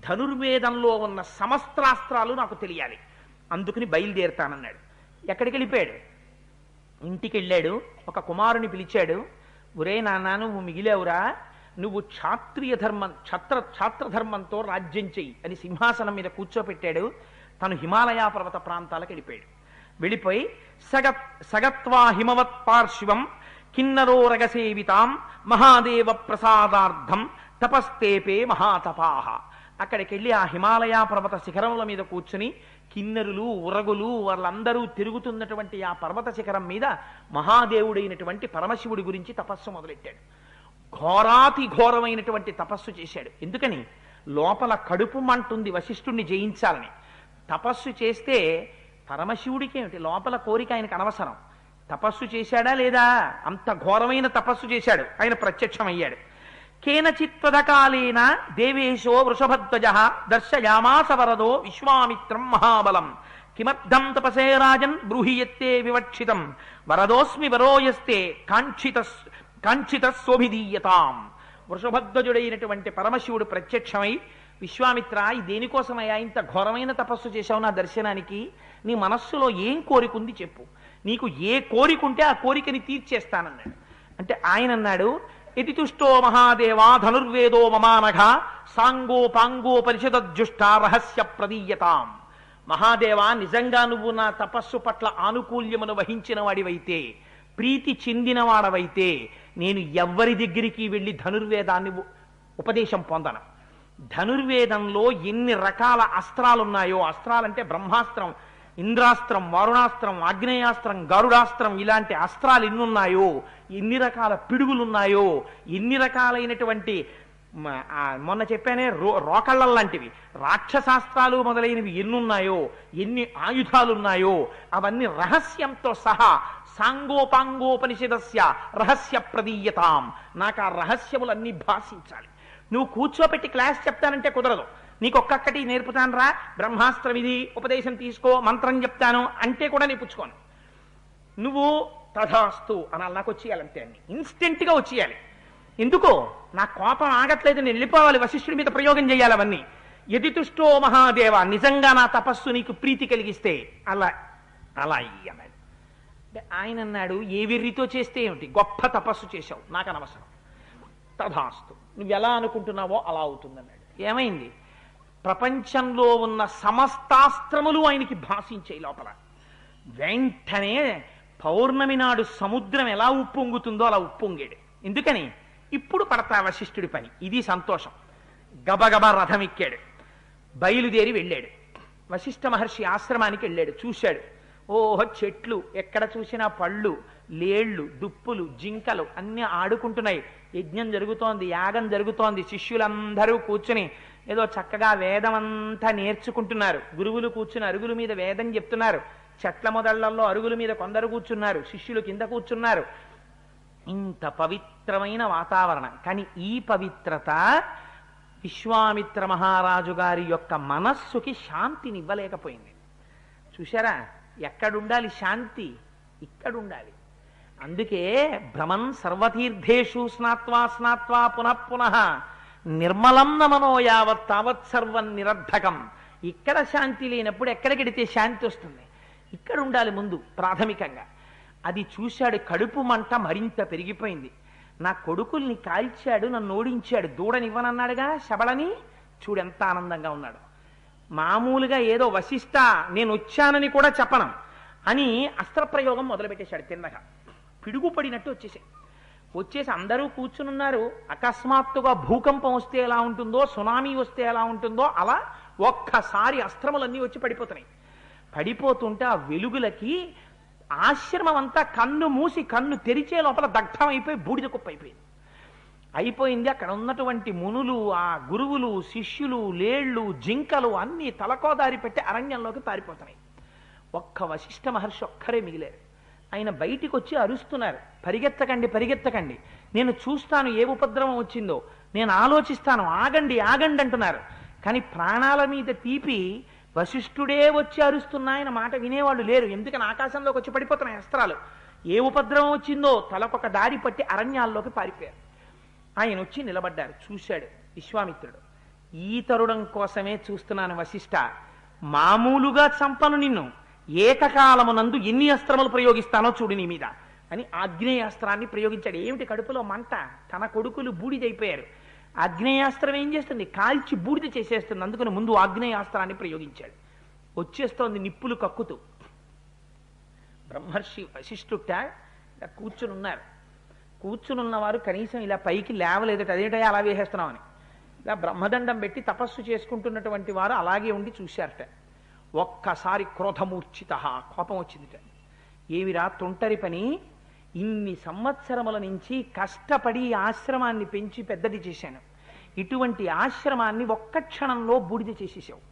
ధనుర్వేదంలో ఉన్న సమస్త్రాస్త్రాలు నాకు తెలియాలి. అందుకని బయలుదేరుతానన్నాడు. ఎక్కడికి వెళ్ళిపోయాడు? ఇంటికి వెళ్ళాడు. ఒక కుమారుని పిలిచాడు. ఒరే నాన్న, నువ్వు మిగిలేవురా, నువ్వు క్షాత్రియ ధర్మం ఛాత్రధర్మంతో రాజ్యం చెయ్యి అని సింహాసనం మీద కూర్చోపెట్టాడు. తను హిమాలయ పర్వత ప్రాంతాలకు వెళ్ళిపోయాడు. వెళ్ళిపోయి సగత్వా హిమవత్ పార్శ్వం కిన్నరోరగసేవితాం మహాదేవ ప్రసాదార్థం తపస్తేపే మహాతపాహ. అక్కడికి వెళ్ళి ఆ హిమాలయ పర్వత శిఖరముల మీద కూర్చుని కిన్నెరులు ఉరగులు వాళ్ళందరూ తిరుగుతున్నటువంటి ఆ పర్వత శిఖరం మీద మహాదేవుడైనటువంటి పరమశివుడి గురించి తపస్సు మొదలెట్టాడు. ఘోరాతి ఘోరమైనటువంటి తపస్సు చేశాడు. ఎందుకని? లోపల కడుపు మంటుంది వశిష్ఠుణ్ణి జయించాలని. తపస్సు చేస్తే పరమశివుడికి ఏమిటి, లోపల కోరిక ఆయనకు అనవసరం. తపస్సు చేశాడా లేదా? అంత ఘోరమైన తపస్సు చేశాడు. ఆయన ప్రత్యక్షమయ్యాడు. కేనచిత్వదకాలేన దేవేశో వృషభధ్వజ దర్శయామాస వరదో విశ్వామిత్రం మహాబలం కిమర్థం తపసే రాజన్ బ్రూహియత్తే వివక్షితం వరదోస్మి వరోయస్తే కాంక్షిత శోభిదీయతాం. వృషభధ్వజుడైనటువంటి పరమశివుడు ప్రత్యక్షమై, విశ్వామిత్ర, ఈ దేనికోసమయ్యా ఇంత ఘోరమైన తపస్సు చేశావు నా దర్శనానికి? నీ మనస్సులో ఏం కోరికుంది చెప్పు, నీకు ఏ కోరికుంటే ఆ కోరికని తీర్చేస్తానన్నాడు. అంటే ఆయన అన్నాడు, ఇతి తుష్టో మహాదేవా ధనుర్వేదో మమానఘ సాంగో పాంగో పరిషదజ్జుష్ట రహస్య ప్రదీయతాం. మహాదేవా, నిజంగా నువ్వు నా తపస్సు పట్ల ఆనుకూల్యమును వహించిన వాడివైతే, ప్రీతి చెందినవాడవైతే, నేను ఎవ్వరి దగ్గరికి వెళ్ళి ధనుర్వేదాన్ని ఉపదేశం పొందను. ధనుర్వేదంలో ఎన్ని రకాల అస్త్రాలున్నాయో, అస్త్రాలంటే బ్రహ్మాస్త్రం, ఇంద్రాస్త్రం, వారుణాస్త్రం, ఆగ్నేయాస్త్రం, గరుడాస్త్రం, ఇలాంటి అస్త్రాలు ఎన్నున్నాయో, ఎన్ని రకాల పిడుగులున్నాయో, ఎన్ని రకాలైనటువంటి మొన్న చెప్పానే రోకళ్ళ లాంటివి రాక్షశాస్త్రాలు మొదలైనవి ఎన్నున్నాయో, ఎన్ని ఆయుధాలున్నాయో అవన్నీ రహస్యంతో సహా సాంగోపాంగోపనిషదస్య రహస్య ప్రదీయతాం. నాకు ఆ రహస్యములన్నీ భాషించాలి. నువ్వు కూర్చోపెట్టి క్లాస్ చెప్తానంటే కుదరదు. నీకు ఒక్కొక్కటి నేర్పుతాను రా, బ్రహ్మాస్త్రం ఇది, ఉపదేశం తీసుకో, మంత్రం చెప్తాను అంటే కూడా నీ పుచ్చుకోను. నువ్వు తథాస్తు అనాలి. నాకు వచ్చేయాలంతే, అన్ని ఇన్స్టెంట్గా వచ్చేయాలి. ఎందుకో నా కోపం ఆగట్లేదు, నేను వెళ్ళిపోవాలి, వశిష్ఠుడి మీద ప్రయోగం చేయాలి అవన్నీ. యదితుష్టో మహాదేవ, నిజంగా నా తపస్సు నీకు ప్రీతి కలిగిస్తే అలా అలా అన్నాడు. అంటే ఆయన అన్నాడు, ఏ వెర్రితో చేస్తే ఏమిటి, గొప్ప తపస్సు చేశావు, నాకు అనవసరం, తథాస్తు, నువ్వు ఎలా అనుకుంటున్నావో అలా అవుతుందన్నాడు. ఏమైంది, ప్రపంచంలో ఉన్న సమస్తాస్త్రములు ఆయనకి భాషించాయి లోపల. వెంటనే పౌర్ణమి నాడు సముద్రం ఎలా ఉప్పొంగుతుందో అలా ఉప్పొంగాడు. ఎందుకని, ఇప్పుడు పడతా వశిష్ఠుడి పని, ఇది సంతోషం. గబగబా రథం ఎక్కాడు, బయలుదేరి వెళ్ళాడు. వశిష్ఠ మహర్షి ఆశ్రమానికి వెళ్ళాడు. చూశాడు, ఓహో చెట్లు, ఎక్కడ చూసినా పళ్ళు, లేళ్ళు, దుప్పులు, జింకలు అన్నీ ఆడుకుంటున్నాయి. యజ్ఞం జరుగుతోంది, యాగం జరుగుతోంది. శిష్యులందరూ కూర్చుని ఏదో చక్కగా వేదం అంతా నేర్చుకుంటున్నారు. గురువులు కూర్చుని అరుగుల మీద వేదం చెప్తున్నారు. చెట్ల మొదళ్లలో అరుగుల మీద కొందరు కూర్చున్నారు, శిష్యులు కింద కూర్చున్నారు. ఇంత పవిత్రమైన వాతావరణం. కానీ ఈ పవిత్రత విశ్వామిత్ర మహారాజు గారి యొక్క మనస్సుకి శాంతినివ్వలేకపోయింది. చూశారా, ఎక్కడుండాలి శాంతి, ఇక్కడుండాలి. అందుకే భ్రమన్ సర్వతీర్థేషు స్నాత్వా స్నాత్వా పునః పునః నిర్మలం నమనో యావత్ తావత్ సర్వం నిరర్ధకం. ఇక్కడ శాంతి లేనప్పుడు ఎక్కడికెడితే శాంతి వస్తుంది? ఇక్కడ ఉండాలి ముందు ప్రాథమికంగా. అది చూశాడు, కడుపు మంట మరింత పెరిగిపోయింది. నా కొడుకుల్ని కాల్చాడు, నన్ను ఓడించాడు, దూడనివ్వనన్నాడుగా శబళని, చూడెంత ఆనందంగా ఉన్నాడు. మామూలుగా ఏదో వశిష్ఠ నేను వచ్చానని కూడా చెప్పను అని అస్త్రప్రయోగం మొదలుపెట్టేశాడు. తిన్నగా పిడుగుపడినట్టు వచ్చేసి అందరూ కూర్చునున్నారు. అకస్మాత్తుగా భూకంపం వస్తే ఎలా ఉంటుందో, సునామీ వస్తే ఎలా ఉంటుందో అలా ఒక్కసారి అస్త్రములన్నీ వచ్చి పడిపోతున్నాయి. పడిపోతుంటే ఆ వెలుగులకి ఆశ్రమం అంతా కన్ను మూసి కన్ను తెరిచే లోపల దగ్ధం అయిపోయి బూడిద కుప్ప అయిపోయింది. అక్కడ ఉన్నటువంటి మునులు, ఆ గురువులు, శిష్యులు, లేళ్లు, జింకలు అన్నీ తలకోదారి పెట్టి అరణ్యంలోకి పారిపోతున్నాయి. ఒక్క వశిష్ఠ మహర్షి ఒక్కరే మిగిలారు. ఆయన బయటికి వచ్చి అరుస్తున్నారు, పరిగెత్తకండి పరిగెత్తకండి, నేను చూస్తాను ఏ ఉపద్రవం వచ్చిందో, నేను ఆలోచిస్తాను, ఆగండి ఆగండి అంటున్నారు. కానీ ప్రాణాల మీద తీపి వశిష్ఠుడే వచ్చి అరుస్తున్నా ఆయన మాట వినేవాళ్ళు లేరు. ఎందుకని ఆకాశంలోకి వచ్చి పడిపోతున్నాయి అస్త్రాలు. ఏ ఉపద్రవం వచ్చిందో తలకొక దారి పట్టి అరణ్యాల్లోకి పారిపోయారు. ఆయన వచ్చి నిలబడ్డారు. చూశాడు విశ్వామిత్రుడు, ఈ తరుణం కోసమే చూస్తున్నాను వశిష్ఠ, మామూలుగా చంపను నిన్ను, ఏకకాలమునందు ఎన్ని అస్త్రములు ప్రయోగిస్తానో చూడు నీ మీద అని ఆగ్నేయాస్త్రాన్ని ప్రయోగించాడు. ఏమిటి కడుపులో మంట, తన కొడుకులు బూడిదైపోయారు. ఆగ్నేయాస్త్రం ఏం చేస్తుంది, కాల్చి బూడిద చేసేస్తుంది. అందుకని ముందు ఆగ్నేయాస్త్రాన్ని ప్రయోగించాడు. వచ్చేస్తోంది నిప్పులు కక్కుతూ. బ్రహ్మర్షి వశిష్ఠుట ఇలా కూర్చునున్నారు. కూర్చునున్నవారు కనీసం ఇలా పైకి లేవలేదట, అదేంటో అలా వేసేస్తున్నామని. ఇలా బ్రహ్మదండం పెట్టి తపస్సు చేసుకుంటున్నటువంటి వారు అలాగే ఉండి చూశారట. ఒక్కసారి క్రోధమూర్ఛిత, కోపం వచ్చిందిట. ఏమిరా తొంటరి పని, ఇన్ని సంవత్సరముల నుంచి కష్టపడి ఆశ్రమాన్ని పెంచి పెద్దది చేశాను, ఇటువంటి ఆశ్రమాన్ని ఒక్క క్షణంలో బూడిద చేసేసావు.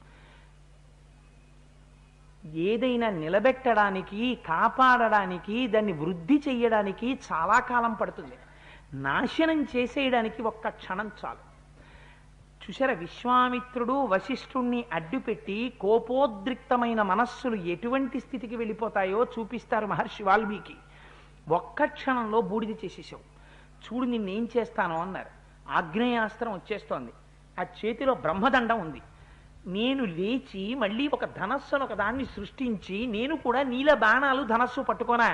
ఏదైనా నిలబెట్టడానికి, కాపాడడానికి, దాన్ని వృద్ధి చెయ్యడానికి చాలా కాలం పడుతుంది. నాశనం చేసేయడానికి ఒక్క క్షణం చాలు. చూసారా, విశ్వామిత్రుడు వశిష్ఠుణ్ణి అడ్డుపెట్టి కోపోద్రిక్తమైన మనస్సులు ఎటువంటి స్థితికి వెళ్ళిపోతాయో చూపిస్తారు మహర్షి వాల్మీకి. ఒక్క క్షణంలో బూడిద చేసేసావు, చూడు నిన్నేం చేస్తాను అన్నారు. ఆగ్నేయాస్త్రం వచ్చేస్తోంది, ఆ చేతిలో బ్రహ్మదండం ఉంది. నేను లేచి మళ్ళీ ఒక ధనస్సును ఒక దాన్ని సృష్టించి నేను కూడా నీల బాణాలు ధనస్సు పట్టుకోనా,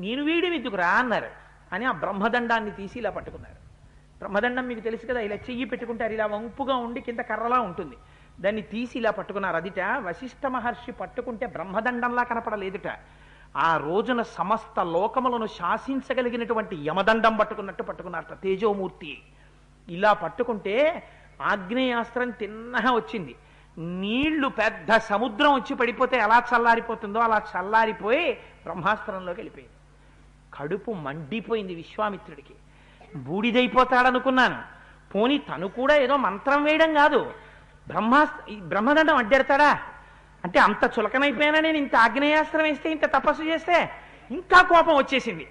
నేను వీడి ఎందుకురా అన్నారు. అని ఆ బ్రహ్మదండాన్ని తీసి ఇలా పట్టుకున్నారు. బ్రహ్మదండం మీకు తెలుసు కదా, ఇలా చెయ్యి పెట్టుకుంటారు, ఇలా వంపుగా ఉండి కింద కర్రలా ఉంటుంది. దాన్ని తీసి ఇలా పట్టుకున్నారు. అదిట వశిష్ఠ మహర్షి పట్టుకుంటే బ్రహ్మదండంలా కనపడలేదుట. ఆ రోజున సమస్త లోకములను శాసించగలిగినటువంటి యమదండం పట్టుకున్నట్టు పట్టుకున్నారట, తేజోమూర్తి. ఇలా పట్టుకుంటే ఆగ్నేయాస్త్రం తిన్నగా వచ్చింది. నీళ్లు పెద్ద సముద్రం వచ్చి పడిపోతే ఎలా చల్లారిపోతుందో అలా చల్లారిపోయి బ్రహ్మాస్త్రంలోకి వెళ్ళిపోయింది. కడుపు మండిపోయింది విశ్వామిత్రుడికి. బూడిదైపోతాడనుకున్నాను, పోనీ తను కూడా ఏదో మంత్రం వేయడం కాదు, బ్రహ్మదండం అడ్డెడతాడా అంటే అంత చులకనైపోయినా నేను ఇంత ఆగ్నేయాస్త్రం వేస్తే, ఇంత తపస్సు చేస్తే ఇంకా కోపం వచ్చేసింది.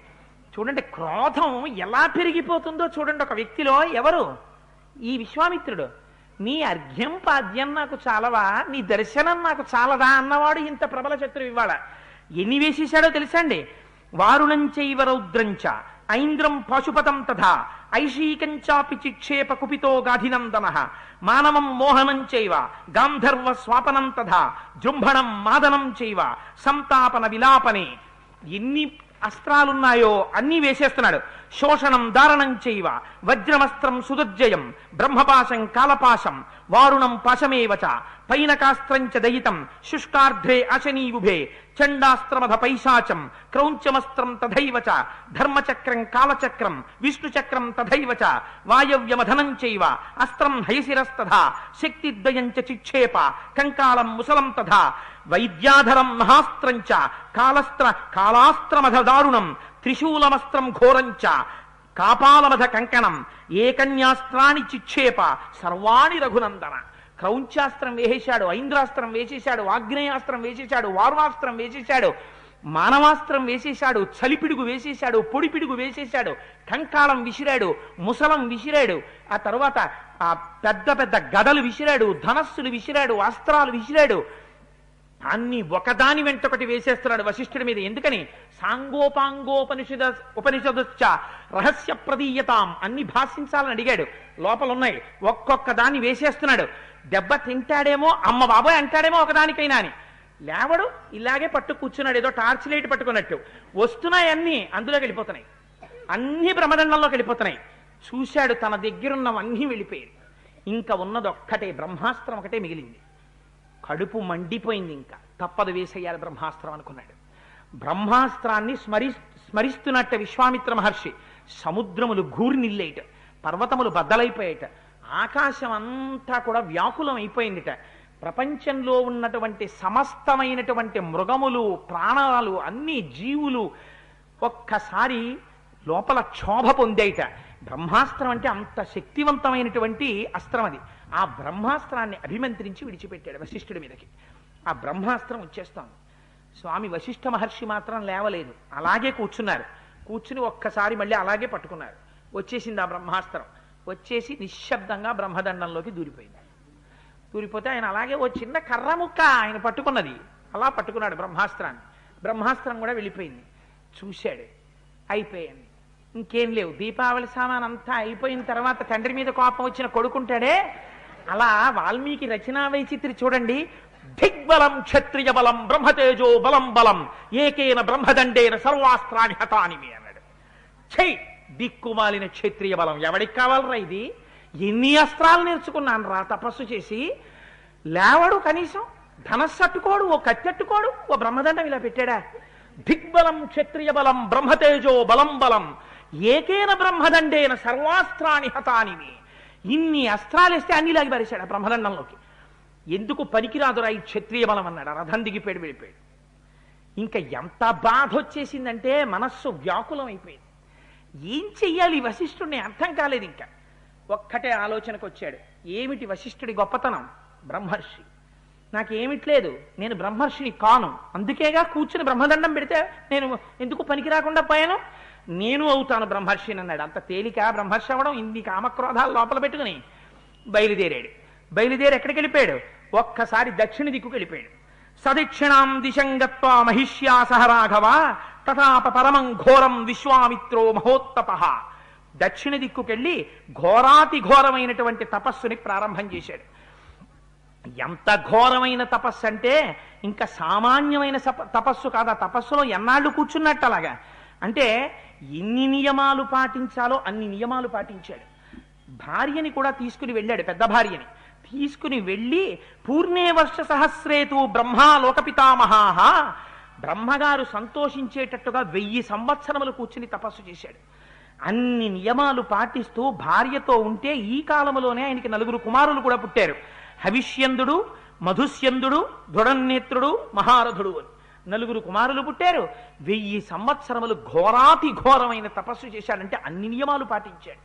చూడండి క్రోధం ఎలా పెరిగిపోతుందో చూడండి ఒక వ్యక్తిలో. ఎవరు? ఈ విశ్వామిత్రుడు. నీ అర్ఘ్యం పాద్యం నాకు చాలవా, నీ దర్శనం నాకు చాలదా అన్నవాడు ఇంత ప్రబల శత్రువు ఇవాళ ఎన్ని వేసేశాడో తెలుసండి. వారుణం చైవ రౌద్రంచ ఐంద్రం పాశుపతం తథా ఐషీకంచాపి చిక్షేప కుపితో గాధినందన మానవం మోహనం చైవ గాంధర్వ స్వాపనం తథా జృంభణం మాదనం చైవ సంతాపన విలాపనే. ఎన్ని అస్త్రాలున్నాయో అన్నీ వేసేస్తున్నాడు. శోషణం దారణం చైవ వజ్రమస్త్రం సుదుర్జయం బ్రహ్మపాశం కాలపాశం వారుణం పాశమేవచ పైనకాస్త్రంచ దయితం శుష్కార్ధ్రే అశనీయుభే చండాస్త్రమధ పైశాచం క్రౌంచమస్త్రం తథైవచ ధర్మచక్రం కాలచక్రం విష్ణుచక్రం తథైవచ వాయవ్యమధనం చైవ అస్త్రం హయశిరస్తథా శక్తిద్వయం చ చిక్షేప కంకాళం ముసలం తథా వైద్యాధరం మహాస్త్రంచ కాలాస్త్రమధ దారుణం త్రిశూలమస్త్రం ఘోరంచ కాపాలమధ కంకణం ఏకన్యాస్త్రాన్ని చిక్షేప సర్వాణి రఘునందన. క్రౌంచాస్త్రం వేసేశాడు, ఐంద్రాస్త్రం వేసేశాడు, ఆగ్నేయాస్త్రం వేసేశాడు, వారుణాస్త్రం వేసేశాడు, మానవాస్త్రం వేసేశాడు, చలిపిడుగు వేసేశాడు, పొడిపిడుగు వేసేశాడు, కంకాళం విసిరాడు, ముసలం విసిరాడు, ఆ తర్వాత ఆ పెద్ద పెద్ద గదలు విసిరాడు, ధనస్సులు విసిరాడు, అస్త్రాలు విసిరాడు. అన్ని ఒకదాని వెంటొకటి వేసేస్తున్నాడు వశిష్ఠుడి మీద. ఎందుకని? ఉపనిషదశ్చ రహస్య ప్రదీయతాం అన్ని భాషించాలని అడిగాడు. లోపల ఉన్నాయి, ఒక్కొక్క దాన్ని వేసేస్తున్నాడు. దెబ్బ తింటాడేమో, అమ్మ బాబోయ్ అంటాడేమో ఒకదానికైనా అని లేవడు. ఇలాగే పట్టు కూర్చున్నాడు, ఏదో టార్చ్ లైట్ పట్టుకున్నట్టు. వస్తున్నాయి అన్నీ, అందులోకి వెళ్ళిపోతున్నాయి, అన్ని బ్రహ్మదండంలోకి వెళ్ళిపోతున్నాయి. చూశాడు, తన దగ్గరున్నవన్నీ వెళ్ళిపోయాయి. ఇంకా ఉన్నది ఒక్కటే, బ్రహ్మాస్త్రం ఒకటే మిగిలింది. కడుపు మండిపోయింది. ఇంకా తప్పదు, వేసేయాలి బ్రహ్మాస్త్రం అనుకున్నాడు. బ్రహ్మాస్త్రాన్ని స్మరిస్తున్నట్ట విశ్వామిత్ర మహర్షి. సముద్రములు ఘూర్నిల్లేట, పర్వతములు బద్దలైపోయేట, ఆకాశం అంతా కూడా వ్యాకులం అయిపోయిందిట. ప్రపంచంలో ఉన్నటువంటి సమస్తమైనటువంటి మృగములు, ప్రాణాలు, అన్ని జీవులు ఒక్కసారి లోపల క్షోభ పొందేట. బ్రహ్మాస్త్రం అంటే అంత శక్తివంతమైనటువంటి అస్త్రం అది. ఆ బ్రహ్మాస్త్రాన్ని అభిమంత్రించి విడిచిపెట్టాడు వశిష్ఠుడి మీదకి. ఆ బ్రహ్మాస్త్రం వచ్చేస్తాం. స్వామి వశిష్ఠ మహర్షి మాత్రం లేవలేదు, అలాగే కూర్చున్నారు. కూర్చుని ఒక్కసారి మళ్ళీ అలాగే పట్టుకున్నారు. వచ్చేసింది ఆ బ్రహ్మాస్త్రం. వచ్చేసి నిశ్శబ్దంగా బ్రహ్మదండంలోకి దూరిపోయింది. దూరిపోతే ఆయన అలాగే ఓ చిన్న కర్ర ముక్క ఆయన పట్టుకున్నది, అలా పట్టుకున్నాడు బ్రహ్మాస్త్రాన్ని. బ్రహ్మాస్త్రం కూడా వెళ్ళిపోయింది. చూశాడు, అయిపోయింది, ఇంకేం లేవు. దీపావళి సామాన్ అంతా అయిపోయిన తర్వాత తండ్రి మీద కోపం వచ్చిన కొడుకుంటాడే, అలా వాల్మీకి రచనా వైచిత్రి చూడండి. దిగ్బలం క్షత్రియ బలం బ్రహ్మతేజో బలం బలం ఏకేన బ్రహ్మదండేన సర్వాస్త్రాన్ని హతానిమి అన్నాడు. చెయ్యి దిక్కుమాలిన క్షత్రియ బలం, ఎవడికి కావాలరా ఇది? ఎన్ని అస్త్రాలు నేర్చుకున్నాను రా తపస్సు చేసి. లేవడు, కనీసం ధనస్సు అట్టుకోడు, ఓ కత్తెట్టుకోడు, ఓ బ్రహ్మదండం ఇలా పెట్టాడా? దిగ్బలం క్షత్రియ బలం బ్రహ్మతేజో బలం బలం ఏకేన బ్రహ్మదండేన సర్వాస్త్రాన్ని హతానిమి. ఇన్ని అస్త్రాలు వేస్తే అన్ని లాగి పారేశాడు ఆ బ్రహ్మదండంలోకి. ఎందుకు పనికిరాదురా ఈ క్షత్రియ బలం అన్నాడు. రథం దిగిపోయాడు, వెళ్ళిపోయాడు. ఇంకా ఎంత బాధ వచ్చేసిందంటే మనస్సు వ్యాకులం అయిపోయింది. ఏం చెయ్యాలి వశిష్ఠుడిని అర్థం కాలేదు. ఇంకా ఒక్కటే ఆలోచనకు వచ్చాడు. ఏమిటి వశిష్ఠుడి గొప్పతనం? బ్రహ్మర్షి. నాకేమిట్లేదు, నేను బ్రహ్మర్షిని కాను, అందుకేగా కూర్చుని బ్రహ్మదండం పెడితే నేను ఎందుకు పనికి రాకుండా పోయాను, నేను అవుతాను బ్రహ్మర్షిని అన్నాడు. అంత తేలిక బ్రహ్మర్షి అవ్వడం? ఇన్ని కామక్రోధాలు లోపల పెట్టుకుని బయలుదేరాడు. బయలుదేరి ఎక్కడికి వెళ్ళిపోయాడు? ఒక్కసారి దక్షిణ దిక్కుకు వెళ్ళిపోయాడు. సదక్షిణాం దిశంగత్వా మహిష్యా సహ రాఘవ తథాప పరమం ఘోరం విశ్వామిత్రో మహోత్తప. దక్షిణ దిక్కుకెళ్ళి ఘోరాతి ఘోరమైనటువంటి తపస్సుని ప్రారంభం చేశాడు. ఎంత ఘోరమైన తపస్సు అంటే ఇంకా సామాన్యమైన తపస్సు కాదు. ఆ తపస్సులో ఎన్నాళ్ళు కూర్చున్నట్టు అలాగా. అంటే ఎన్ని నియమాలు పాటించాలో అన్ని నియమాలు పాటించాడు. భార్యని కూడా తీసుకుని వెళ్ళాడు, పెద్ద భార్యని తీసుకుని వెళ్ళి పూర్ణే వర్ష సహస్రేతు బ్రహ్మా లోకపితామహాహ, బ్రహ్మగారు సంతోషించేటట్టుగా 1000 సంవత్సరములు కూర్చుని తపస్సు చేశాడు. అన్ని నియమాలు పాటిస్తూ భార్యతో ఉంటే ఈ కాలంలోనే ఆయనకి 4 కుమారులు కూడా పుట్టారు. హవిష్యందుడు, మధుస్యందుడు, దృఢనేత్రుడు, మహారథుడు అని 4 కుమారులు పుట్టారు. 1000 సంవత్సరములు ఘోరాతి ఘోరమైన తపస్సు చేశాడంటే అన్ని నియమాలు పాటించాడు.